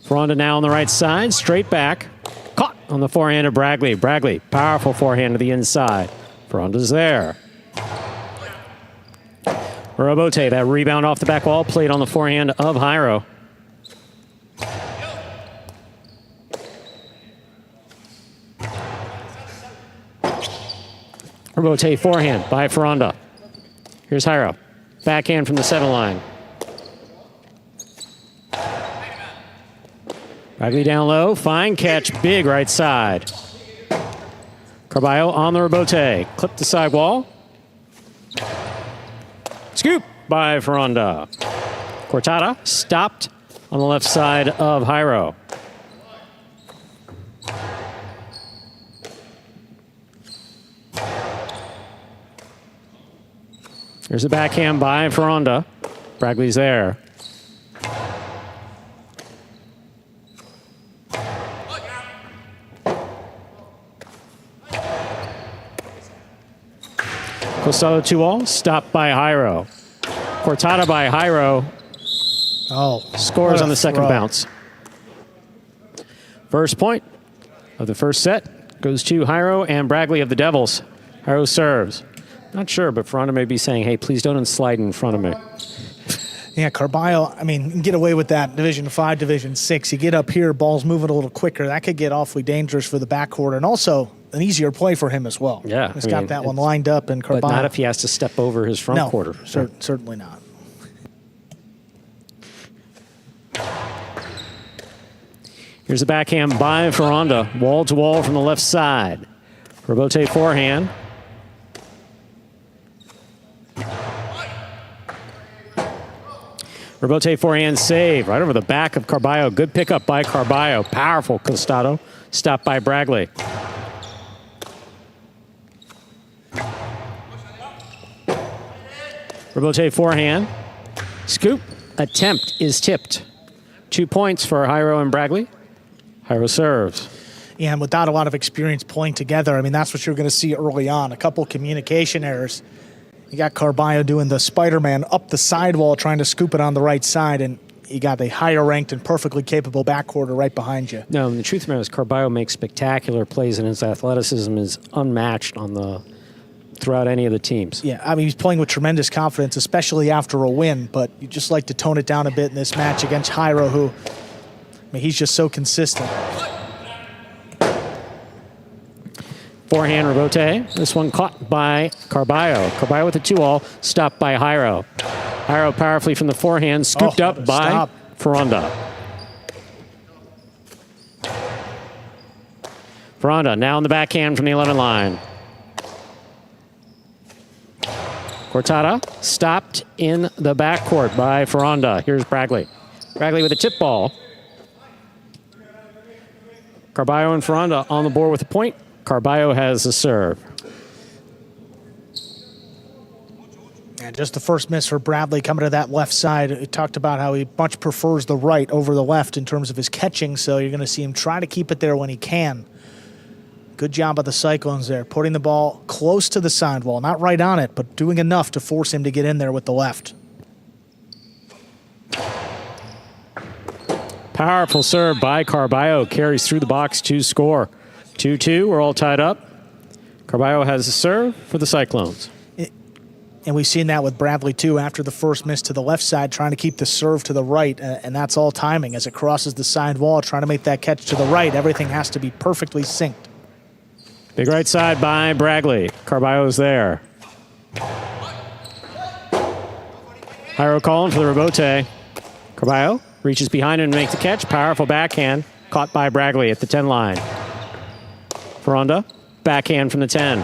Ferranda now on the right side, straight back. Caught on the forehand of Bragley. Bragley, powerful forehand to the inside. Ferranda's there. Robote, that rebound off the back wall, played on the forehand of Hyro. Robote forehand by Ferranda. Here's Hyro. Backhand from the 7 line. Bragley down low. Fine catch. Big right side. Carballo on the Robote. Clip the sidewall. Scoop by Ferranda. Cortada stopped on the left side of Hyro. There's a backhand by Ferranda. Bragley's there. Costado 2-all, stopped by Hyro. Cortada by Hyro. Oh, Scores on the second bounce. First point of the first set goes to Hyro and Bragley of the Devils. Hyro serves. Not sure, but Ferranda may be saying, hey, please don't slide in front of me. Yeah, Carballo, you can get away with that Division 5, Division 6. You get up here, ball's moving a little quicker. That could get awfully dangerous for the backcourt, and also an easier play for him as well. Yeah. He's got that one lined up, and Carballo. But not if he has to step over his front quarter. Certainly not. Here's a backhand by Ferranda, wall to wall from the left side. Robote forehand. Robote forehand save right over the back of Carballo. Good pickup by Carballo. Powerful Costado. Stopped by Bragley. Robote forehand. Scoop. Attempt is tipped. 2 points for Hyro and Bragley. Hyro serves. Yeah, and without a lot of experience playing together, that's what you're going to see early on. A couple communication errors. You got Carballo doing the Spider-Man up the sidewall, trying to scoop it on the right side, and you got a higher ranked and perfectly capable backcourter right behind you. No, the truth of the matter is Carballo makes spectacular plays, and his athleticism is unmatched throughout any of the teams. Yeah, he's playing with tremendous confidence, especially after a win, but you just like to tone it down a bit in this match against Hyro, who, he's just so consistent. Forehand Robote. This one caught by Carballo. Carballo with a 2-all, stopped by Hyro. Hyro powerfully from the forehand, scooped up by Ferranda. Ferranda now on the backhand from the 11 line. Cortada stopped in the backcourt by Ferranda. Here's Bragley. Bragley with a tip ball. Carballo and Ferranda on the board with a point. Carballo has the serve. And just the first miss for Bradley coming to that left side. He talked about how he much prefers the right over the left in terms of his catching, so you're going to see him try to keep it there when he can. Good job of the Cyclones there, putting the ball close to the sidewall. Not right on it, but doing enough to force him to get in there with the left. Powerful serve by Carballo. Carries through the box to score. 2-2, we're all tied up. Carballo has a serve for the Cyclones. And we've seen that with Bradley, too, after the first miss to the left side, trying to keep the serve to the right, and that's all timing. As it crosses the sidewall, trying to make that catch to the right, everything has to be perfectly synced. Big right side by Bradley. Carballo's there. Hyro calling for the rebote. Carballo reaches behind him to make the catch. Powerful backhand, caught by Bradley at the 10 line. Ferranda, backhand from the 10.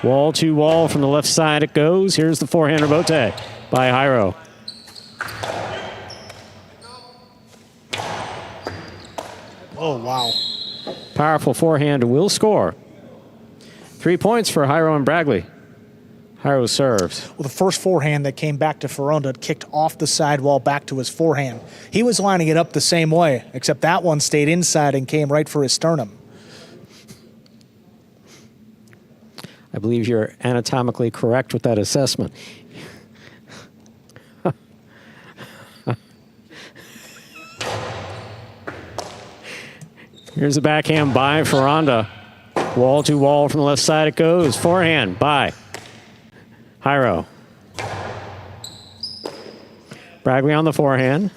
Wall to wall from the left side it goes. Here's the forehand rebote by Hyro. Oh, wow. Powerful forehand will score. 3 points for Hyro and Bradley. Hyro serves. Well, the first forehand that came back to Ferranda kicked off the sidewall back to his forehand. He was lining it up the same way, except that one stayed inside and came right for his sternum. I believe you're anatomically correct with that assessment. Here's a backhand by Ferranda. Wall to wall from the left side it goes. Forehand by Hyro. Bradley on the forehand.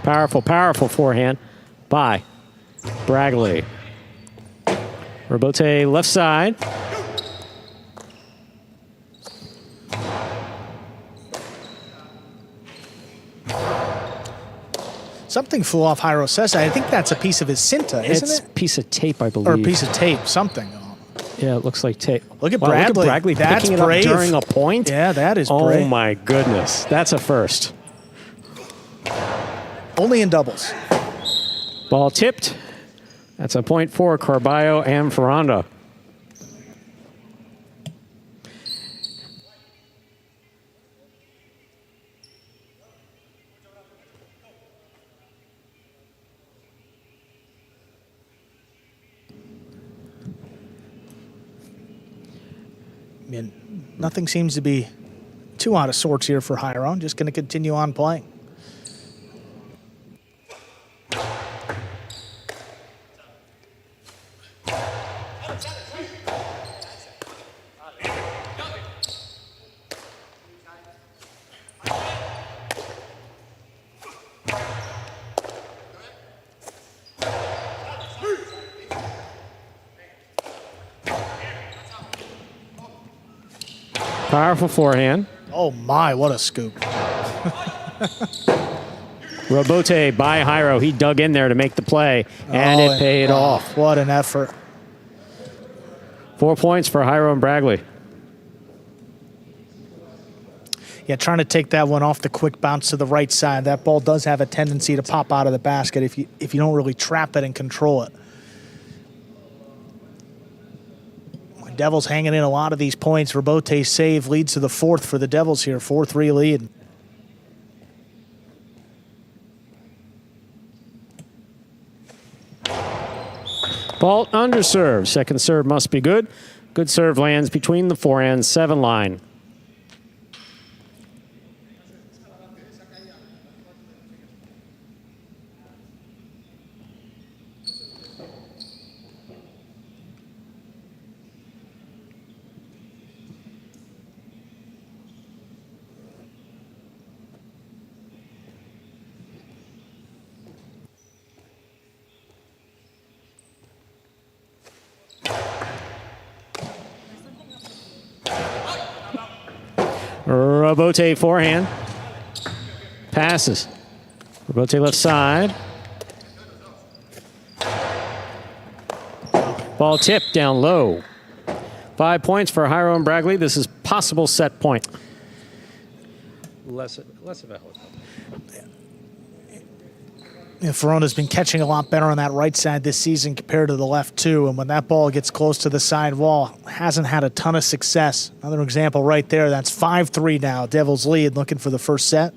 Powerful, powerful forehand by Bradley. Rebote left side. Something flew off Hyro Sessa. I think that's a piece of his cinta, isn't It's it? a piece of tape, I believe. Or a piece of tape, something. Yeah, it looks like tape. Look at Wow, Bradley. Look at Bradley That's picking it up brave. during a point. Yeah, that is Oh, brave. my goodness. That's a first. Only in doubles. Ball tipped. That's a point for Carballo and Ferranda. And nothing seems to be too out of sorts here for Hyro. I'm just going to continue on playing. Powerful forehand. Oh my, what a scoop. Rebote by Hyro. He dug in there to make the play, and it paid off. What an effort. 4 points for Hyro and Bradley. Yeah, trying to take that one off the quick bounce to the right side. That ball does have a tendency to pop out of the basket if you don't really trap it and control it. Devils hanging in a lot of these points. Rebote's save leads to the fourth for the Devils here. 4-3 lead. Ball under serve. Second serve must be good. Good serve lands between the forehand 7 line. Rebote forehand. Passes. Rebote left side. Ball tipped down low. 5 points for Hyro and Bradley. This is possible set point. Less of a helicopter. Ferronda's been catching a lot better on that right side this season compared to the left too, and when that ball gets close to the side wall, hasn't had a ton of success. Another example right there. That's 5-3 now. Devils lead, looking for the first set.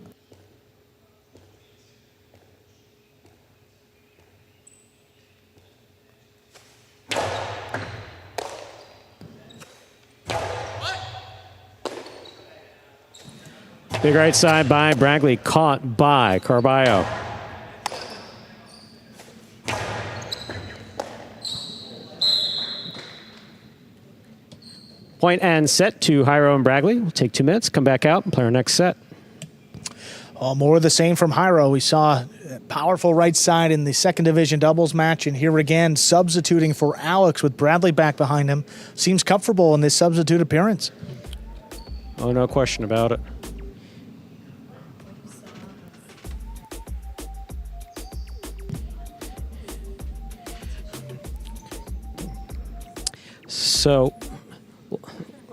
Big right side by Bragley, caught by Carballo. Point and set to Hyro and Bragley. We'll take 2 minutes, come back out, and play our next set. More of the same from Hyro. We saw a powerful right side in the second division doubles match, and here again, substituting for Alex with Bradley back behind him. Seems comfortable in this substitute appearance. Oh, no question about it.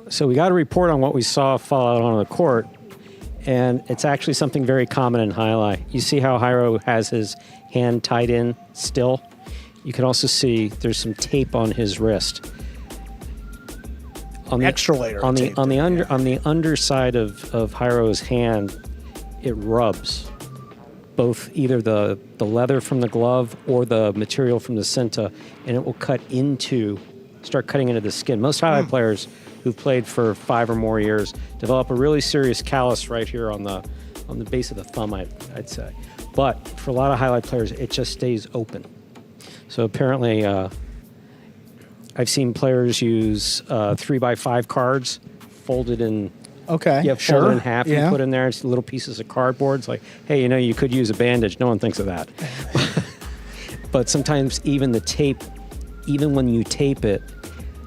So we got a report on what we saw fall out on the court, and it's actually something very common in Jai-Alai. You see how Hyro has his hand tied in still? You can also see there's some tape on his wrist. On the extra layer on of the tape. on the underside of Hyro's hand, it rubs both either the leather from the glove or the material from the cinta, and it will start cutting into the skin. Most Jai-Alai players who've played for 5 or more years develop a really serious callus right here on the base of the thumb, I'd say. But for a lot of Jai-Alai players, it just stays open. So apparently, I've seen players use 3x5 cards folded in. Okay, Yeah, sure. folded in half Yeah. and put in there. It's little pieces of cardboard. It's like, hey, you could use a bandage. No one thinks of that. But sometimes even the tape, even when you tape it,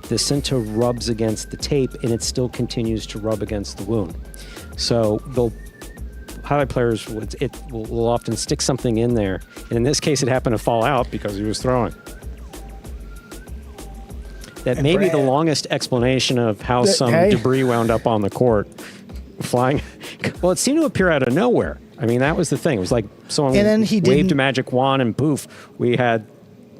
the cinta rubs against the tape and it still continues to rub against the wound. So Jai-Alai players will often stick something in there. And in this case, it happened to fall out because he was throwing. That may be the longest explanation of how some debris wound up on the court flying. Well, it seemed to appear out of nowhere. I mean, that was the thing. It was like someone waved a magic wand and poof, we had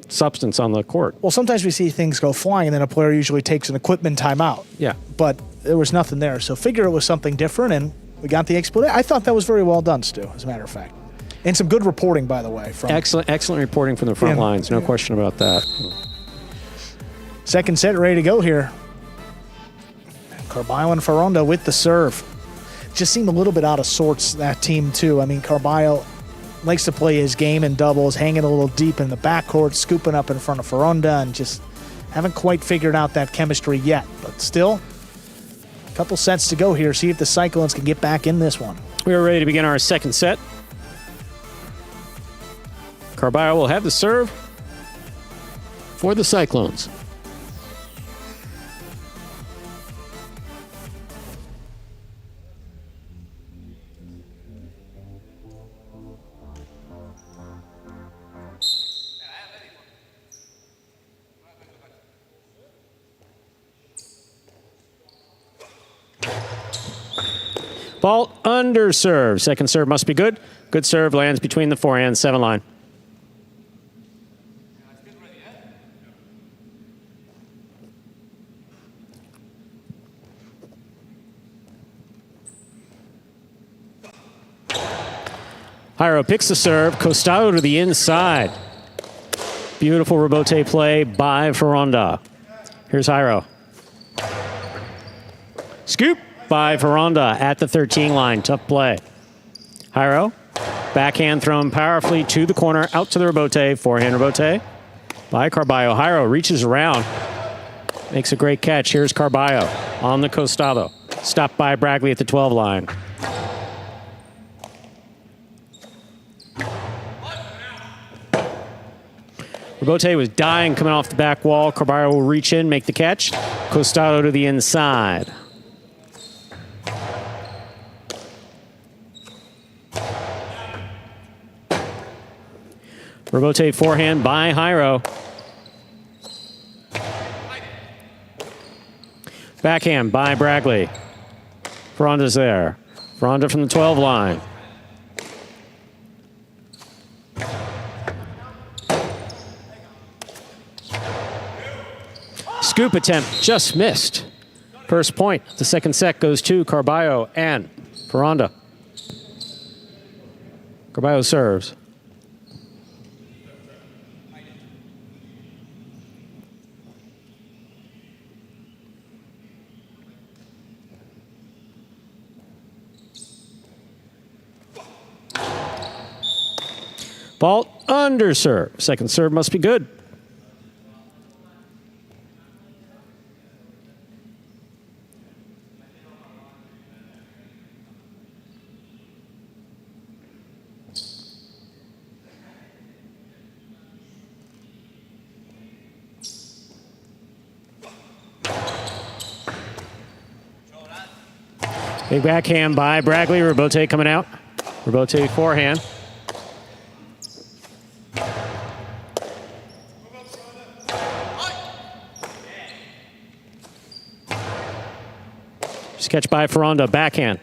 substance on the court. Well, sometimes we see things go flying and then a player usually takes an equipment timeout. Yeah. But there was nothing there. So figure it was something different, and we got the explanation. I thought that was very well done, Stu, as a matter of fact. And some good reporting, by the way. Excellent reporting from the front lines. No question about that. Second set ready to go here. Carballo and Ferronda with the serve. Just seemed a little bit out of sorts, that team, too. I mean, Carballo likes to play his game in doubles, hanging a little deep in the backcourt, scooping up in front of Ferronda, and just haven't quite figured out that chemistry yet. But still, a couple sets to go here. See if the Cyclones can get back in this one. We are ready to begin our second set. Carballo will have the serve for the Cyclones. Ball under serve. Second serve must be good. Good serve lands between the forehand 7 line. Hyro picks the serve. Costado to the inside. Beautiful rebote play by Ferronda. Here's Hyro. Scoop by Ferronda at the 13 line. Tough play. Hyro, backhand thrown powerfully to the corner, out to the rebote. Forehand rebote by Carballo. Hyro reaches around, makes a great catch. Here's Carballo on the Costado. Stopped by Bragley at the 12 line. Rebote was dying coming off the back wall. Carballo will reach in, make the catch. Costado to the inside. Rebote forehand by Hyro. Backhand by Bragley. Ferronda's there. Ferronda from the 12 line. scoop attempt just missed. First point. The second set goes to Carballo and Ferranda. Carballo serves. Ball under serve. Second serve must be good. Big backhand by Bragley. Robote coming out. Robote forehand. Catch by Ferranda, backhand.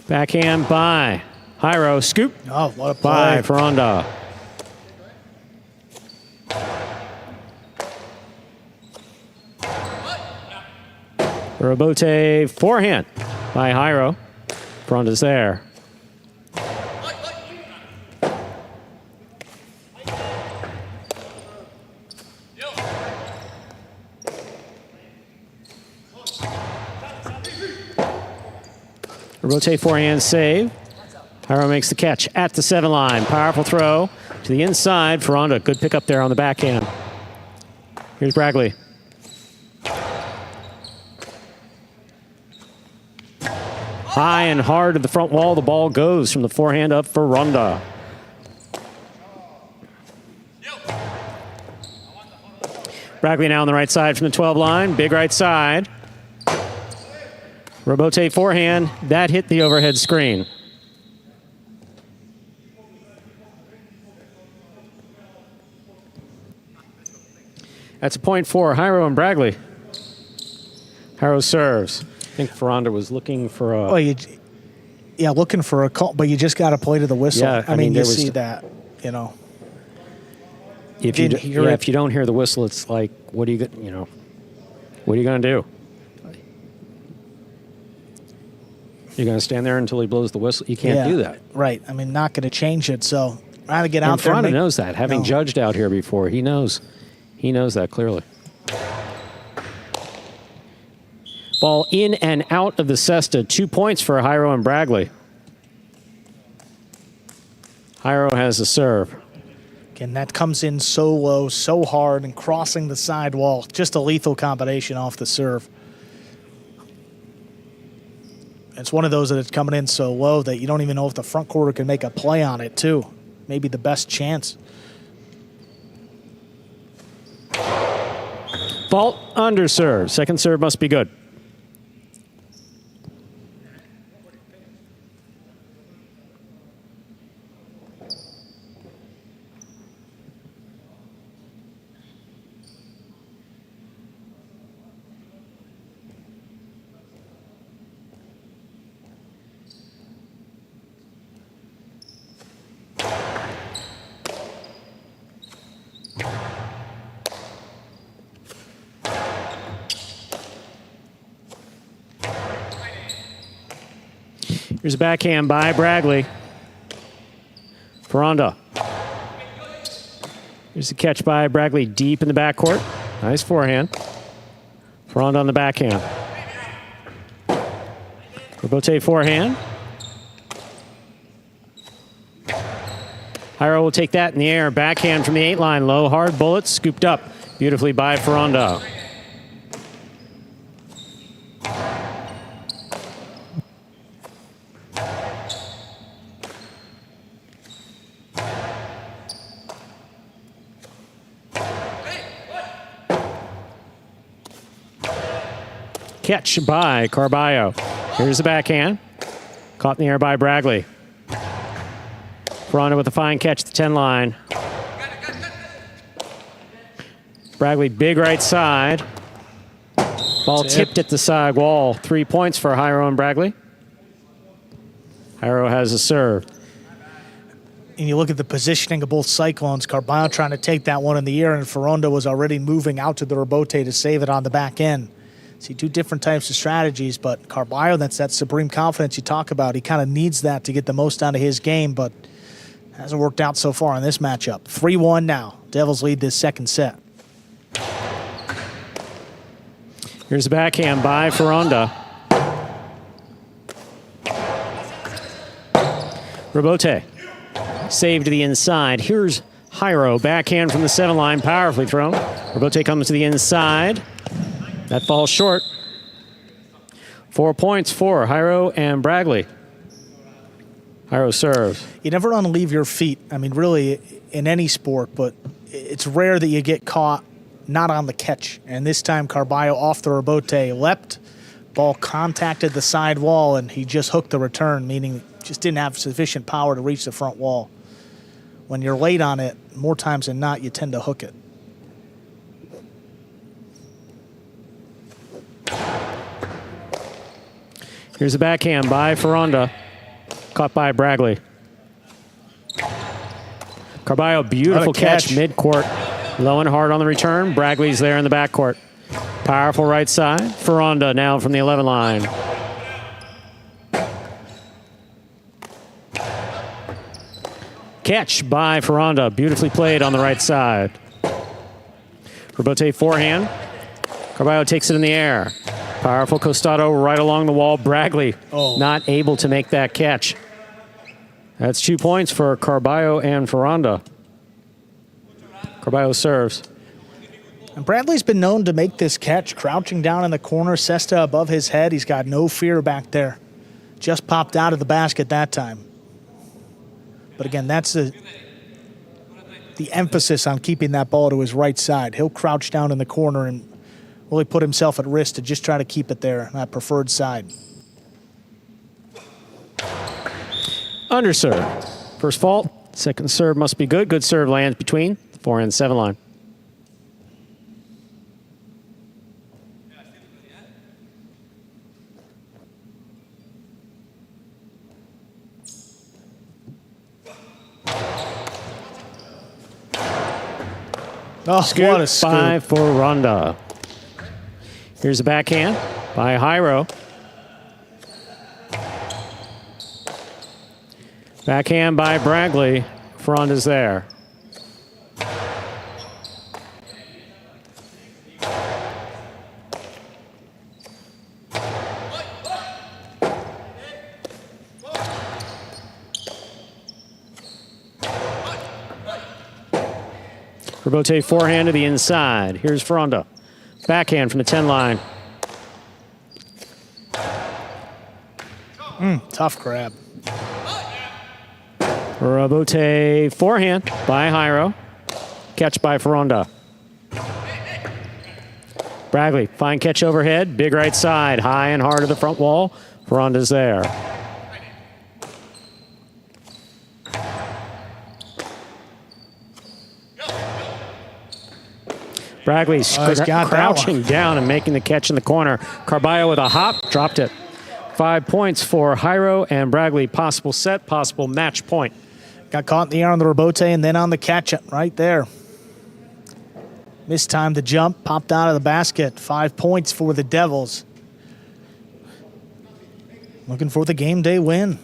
Backhand by Hyro, scoop. Oh, what a by play. Ferranda. Robote forehand by Hyro. Ferranda's there. Rotate forehand save. Hyro makes the catch at the 7 line. Powerful throw to the inside. Ferranda, good pickup there on the backhand. Here's Bragley. High and hard to the front wall. The ball goes from the forehand of Ferranda. Bragley now on the right side from the 12 line. Big right side. Robote forehand, that hit the overhead screen. That's a point for Hyro and Bragley. Hyro serves. I think Ferranda was looking for a... Well, looking for a call, but you just got to play to the whistle. Yeah, I mean, you there see was- that, you know. If you, Didn't hear it. if you don't hear the whistle, it's like, what are you going to do? You're going to stand there until he blows the whistle? You can't do that. Right. I mean, not going to change it, so rather get And out there and Ferranda make- knows that. Having No. judged out here before, he knows that clearly. Ball in and out of the cesta. 2 points for Hyro and Bragley. Hyro has the serve. Again, that comes in so low, so hard, and crossing the sidewall. Just a lethal combination off the serve. It's one of those that it's coming in so low that you don't even know if the front quarter can make a play on it, too. Maybe the best chance. Fault under serve. Second serve must be good. Here's a backhand by Bragley. Ferranda. Here's the catch by Bragley deep in the backcourt. Nice forehand. Ferranda on the backhand. Robote forehand. Hyro will take that in the air. Backhand from the 8 line. Low, hard bullet. Scooped up beautifully by Ferranda. Catch by Carballo. Here's the backhand. Caught in the air by Bragley. Ferranda with a fine catch at the 10 line. Bragley, big right side. Ball tipped at the side wall. 3 points for Hyro and Bragley. Hyro has a serve. And you look at the positioning of both Cyclones, Carballo trying to take that one in the air, and Ferronda was already moving out to the rebote to save it on the back end. See, two different types of strategies, but Carballo, that's that supreme confidence you talk about. He kind of needs that to get the most out of his game, but hasn't worked out so far in this matchup. 3-1 now. Devils lead this second set. Here's the backhand by Ferronda. Rebote. Save to the inside. Here's Hyro. Backhand from the 7 line. Powerfully thrown. Rebote comes to the inside. That falls short. 4 points for Hyro and Bragley. Hyro serves. You never want to leave your feet. I mean, really, in any sport, but it's rare that you get caught not on the catch. And this time, Carballo off the rebote leapt. Ball contacted the side wall, and he just hooked the return, meaning just didn't have sufficient power to reach the front wall. When you're late on it, more times than not, you tend to hook it. Here's a backhand by Ferronda. Caught by Bragley. Carballo, beautiful catch mid-court. Low and hard on the return. Bragley's there in the backcourt. Powerful right side. Ferronda now from the 11 line. Catch by Ferronda. Beautifully played on the right side. Rebote forehand. Carballo takes it in the air. Powerful costado right along the wall. Bragley not able to make that catch. That's 2 points for Carballo and Ferronda. Carballo serves. And Bradley's been known to make this catch, crouching down in the corner, cesta above his head. He's got no fear back there. Just popped out of the basket that time. But again, that's the emphasis on keeping that ball to his right side. He'll crouch down in the corner and really put himself at risk to just try to keep it there, that preferred side. Underserve. First fault. Second serve must be good. Good serve lands between the 4 and 7 line. Oh, Scoop what a scoop. by Ferronda. Here's a backhand by Hyro. Backhand by Bragley. Ferronda's there. Rebote forehand to the inside. Here's Ferronda. Backhand from the 10 line. Tough grab. Rebote forehand by Hyro. Catch by Ferronda. Bragley, fine catch overhead. Big right side. High and hard to the front wall. Ferronda's there. Bragley's crouching down and making the catch in the corner. Carballo with a hop, dropped it. 5 points for Hyro and Bragley. Possible set, possible match point. Got caught in the air on the rebote and then on the catch right there. Missed time to jump, popped out of the basket. 5 points for the Devils. Looking for the game day win.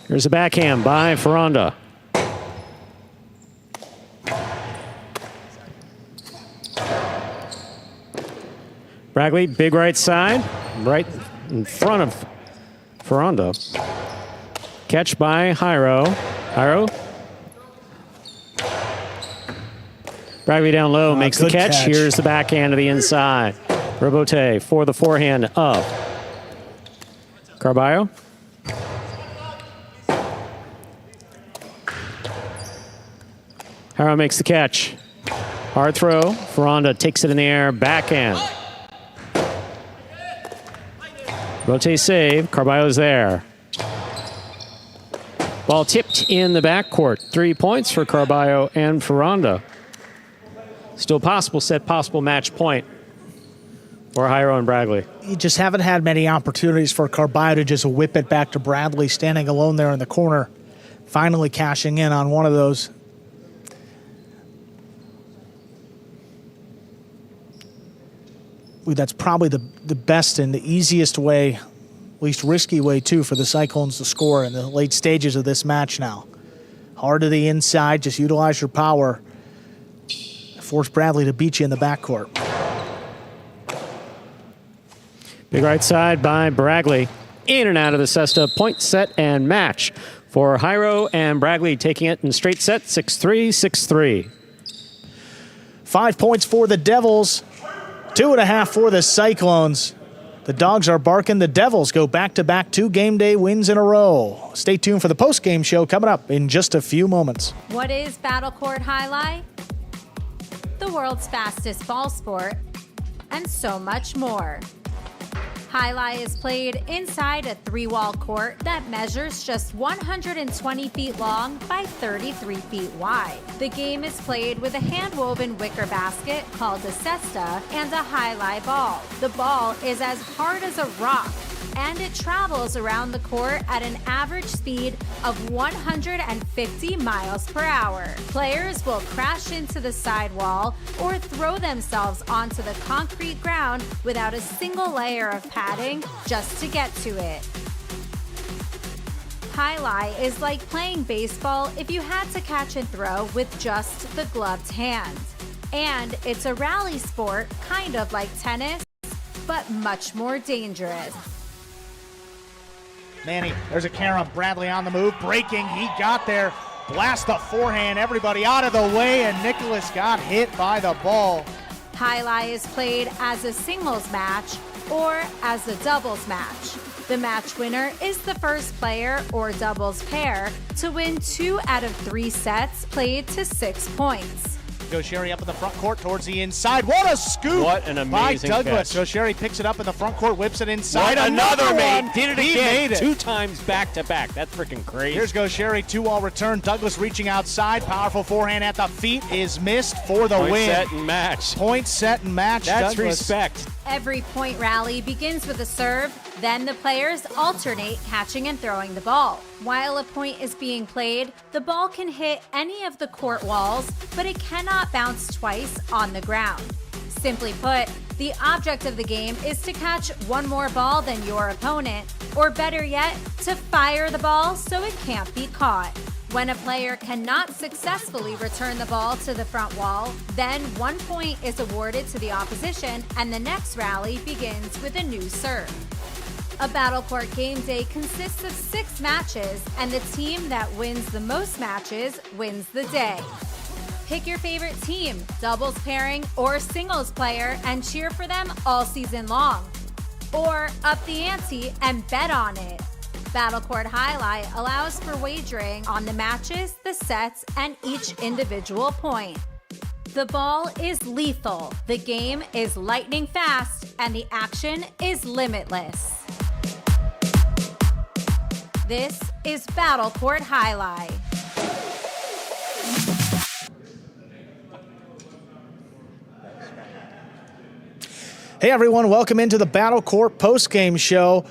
Here's a backhand by Ferronda. Bragley, big right side, right in front of Ferronda. Catch by Hyro. Hyro. Bragley down low, makes the catch. Here's the backhand to the inside. Rebote for the forehand of Carballo. Hyro makes the catch. Hard throw. Ferronda takes it in the air. Backhand. Rotate save. Carballo's there. Ball tipped in the backcourt. 3 points for Carballo and Ferranda. Still possible set, possible match point for Hyro and Bradley. You just haven't had many opportunities for Carballo to just whip it back to Bradley, standing alone there in the corner, finally cashing in on one of those. That's probably the best and the easiest way, least risky way too, for the Cyclones to score in the late stages of this match now. Hard to the inside, just utilize your power. Force Bradley to beat you in the backcourt. Big right side by Bradley. In and out of the cesta, point, set, and match for Hyro and Bradley, taking it in straight set, 6-3, 6-3. 5 points for the Devils, 2.5 for the Cyclones. The Dogs are barking. The Devils go back-to-back 2 game day wins in a row. Stay tuned for the post-game show coming up in just a few moments. What is Battle Court Jai-Alai? The world's fastest ball sport, and so much more. Jai-Alai is played inside a 3-wall court that measures just 120 feet long by 33 feet wide. The game is played with a hand-woven wicker basket called a cesta and a Jai-Alai ball. The ball is as hard as a rock, and it travels around the court at an average speed of 150 miles per hour. Players will crash into the sidewall or throw themselves onto the concrete ground without a single layer of padding just to get to it. Jai-Alai is like playing baseball if you had to catch and throw with just the gloved hand. And it's a rally sport, kind of like tennis, but much more dangerous. Manny, there's a carom. Bradley on the move, breaking. He got there. Blast the forehand. Everybody out of the way, and Nicholas got hit by the ball. Jai-Alai is played as a singles match or as a doubles match. The match winner is the first player or doubles pair to win 2 out of 3 sets played to 6 points. Gaucheri up in the front court towards the inside. What a scoop! What an amazing by Douglas. catch. Gaucheri picks it up in the front court, whips it inside. Right, another one. mate. Did it He again. made it. 2 times back-to-back. That's freaking crazy. Here's Gaucheri, 2-all return. Douglas reaching outside. Powerful forehand at the feet is missed for the Point, win. set, and match. Point, set, and match. That's Douglas. respect. Every point rally begins with a serve, then the players alternate catching and throwing the ball. While a point is being played, the ball can hit any of the court walls, but it cannot bounce twice on the ground. Simply put, the object of the game is to catch one more ball than your opponent, or better yet, to fire the ball so it can't be caught. When a player cannot successfully return the ball to the front wall, then 1 point is awarded to the opposition and the next rally begins with a new serve. A Battle Court game day consists of 6 matches, and the team that wins the most matches wins the day. Pick your favorite team, doubles pairing, or singles player, and cheer for them all season long. Or up the ante and bet on it. Battle Court Jai-Alai allows for wagering on the matches, the sets, and each individual point. The ball is lethal, the game is lightning fast, and the action is limitless. This is Battle Court Jai-Alai. Hey everyone, welcome into the Battle Court post-game show.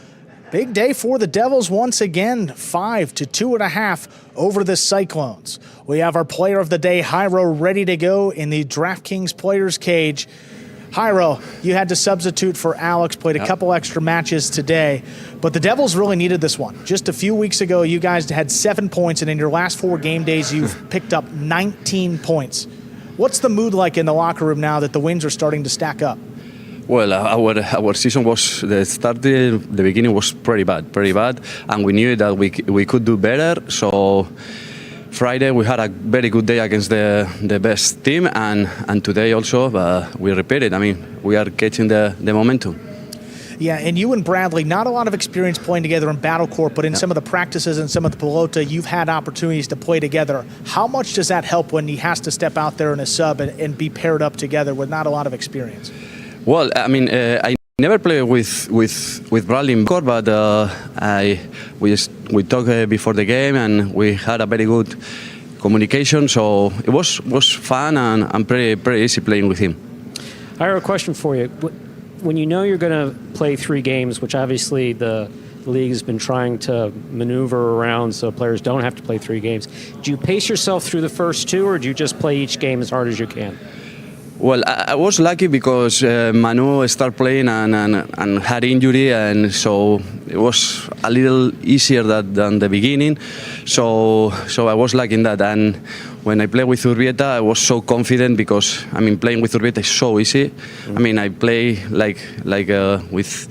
Big day for the Devils once again, 5 to 2.5 over the Cyclones. We have our player of the day, Hyro, ready to go in the DraftKings Players Cage. Hyro, you had to substitute for Alex, played a couple extra matches today, but the Devils really needed this one. Just a few weeks ago, you guys had 7 points, and in your last 4 game days, you've picked up 19 points. What's the mood like in the locker room now that the wins are starting to stack up? Well, our season was the beginning was pretty bad, and we knew that we could do better. So Friday we had a very good day against the best team, and today also we repeated. I mean, we are catching the momentum. Yeah, and you and Bradley, not a lot of experience playing together in Battle Court, but in some of the practices and some of the pelota, you've had opportunities to play together. How much does that help when he has to step out there in a sub and be paired up together with not a lot of experience? Well, I mean, I never played with Bradley in court, but we we talked before the game, and we had a very good communication. So it was fun and pretty easy playing with him. I have a question for you. When you know you're going to play 3 games, which obviously the league has been trying to maneuver around so players don't have to play 3 games, do you pace yourself through the first 2, or do you just play each game as hard as you can? Well, I was lucky because Manu started playing and had injury, and so it was a little easier than the beginning. So I was lucky in that. And when I played with Urbieta, I was so confident because playing with Urbieta is so easy. I play like with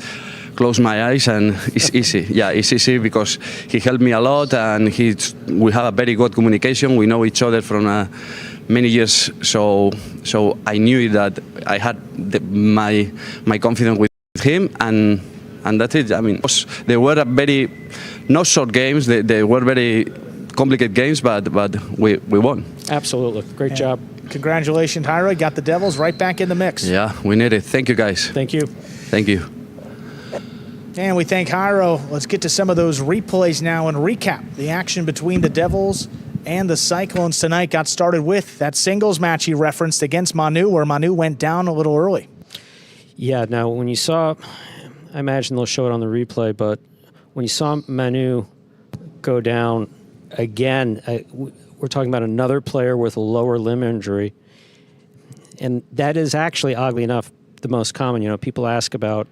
close my eyes and it's easy. Yeah, it's easy because he helped me a lot, and we have a very good communication. We know each other from many years, so I knew that I had my confidence with him, and that's it. They were a very not short games. They were very complicated games, but we won. Absolutely, great job. Congratulations, Hyro. Got the Devils right back in the mix. Yeah, we need it. Thank you, guys. Thank you. Thank you. And we thank Hyro. Let's get to some of those replays now and recap the action between the Devils and the Cyclones tonight. Got started with that singles match he referenced against Manu, where Manu went down a little early. Yeah, now when you saw, I imagine they'll show it on the replay, but when you saw Manu go down again, we're talking about another player with a lower limb injury. And that is actually, oddly enough, the most common. You know, people ask about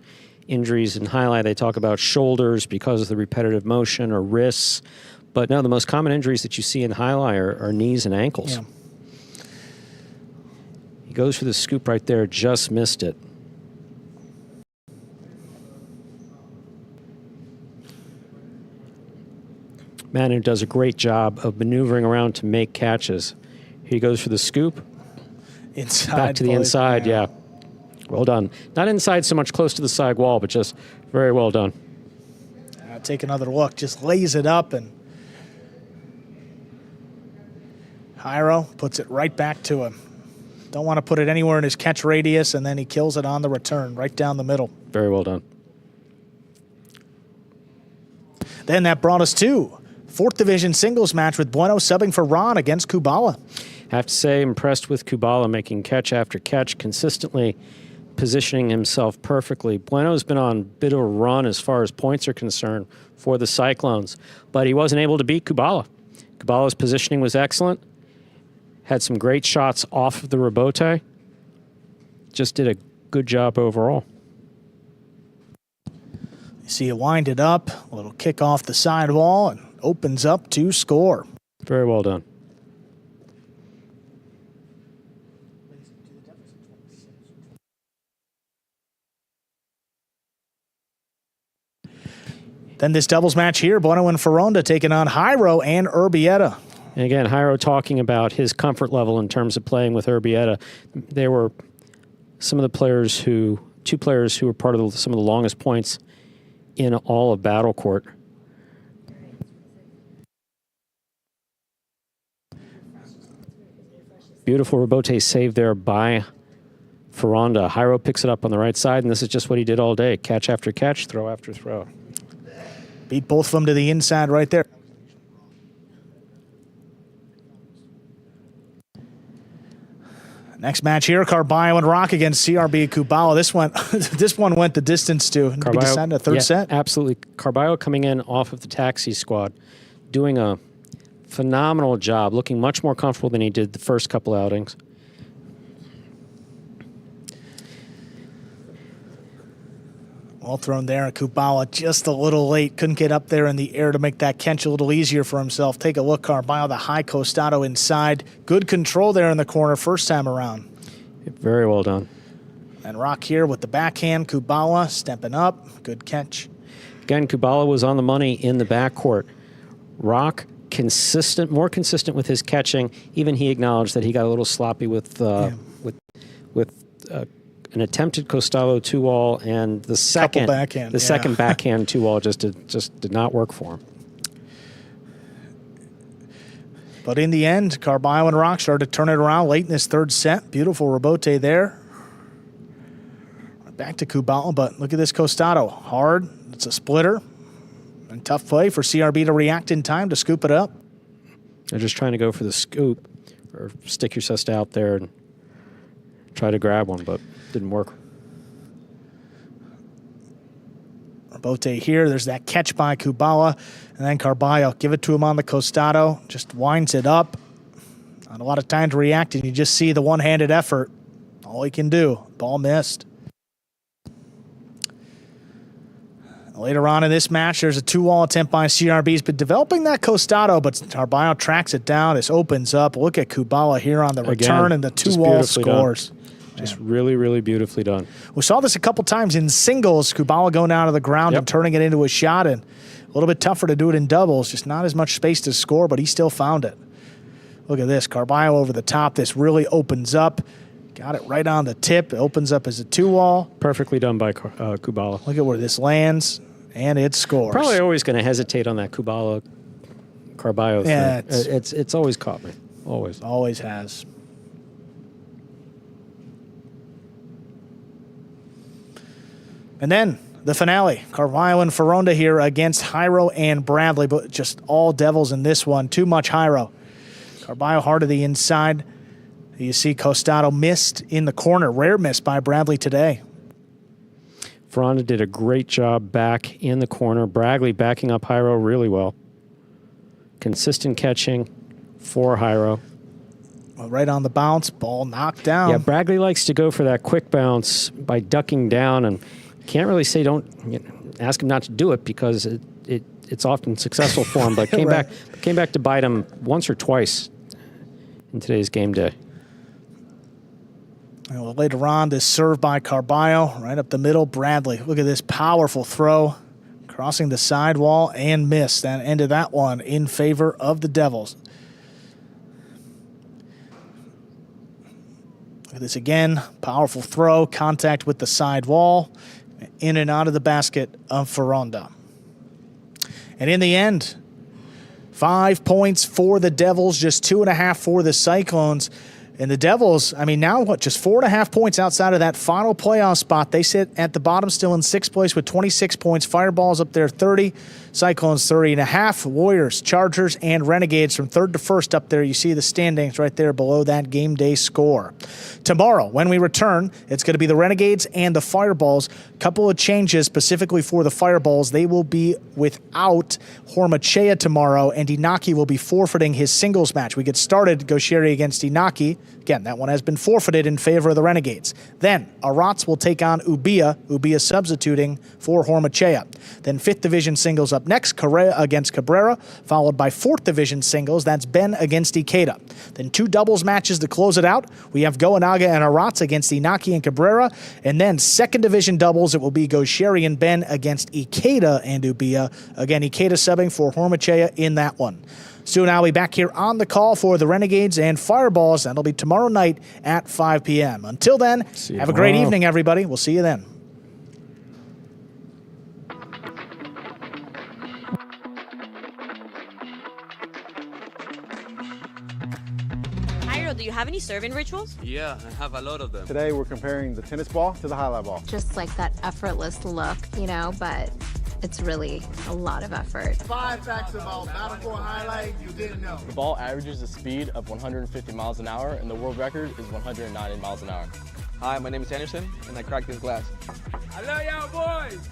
injuries in highlight. They talk about shoulders because of the repetitive motion, or wrists. But no, the most common injuries that you see in highlight are knees and ankles. Yeah. He goes for the scoop right there, just missed it. Manu does a great job of maneuvering around to make catches. He goes for the scoop. Inside. Back to the inside, yeah. Well done. Not inside so much close to the side wall, but just very well done. Take another look. Just lays it up, and Hyro puts it right back to him. Don't want to put it anywhere in his catch radius, and then he kills it on the return, right down the middle. Very well done. Then that brought us to 4th Division singles match with Bueno subbing for Ron against Kubala. Have to say, impressed with Kubala making catch after catch, consistently positioning himself perfectly. Bueno's been on a bit of a run as far as points are concerned for the Cyclones, but he wasn't able to beat Kubala. Kubala's positioning was excellent. Had some great shots off of the rebote. Just did a good job overall. You see it wind it up, a little kick off the sidewall, and opens up to score. Very well done. Then this doubles match here, Bueno and Ferronda taking on Hyro and Urbieta. And again, Hyro talking about his comfort level in terms of playing with Urbieta. They were some of the players two players who were part of some of the longest points in all of Battle Court. Beautiful rebote save there by Ferronda. Hyro picks it up on the right side, and this is just what he did all day. Catch after catch, throw after throw. Beat both of them to the inside right there. Next match here, Carballo and Rock against CRB Kubala. This one went the distance to a third set. Absolutely. Carballo coming in off of the taxi squad, doing a phenomenal job, looking much more comfortable than he did the first couple outings. Well thrown there, and Kubala just a little late. Couldn't get up there in the air to make that catch a little easier for himself. Take a look, Carballo, the high costado inside. Good control there in the corner first time around. Very well done. And Rock here with the backhand. Kubala stepping up. Good catch. Again, Kubala was on the money in the backcourt. Rock more consistent with his catching. Even he acknowledged that he got a little sloppy with an attempted costado two-all, and the second second backhand two-all just did not work for him. But in the end, Carballo and Rock started to turn it around late in this third set. Beautiful rebote there. Back to Kubala, but look at this costado. Hard. It's a splitter. And tough play for CRB to react in time to scoop it up. They're just trying to go for the scoop or stick your cest out there and try to grab one, but didn't work. Bote here. There's that catch by Kubala. And then Carballo, give it to him on the costado. Just winds it up. Not a lot of time to react, and you just see the one-handed effort. All he can do. Ball missed. Later on in this match, there's a 2-wall attempt by CRB's, but developing that costado, but Carballo tracks it down. This opens up. Look at Kubala here on the return and the 2-wall scores. Just really, really beautifully done. We saw this a couple times in singles. Kubala going down to the ground and turning it into a shot, and a little bit tougher to do it in doubles. Just not as much space to score, but he still found it. Look at this. Carballo over the top. This really opens up. Got it right on the tip. It opens up as a 2-wall. Perfectly done by Kubala. Look at where this lands, and it scores. Probably always going to hesitate on that Kubala Carballo thing. Yeah, it's always caught me. Always. Always has. And then the finale, Carballo and Ferronda here against Hyro and Bradley, but just all Devils in this one. Too much Hyro. Carballo hard to the inside. You see Costado missed in the corner. Rare miss by Bradley today. Ferronda did a great job back in the corner. Bradley backing up Hyro really well. Consistent catching for Hyro. Right on the bounce, ball knocked down. Yeah, Bradley likes to go for that quick bounce by ducking down, and can't really say don't ask him not to do it because it's often successful for him, but came back to bite him once or twice in today's game day. Well, later on, this serve by Carballo, right up the middle. Bradley, look at this powerful throw, crossing the sidewall and missed. That ended that one in favor of the Devils. Look at this again, powerful throw, contact with the sidewall, in and out of the basket of Ferronda. And in the end, 5 points for the Devils, just 2.5 for the Cyclones. And the Devils, I mean, now what, just 4.5 points outside of that final playoff spot. They sit at the bottom still in 6th place with 26 points. Fireballs up there 30. Cyclones 30.5. Warriors, Chargers, and Renegades from 3rd to 1st up there. You see the standings right there below that game day score. Tomorrow, when we return, it's going to be the Renegades and the Fireballs. Couple of changes specifically for the Fireballs. They will be without Hormachea tomorrow, and Inaki will be forfeiting his singles match. We get started, Gaucheri against Inaki. Again, that one has been forfeited in favor of the Renegades. Then, Arats will take on Ubia. Ubia substituting for Hormachea. Then 5th Division singles up next, Correa against Cabrera, followed by 4th Division singles. That's Ben against Ikeda. Then 2 doubles matches to close it out. We have Goenaga and Arats against Inaki and Cabrera. And then 2nd Division doubles, it will be Gaucheri and Ben against Ikeda and Ubia. Again, Ikeda subbing for Hormachea in that one. Soon I'll be back here on the call for the Renegades and Fireballs. That'll be tomorrow night at 5 p.m. Until then, have a great evening, everybody. We'll see you then. Hyro, do you have any serving rituals? Yeah, I have a lot of them. Today we're comparing the tennis ball to the highlight ball. Just like that effortless look, you know, but it's really a lot of effort. 5 facts about Battle Court Highlight you didn't know. The ball averages a speed of 150 miles an hour, and the world record is 190 miles an hour. Hi, my name is Anderson, and I cracked this glass. I love y'all boys.